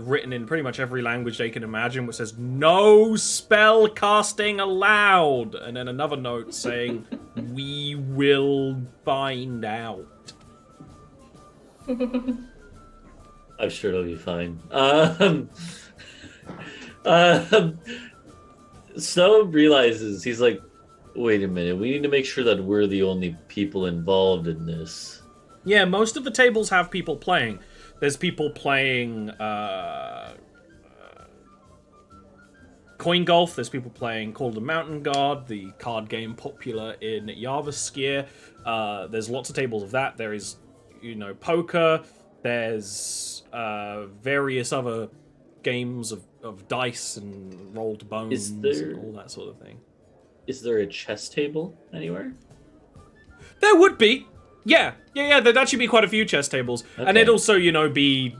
written in pretty much every language they can imagine, which says, "No spell casting allowed." And then another note saying, "We will find out." I'm sure it'll be fine. Snow realizes, he's like, wait a minute, we need to make sure that we're the only people involved in this. Yeah, most of the tables have people playing. There's people playing Coin Golf, there's people playing Call of the Mountain Guard, the card game popular in Jarviskjir. There's lots of tables of that. There is, poker. There's various other games of dice and rolled bones and all that sort of thing. Is there a chess table anywhere? There would be. Yeah. There'd actually be quite a few chess tables. Okay. And it'd also, be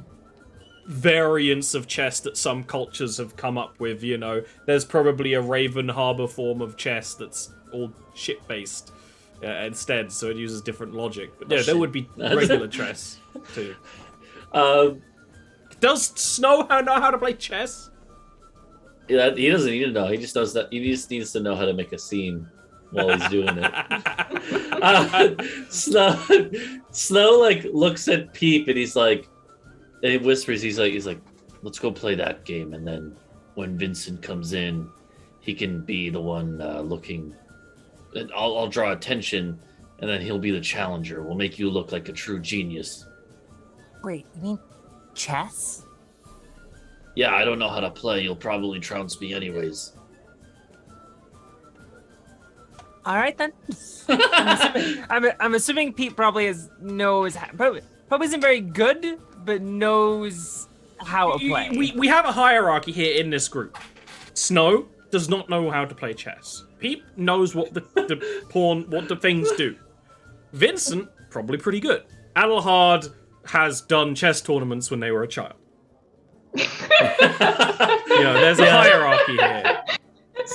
variants of chess that some cultures have come up with, There's probably a Raven Harbor form of chess that's all ship-based instead, so it uses different logic. But yeah, there would be regular chess, too. Does Snow know how to play chess? Yeah, he doesn't need to know. He just knows that. He just needs to know how to make a scene. while he's doing it. Snow like looks at Peep and he's like, and he whispers, he's like, let's go play that game, and then when Vincent comes in, he can be the one looking. And I'll draw attention, and then he'll be the challenger. We'll make you look like a true genius. Wait, you mean chess? Yeah, I don't know how to play. You'll probably trounce me anyways. All right then. I'm assuming Pete probably probably isn't very good, but knows how to play. We have a hierarchy here in this group. Snow does not know how to play chess. Pete knows what the things do. Vincent, probably pretty good. Adelhard has done chess tournaments when they were a child. There's a hierarchy here.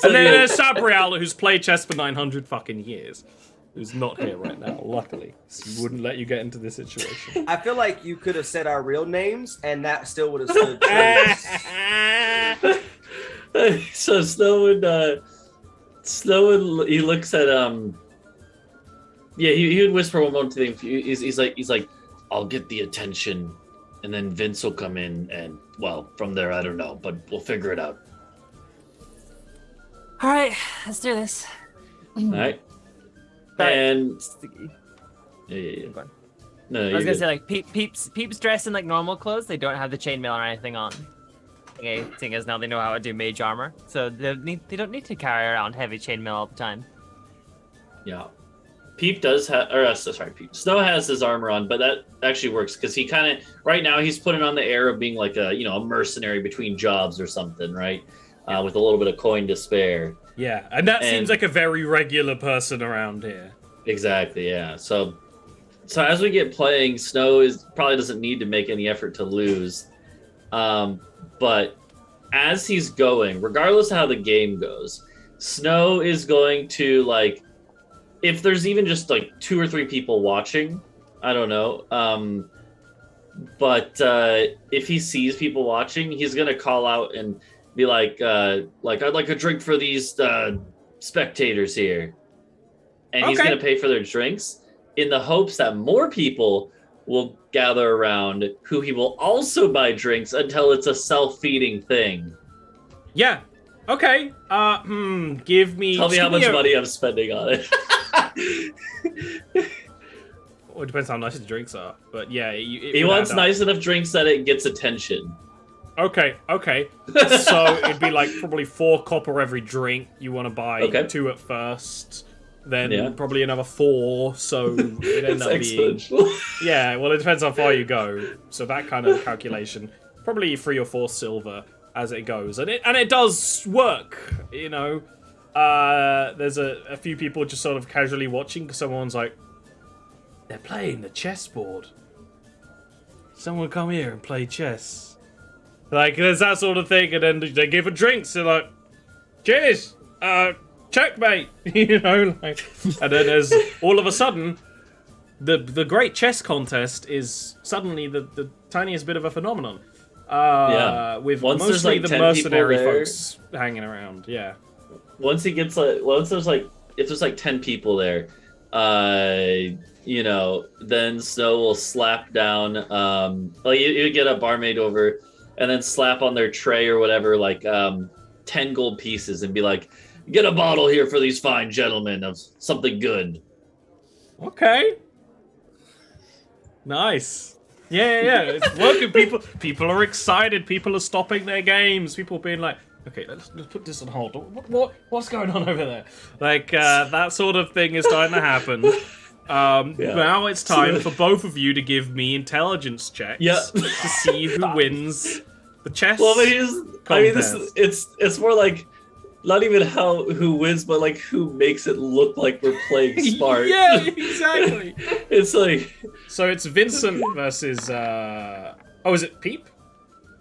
And then there's Sabriel, who's played chess for 900 fucking years. Who's not here right now, luckily. So he wouldn't let you get into this situation. I feel like you could have said our real names, and that still would have stood true. So Snow would he looks at he would whisper one more thing. He's like, I'll get the attention, and then Vince will come in, and well, from there I don't know, but we'll figure it out. All right, let's do this. All right. And yeah. No, I was gonna say like Peeps dressed in like normal clothes. They don't have the chainmail or anything on. Okay, seeing as now they know how to do mage armor, so they don't need to carry around heavy chainmail all the time. Yeah. Peep does have, Peep. Snow has his armor on, but that actually works because he kind of right now he's putting on the air of being like a mercenary between jobs or something, right? With a little bit of coin to spare. Yeah, and that seems like a very regular person around here. Exactly, yeah. So as we get playing, Snow probably doesn't need to make any effort to lose. But as he's going, regardless of how the game goes, Snow is going to, like, if there's even just like 2 or 3 people watching, I don't know. But if he sees people watching, he's gonna call out and be like I'd like a drink for these spectators here, and he's gonna pay for their drinks in the hopes that more people will gather around, who he will also buy drinks until it's a self-feeding thing. Yeah. Okay. Give me. Tell me how much money I'm spending on it. Well, it depends how nice the drinks are, but yeah, he wants nice enough drinks that it gets attention. Okay. So it'd be like probably 4 copper every drink. You want to buy 2 at first, then probably another 4. So it ends up being yeah. Well, it depends how far you go. So that kind of calculation, probably 3 or 4 silver as it goes, and it does work. There's a few people just sort of casually watching because someone's like, they're playing the chessboard. Someone come here and play chess. Like, there's that sort of thing, and then they give a drink, so like, cheers, checkmate, and then there's, all of a sudden, the great chess contest is suddenly the tiniest bit of a phenomenon. With once mostly like the mercenary folks hanging around, yeah. Once if there's like 10 people there, then Snow will slap down, you get a barmaid over, and then slap on their tray or whatever, like 10 gold pieces, and be like, get a bottle here for these fine gentlemen of something good. Okay. Nice. Yeah. It's working. People are excited. People are stopping their games. People being like, okay, let's put this on hold. What's going on over there? Like, that sort of thing is starting to happen. Now it's time for both of you to give me intelligence checks to see who wins the chess. Well, it's more like not even who wins, but like who makes it look like we're playing smart. Yeah, exactly. It's like, so it's Vincent versus is it Peep?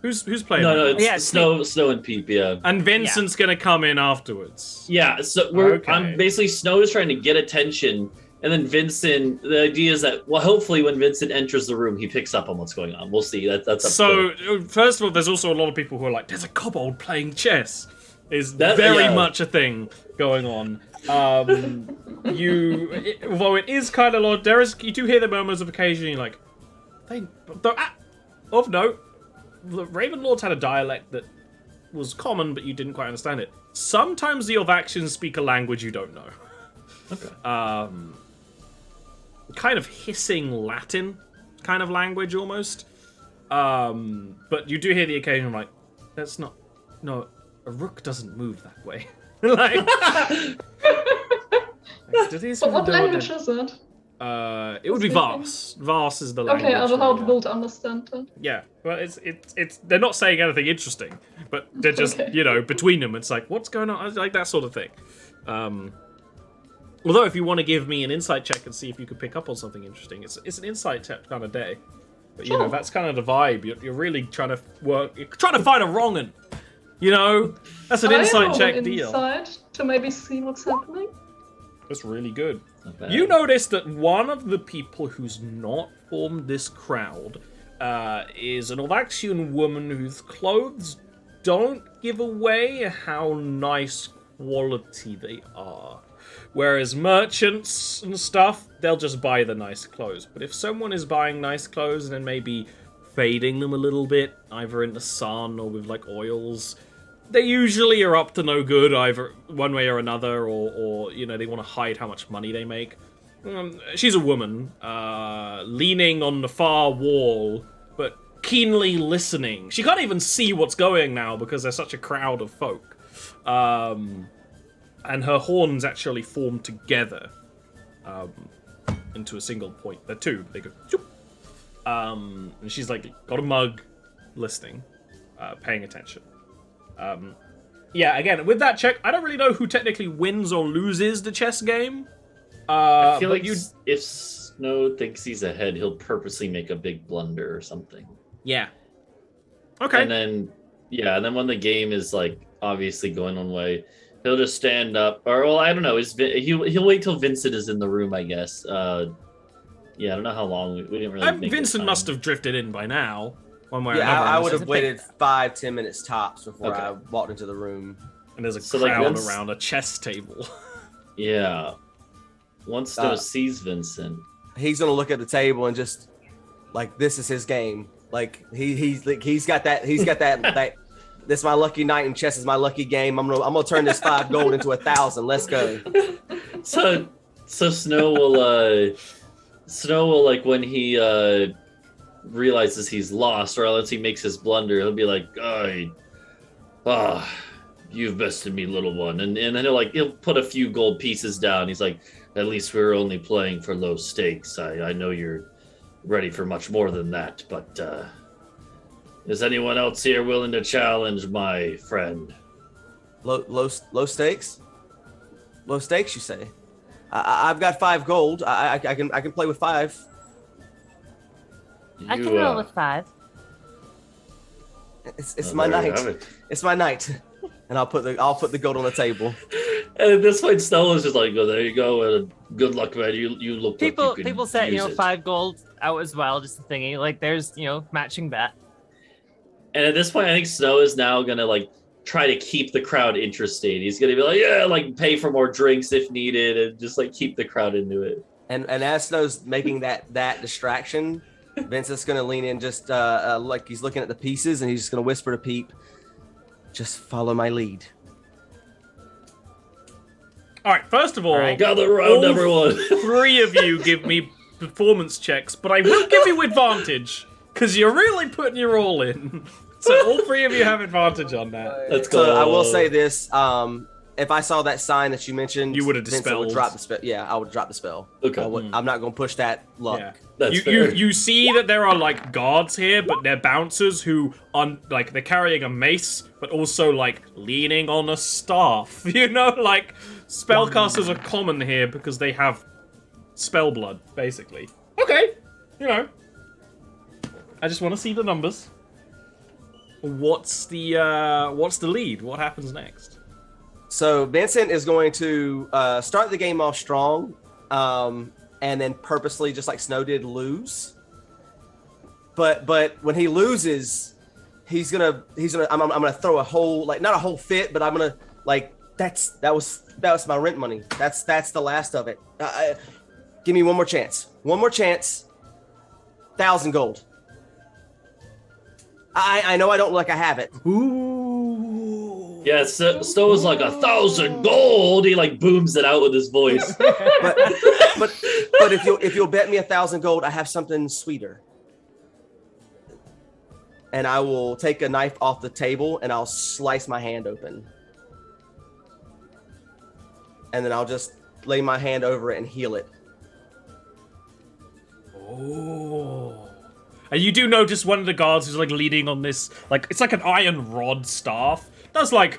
Who's playing? No, it's Snow and Peep, yeah. And Vincent's gonna come in afterwards. Yeah, so I'm basically, Snow is trying to get attention, and then Vincent, the idea is that, well, hopefully when Vincent enters the room, he picks up on what's going on. We'll see. That's up so, first of all, there's also a lot of people who are like, there's a kobold playing chess. is That- very yeah. much a thing going on. Although it is kind of odd, you do hear the murmurs of occasionally, like, of note, the Raven Lords had a dialect that was common, but you didn't quite understand it. Sometimes the Orvaxians speak a language you don't know. Okay. Kind of hissing Latin kind of language almost. But you do hear the occasion like, that's not, no, a rook doesn't move that way. like, But what language is it? it would be Vars. Vars is the language. Okay, I will help Will to understand that. Yeah, well, it's they're not saying anything interesting, but they're just Okay. between them. It's like, what's going on? Like that sort of thing. Although, if you want to give me an insight check and see if you could pick up on something interesting, it's an insight check kind of day. But Sure. that's kind of the vibe. You're really trying to work. You're trying to find a wrong'un. That's an insight check deal. Insight to maybe see what's happening. That's really good. Not bad. You notice that one of the people who's not formed this crowd is an Orvaxian woman whose clothes don't give away how nice quality they are. Whereas merchants and stuff, they'll just buy the nice clothes. But if someone is buying nice clothes and then maybe fading them a little bit, either in the sun or with like oils, they usually are up to no good either one way or another, or they want to hide how much money they make. She's a woman, leaning on the far wall, but keenly listening. She can't even see what's going now because there's such a crowd of folk. And her horns actually form together into a single point. They're two. They go. Choop. And she's like got a mug, listening, paying attention. Again, with that check, I don't really know who technically wins or loses the chess game. I feel like you. if Snow thinks he's ahead, he'll purposely make a big blunder or something. Yeah. Okay. And then when the game is like obviously going one way, he'll just stand up, or well, I don't know. He'll wait till Vincent is in the room, I guess. I don't know how long we didn't really. Make Vincent must have drifted in by now, one way or Yeah, another. I would have waited 5-10 minutes tops before Okay. I walked into the room. And there's a So, like, crowd once- around a chess table. Yeah. Once Snow sees Vincent, He's gonna look at the table and just like this is his game. Like he's got that that this is my lucky night and chess is my lucky game. I'm gonna turn this 5 gold into 1,000. Let's go. so Snow will like when he realizes he's lost, or else he makes his blunder, he'll be like, you've bested me, little one, and then he'll put a few gold pieces down. He's like, at least we're only playing for low stakes. I know you're ready for much more than that, but is anyone else here willing to challenge my friend? Low stakes. Low stakes, you say? I've got 5 gold. I can play with 5. I can roll with 5. It's my night. It's my night. And I'll put the gold on the table. And at this point, Snow is just like, "Oh, there you go, and good luck, man. You look People like you can set use it." 5 gold out as well, just thinking like there's matching bet. And at this point, I think Snow is now gonna like try to keep the crowd interested. He's gonna be like, "Yeah, like pay for more drinks if needed, and just like keep the crowd into it." And as Snow's making that distraction, Vincent's gonna lean in just like he's looking at the pieces, and he's just gonna whisper to Peep, "Just follow my lead." All right. First of all, Gather around, everyone. 3 of you give me performance checks, but I will give you advantage because you're really putting your all in. So all 3 of you have advantage on that. Let's go. So I will say this: if I saw that sign that you mentioned, You would have Vincent dispelled. would drop the spell. Yeah, I would drop the spell. Okay. I'm not gonna push that luck. Yeah. That's You fair. you see that there are like guards here, but they're bouncers who like they're carrying a mace, but also like leaning on a staff. Like spellcasters are common here because they have spell blood, basically. Okay, I just want to see the numbers. What's the lead? What happens next? So Vincent is going to start the game off strong, and then purposely, just like Snow did, lose. But when he loses, he's gonna I'm gonna throw a whole, like, not a whole fit, but I'm gonna, like, that was my rent money. That's the last of it. Give me one more chance. 1,000 gold. I know I don't look like I have it. Ooh. Yeah, Stowe was like 1,000 gold. He like booms it out with his voice. but if you'll bet me 1,000 gold, I have something sweeter. And I will take a knife off the table and I'll slice my hand open. And then I'll just lay my hand over it and heal it. Oh. And you do notice one of the guards who's like leaning on this, like, it's like an iron rod staff. Does like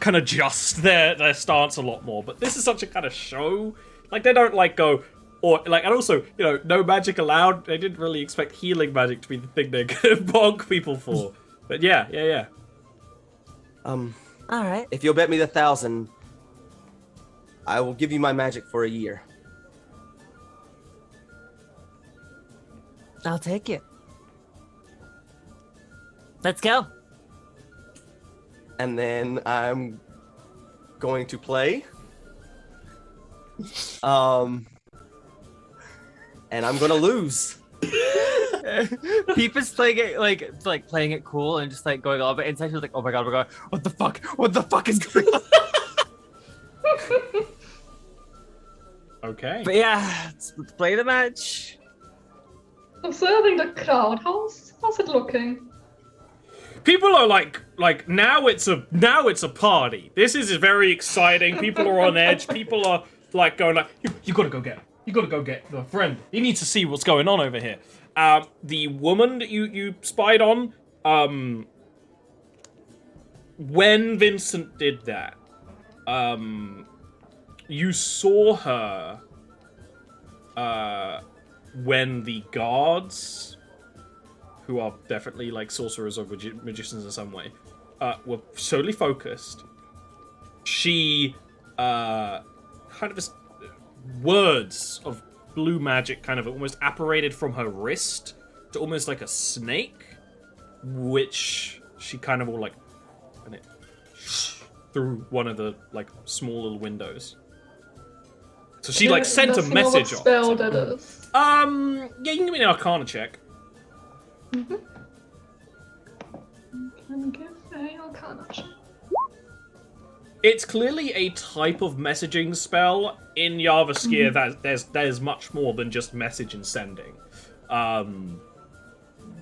kind of adjust their stance a lot more. But this is such a kind of show. Like, they don't like go, or like, and also, you know, no magic allowed. They didn't really expect healing magic to be the thing they're gonna bonk people for. But yeah. All right. If you'll bet me the 1,000, I will give you my magic for a year. I'll take it. Let's go. And then I'm going to play. And I'm gonna lose. Peep is playing it like playing it cool and just like going on, but inside he's like, oh my god, what the fuck is going on? Okay. But yeah, let's play the match. Observing the crowd, how's it looking? People are like now it's a party. This is very exciting. People are on edge. People are like going like, you gotta go get the friend. He needs to see what's going on over here. The woman that you spied on, when Vincent did that, you saw her when the guards, who are definitely like sorcerers or magicians in some way, were solely focused. She kind of words of blue magic kind of almost apparated from her wrist to almost like a snake, which she kind of all like, and it through one of the like small little windows. So she like sent a message off. Spell that is. Yeah, you can give me an Arcana check. Mm-hmm. Can give a Arcana check. It's clearly a type of messaging spell in Jarviskjir that there's much more than just message and sending.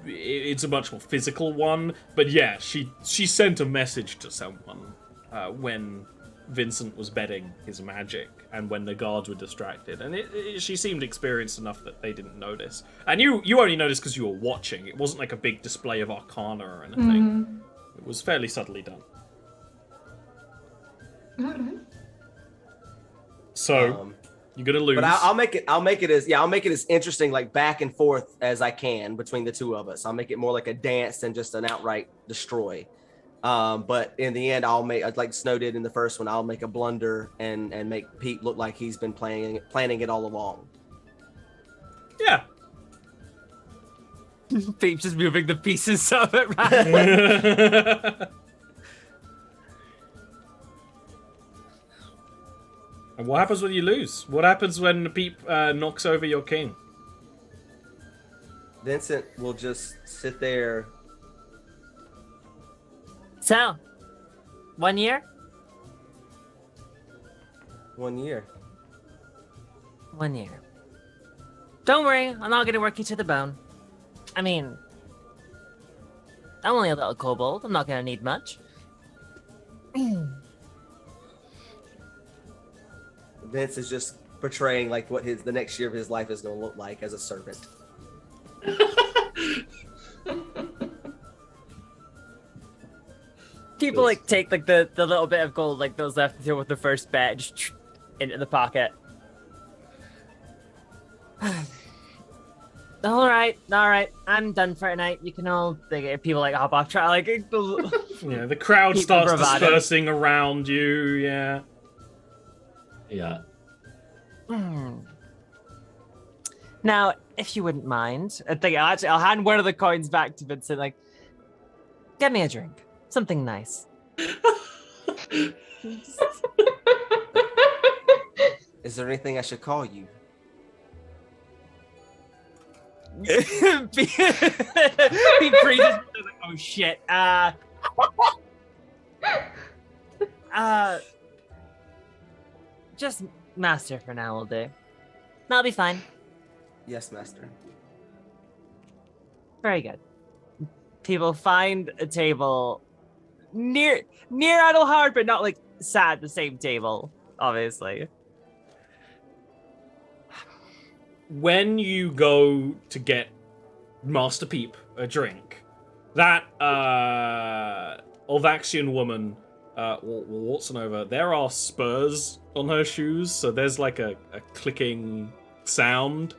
It's a much more physical one, but yeah, she sent a message to someone when Vincent was betting his magic and when the guards were distracted, and she seemed experienced enough that they didn't notice. And you only noticed because you were watching. It wasn't like a big display of Arcana or anything. It was fairly subtly done. Alright. So you're gonna lose. But I'll make it as interesting, like back and forth as I can between the two of us. I'll make it more like a dance than just an outright destroy. But in the end, like Snow did in the first one, I'll make a blunder and make Pete look like he's been planning it all along. Yeah. Pete's just moving the pieces of it randomly. And what happens when you lose? What happens when Peep knocks over your king? Vincent will just sit there. So, 1 year? 1 year. 1 year. Don't worry, I'm not gonna work you to the bone. I mean, I'm only a little kobold. I'm not gonna need much. Vince is just portraying like what the next year of his life is going to look like as a servant. People like take like the little bit of gold like those left here with the first bet just into the pocket. All right. I'm done for tonight. You can all people like hop off. Try like Yeah, the crowd People starts bravado. dispersing around you. Yeah. Yeah. Now, if you wouldn't mind, I'll hand one of the coins back to Vincent. Like, Get me a drink. Something nice. Is there anything I should call you? He freezes. Like, oh shit. Just master for now will do. That'll be fine. Yes, master. Very good. People find a table near Adelhard, but not like sat at the same table, obviously. When you go to get Master Peep a drink, that Olvaxian woman walks on over. There are spurs on her shoes, so there's like a clicking sound.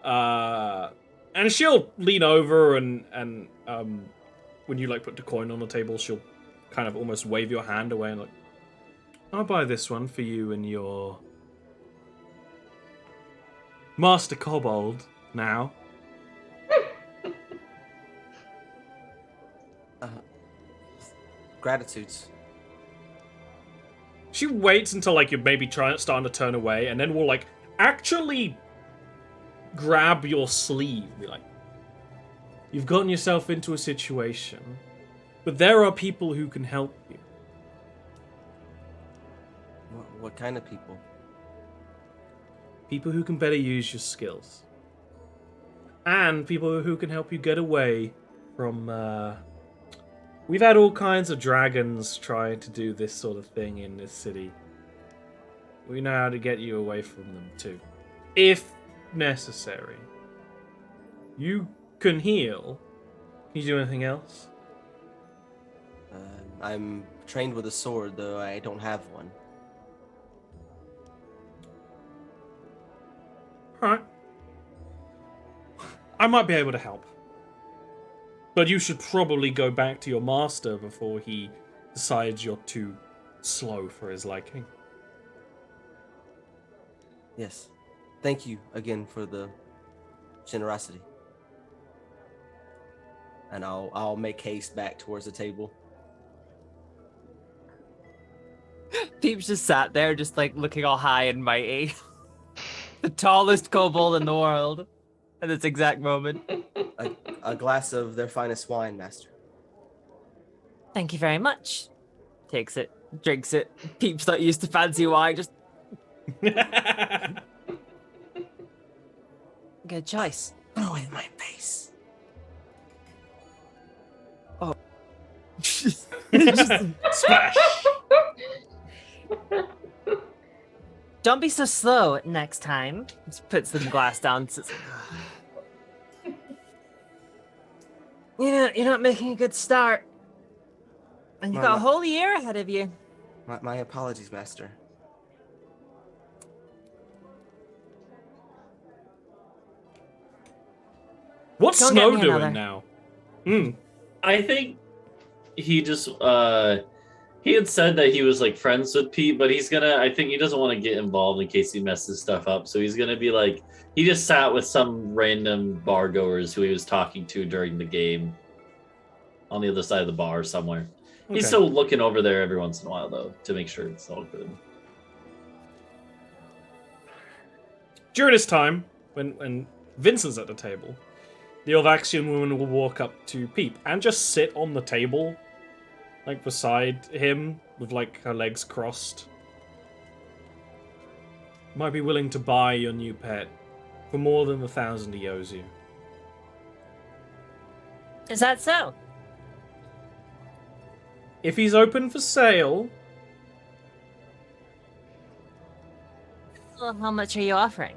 And she'll lean over and when you like put the coin on the table, she'll kind of almost wave your hand away and like, I'll buy this one for you and your Master Kobold now. Gratitudes. She waits until like you're maybe starting to turn away, and then will like actually grab your sleeve. Be like, you've gotten yourself into a situation, but there are people who can help you. What kind of people? People who can better use your skills. And people who can help you get away from, we've had all kinds of dragons trying to do this sort of thing in this city. We know how to get you away from them too. If necessary. You can heal. Can you do anything else? I'm trained with a sword, though I don't have one. Alright. I might be able to help. But you should probably go back to your master before he decides you're too slow for his liking. Yes. Thank you again for the generosity. And I'll make haste back towards the table. Peeps just sat there, just like looking all high and mighty. The tallest kobold in the world at this exact moment. A glass of their finest wine, master. Thank you very much. Takes it, drinks it. Peeps not used to fancy wine, just Good choice. Throw it in my face. oh. Splash! Don't be so slow next time. Just puts the glass down. You're not making a good start. And you've got a whole year ahead of you. My apologies, master. What's Go Snow get me doing another. now? I think he just he had said that he was like friends with Pete, but I think he doesn't want to get involved in case he messes stuff up. So he's gonna be like, he just sat with some random bar goers who he was talking to during the game on the other side of the bar somewhere. Okay. He's still looking over there every once in a while though, to make sure it's all good. During this time, when Vincent's at the table, the Olvaxian woman will walk up to Peep and just sit on the table, like beside him, with like her legs crossed. Might be willing to buy your new pet for more than 1,000 he owes you. Is that so? If he's open for sale, Well, how much are you offering?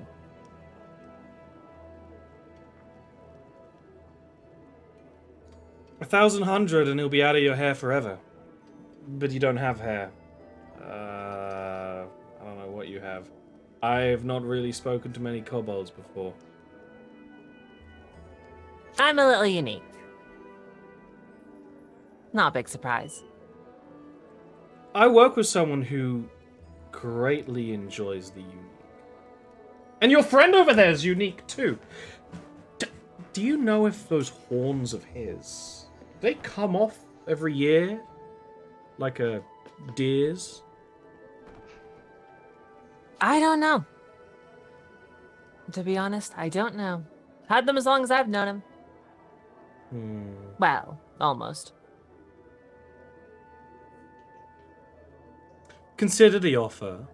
$1,100 and he'll be out of your hair forever. But you don't have hair. I don't know what you have. I've not really spoken to many kobolds before. I'm a little unique. Not a big surprise. I work with someone who greatly enjoys the unique. And your friend over there is unique too. Do you know if those horns of his, they come off every year? Like a deer's? I don't know. To be honest, I don't know. Had them as long as I've known him. Well, almost. Consider the offer.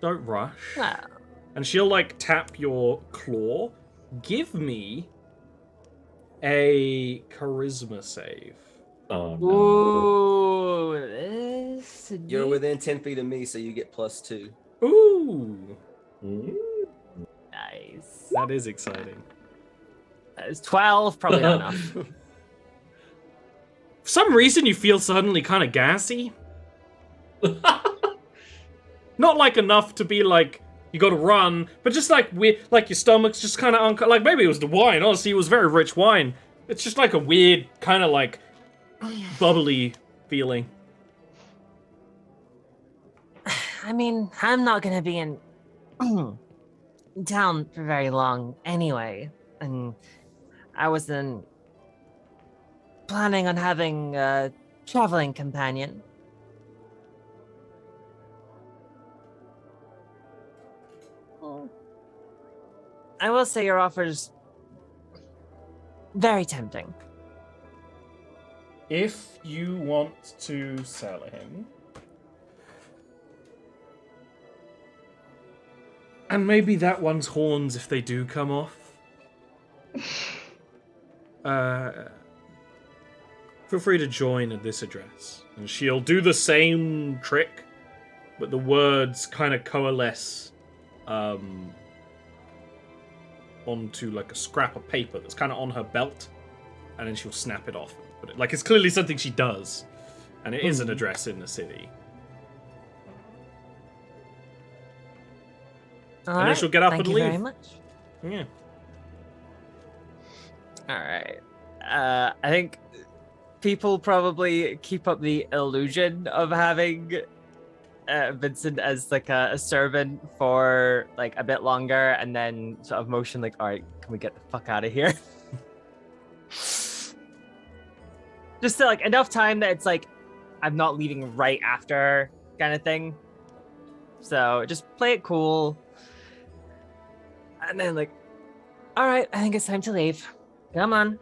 Don't rush. Well, And she'll like tap your claw. Give me a charisma save. Oh no. ooh, this would You're be- within 10 feet of me, so you get +2. Ooh, nice. that is exciting. That is 12, probably not enough. For some reason, you feel suddenly kind of gassy. Not like enough to be like you got to run, but just like weird, like your stomach's just kind of like maybe it was the wine. Honestly, it was very rich wine. It's just like a weird kind of like bubbly feeling. I mean, I'm not gonna be in town for very long anyway, and I wasn't planning on having a traveling companion. I will say your offer's very tempting. If you want to sell him, and maybe that one's horns if they do come off. Feel free to join at this address, and she'll do the same trick, but the words kind of coalesce onto like a scrap of paper that's kind of on her belt, and then she'll snap it off. But like it's clearly something she does, and it is an address in the city. All And then right, she'll get up thank and you leave. very much. Yeah. All right. I think people probably keep up the illusion of having Vincent as like a servant for like a bit longer, and then sort of motion like, all right, can we get the fuck out of here? Just to, like enough time that it's like I'm not leaving right after kind of thing. So just play it cool, and then like, all right, I think it's time to leave. Come on.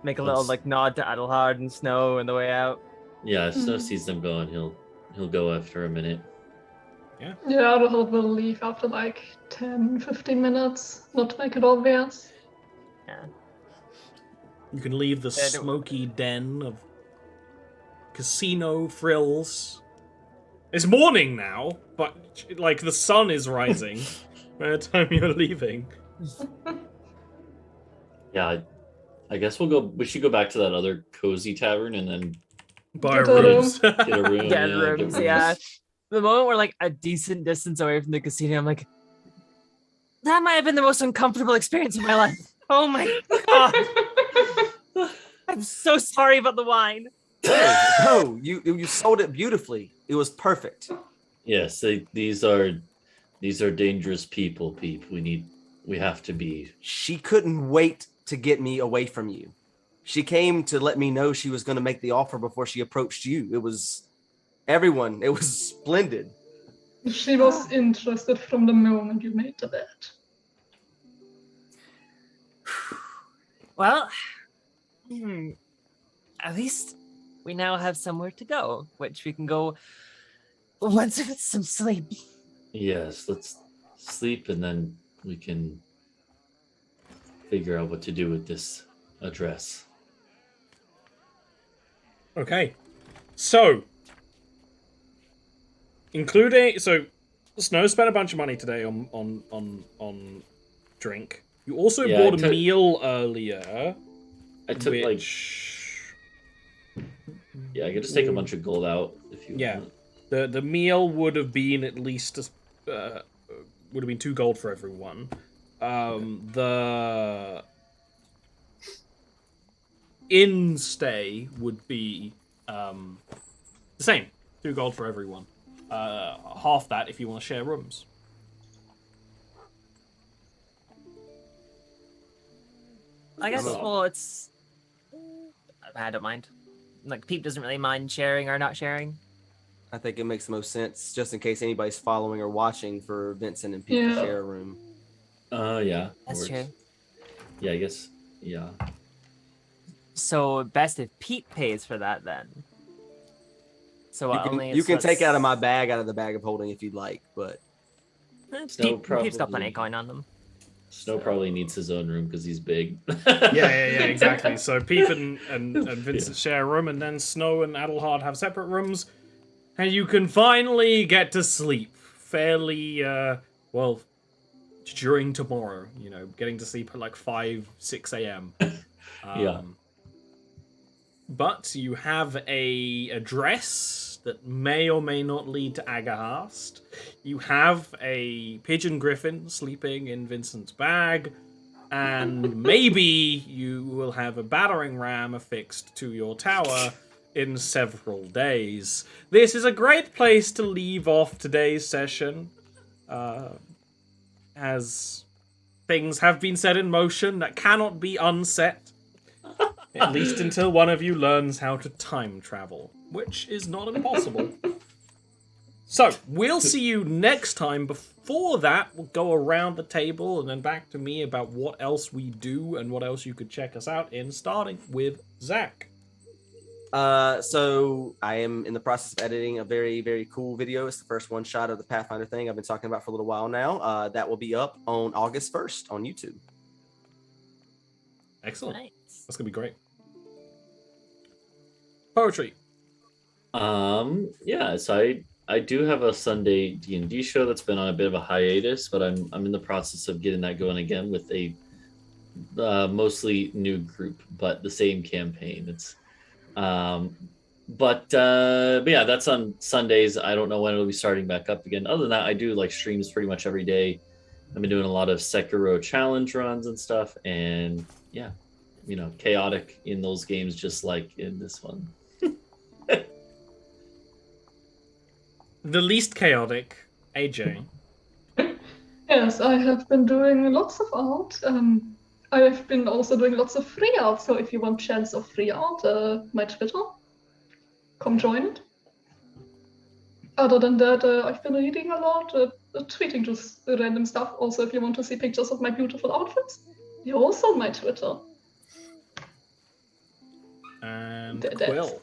Make a little Let's- like nod to Adelhard and Snow on the way out. Yeah, if Snow sees them going, he'll go after a minute. Yeah, Adelhard will leave after like 10, 15 minutes, not to make it obvious. Yeah. You can leave the smoky den of casino frills. It's morning now, but like the sun is rising by the time you're leaving. Yeah, I guess we should go back to that other cozy tavern and then Buy Get a rooms. get a room. Get yeah, rooms, yeah. The moment we're like a decent distance away from the casino, I'm like, that might have been the most uncomfortable experience of my life. Oh my god. I'm so sorry about the wine. No, you sold it beautifully. It was perfect. Yes, these are dangerous people, Peep. We have to be. She couldn't wait to get me away from you. She came to let me know she was going to make the offer before she approached you. It was everyone. It was splendid. She was interested from the moment you made the bet. Well, at least we now have somewhere to go, which we can go once we get some sleep. Yes, let's sleep and then we can figure out what to do with this address. Okay. So Snow spent a bunch of money today on drink. You also Yeah, bought a meal earlier. I took I could just take a bunch of gold out if you want. The meal would have been at least would have been 2 gold for everyone. The inn stay would be the same, 2 gold for everyone. Half that if you want to share rooms. I guess, well, it's... I don't mind. Like, Peep doesn't really mind sharing or not sharing. I think it makes the most sense, just in case anybody's following or watching, for Vincent and Pete to share a room. Yeah. That's true. Yeah, I guess. Yeah. So best if Pete pays for that then. So you can take it out of my bag, out of the bag of holding, if you'd like, but Pete's got plenty of coin on them. Snow probably needs his own room because he's big. yeah, exactly. So Peep and Vincent share a room, and then Snow and Adelhard have separate rooms, and you can finally get to sleep fairly well during tomorrow. You know, getting to sleep at like 5-6 a.m. Yeah. But you have a address that may or may not lead to Agahast. You have a pigeon griffin sleeping in Vincent's bag, and maybe you will have a battering ram affixed to your tower in several days. This is a great place to leave off today's session, as things have been set in motion that cannot be unset. At least until one of you learns how to time travel, which is not impossible. So, we'll see you next time. Before that, we'll go around the table and then back to me about what else we do and what else you could check us out in, starting with Zach. So I am in the process of editing a very, very cool video. It's the first one shot of the Pathfinder thing I've been talking about for a little while now. That will be up on August 1st on YouTube. Excellent. Nice. That's gonna be great. Poetry. Yeah, so I do have a Sunday D&D show that's been on a bit of a hiatus, but I'm in the process of getting that going again with a mostly new group, but the same campaign. It's but yeah, that's on Sundays. I don't know when it'll be starting back up again. Other than that, I do like streams pretty much every day. I've been doing a lot of Sekiro challenge runs and stuff, and yeah, you know, chaotic in those games just like in this one. The least chaotic, AJ. Yes, I have been doing lots of art. I have been also doing lots of free art, so if you want chance of free art, my Twitter, come join it. Other than that, I've been reading a lot, tweeting just random stuff. Also, if you want to see pictures of my beautiful outfits, they're also on my Twitter. And That's- Quill.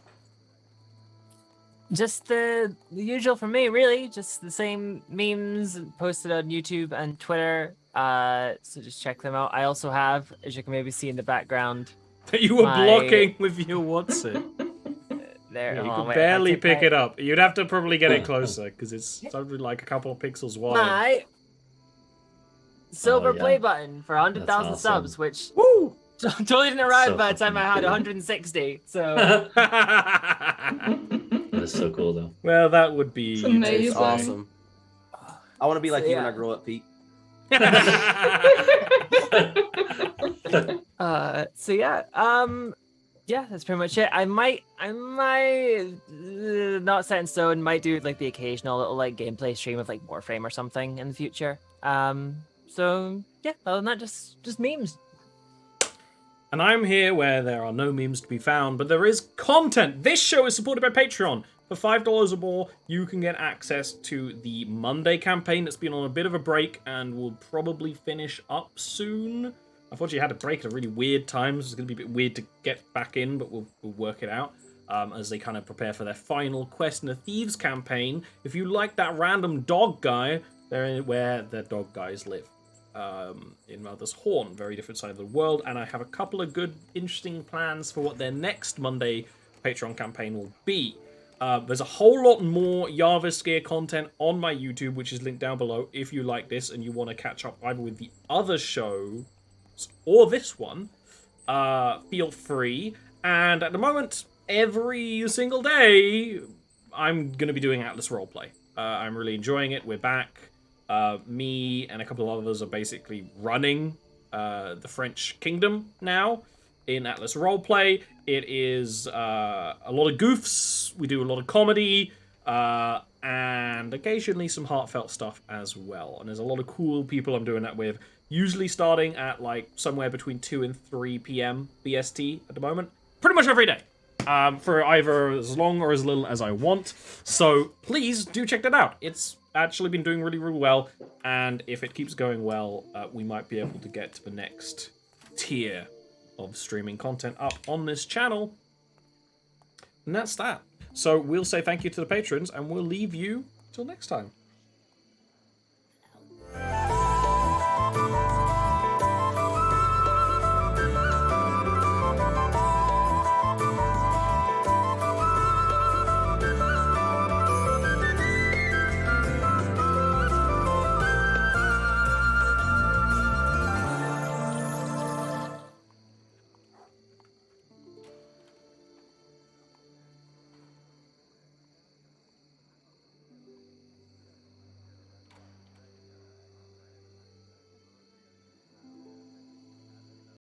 Just the usual for me, really. Just the same memes posted on YouTube and Twitter. So just check them out. I also have, as you can maybe see in the background, That you were blocking with your what's it? there. Yeah, you hold on, could wait, barely I take pick my- it up. You'd have to probably get it closer because it's something like a couple of pixels wide. My silver yeah. play button for 100,000 That's awesome. subs, which Woo! totally didn't arrive So by the time I had fucking cool. 160. So That is so cool though. Well, that would be It's amazing. It's awesome. I want to be like So, you when yeah. I grow up, Pete. So yeah, yeah, that's pretty much it. I might not set in stone, might do like the occasional little like gameplay stream of like Warframe or something in the future. So yeah, other than that, just memes. And I'm here where there are no memes to be found, but there is content. This show is supported by Patreon. For $5 or more, you can get access to the Monday campaign that's been on a bit of a break and will probably finish up soon. Unfortunately, I had a break at a really weird time, so it's going to be a bit weird to get back in, but we'll work it out as they kind of prepare for their final Quest in the Thieves campaign. If you like that random dog guy, they're where the dog guys live. In Mother's Horn, very different side of the world, and I have a couple of good, interesting plans for what their next Monday Patreon campaign will be. There's a whole lot more Jarviskjir content on my YouTube, which is linked down below if you like this and you want to catch up either with the other shows or this one. Feel free. And at the moment, every single day, I'm going to be doing Atlas Roleplay. I'm really enjoying it. We're back. Me and a couple of others are basically running the French kingdom now in Atlas Roleplay. It is a lot of goofs. We do a lot of comedy and occasionally some heartfelt stuff as well. And there's a lot of cool people I'm doing that with. Usually starting at like somewhere between 2 and 3 p.m. BST at the moment. Pretty much every day. For either as long or as little as I want. So please do check that out. It's actually been doing really, really well. And if it keeps going well, we might be able to get to the next tier of streaming content up on this channel. And that's that. So we'll say thank you to the patrons and we'll leave you till next time.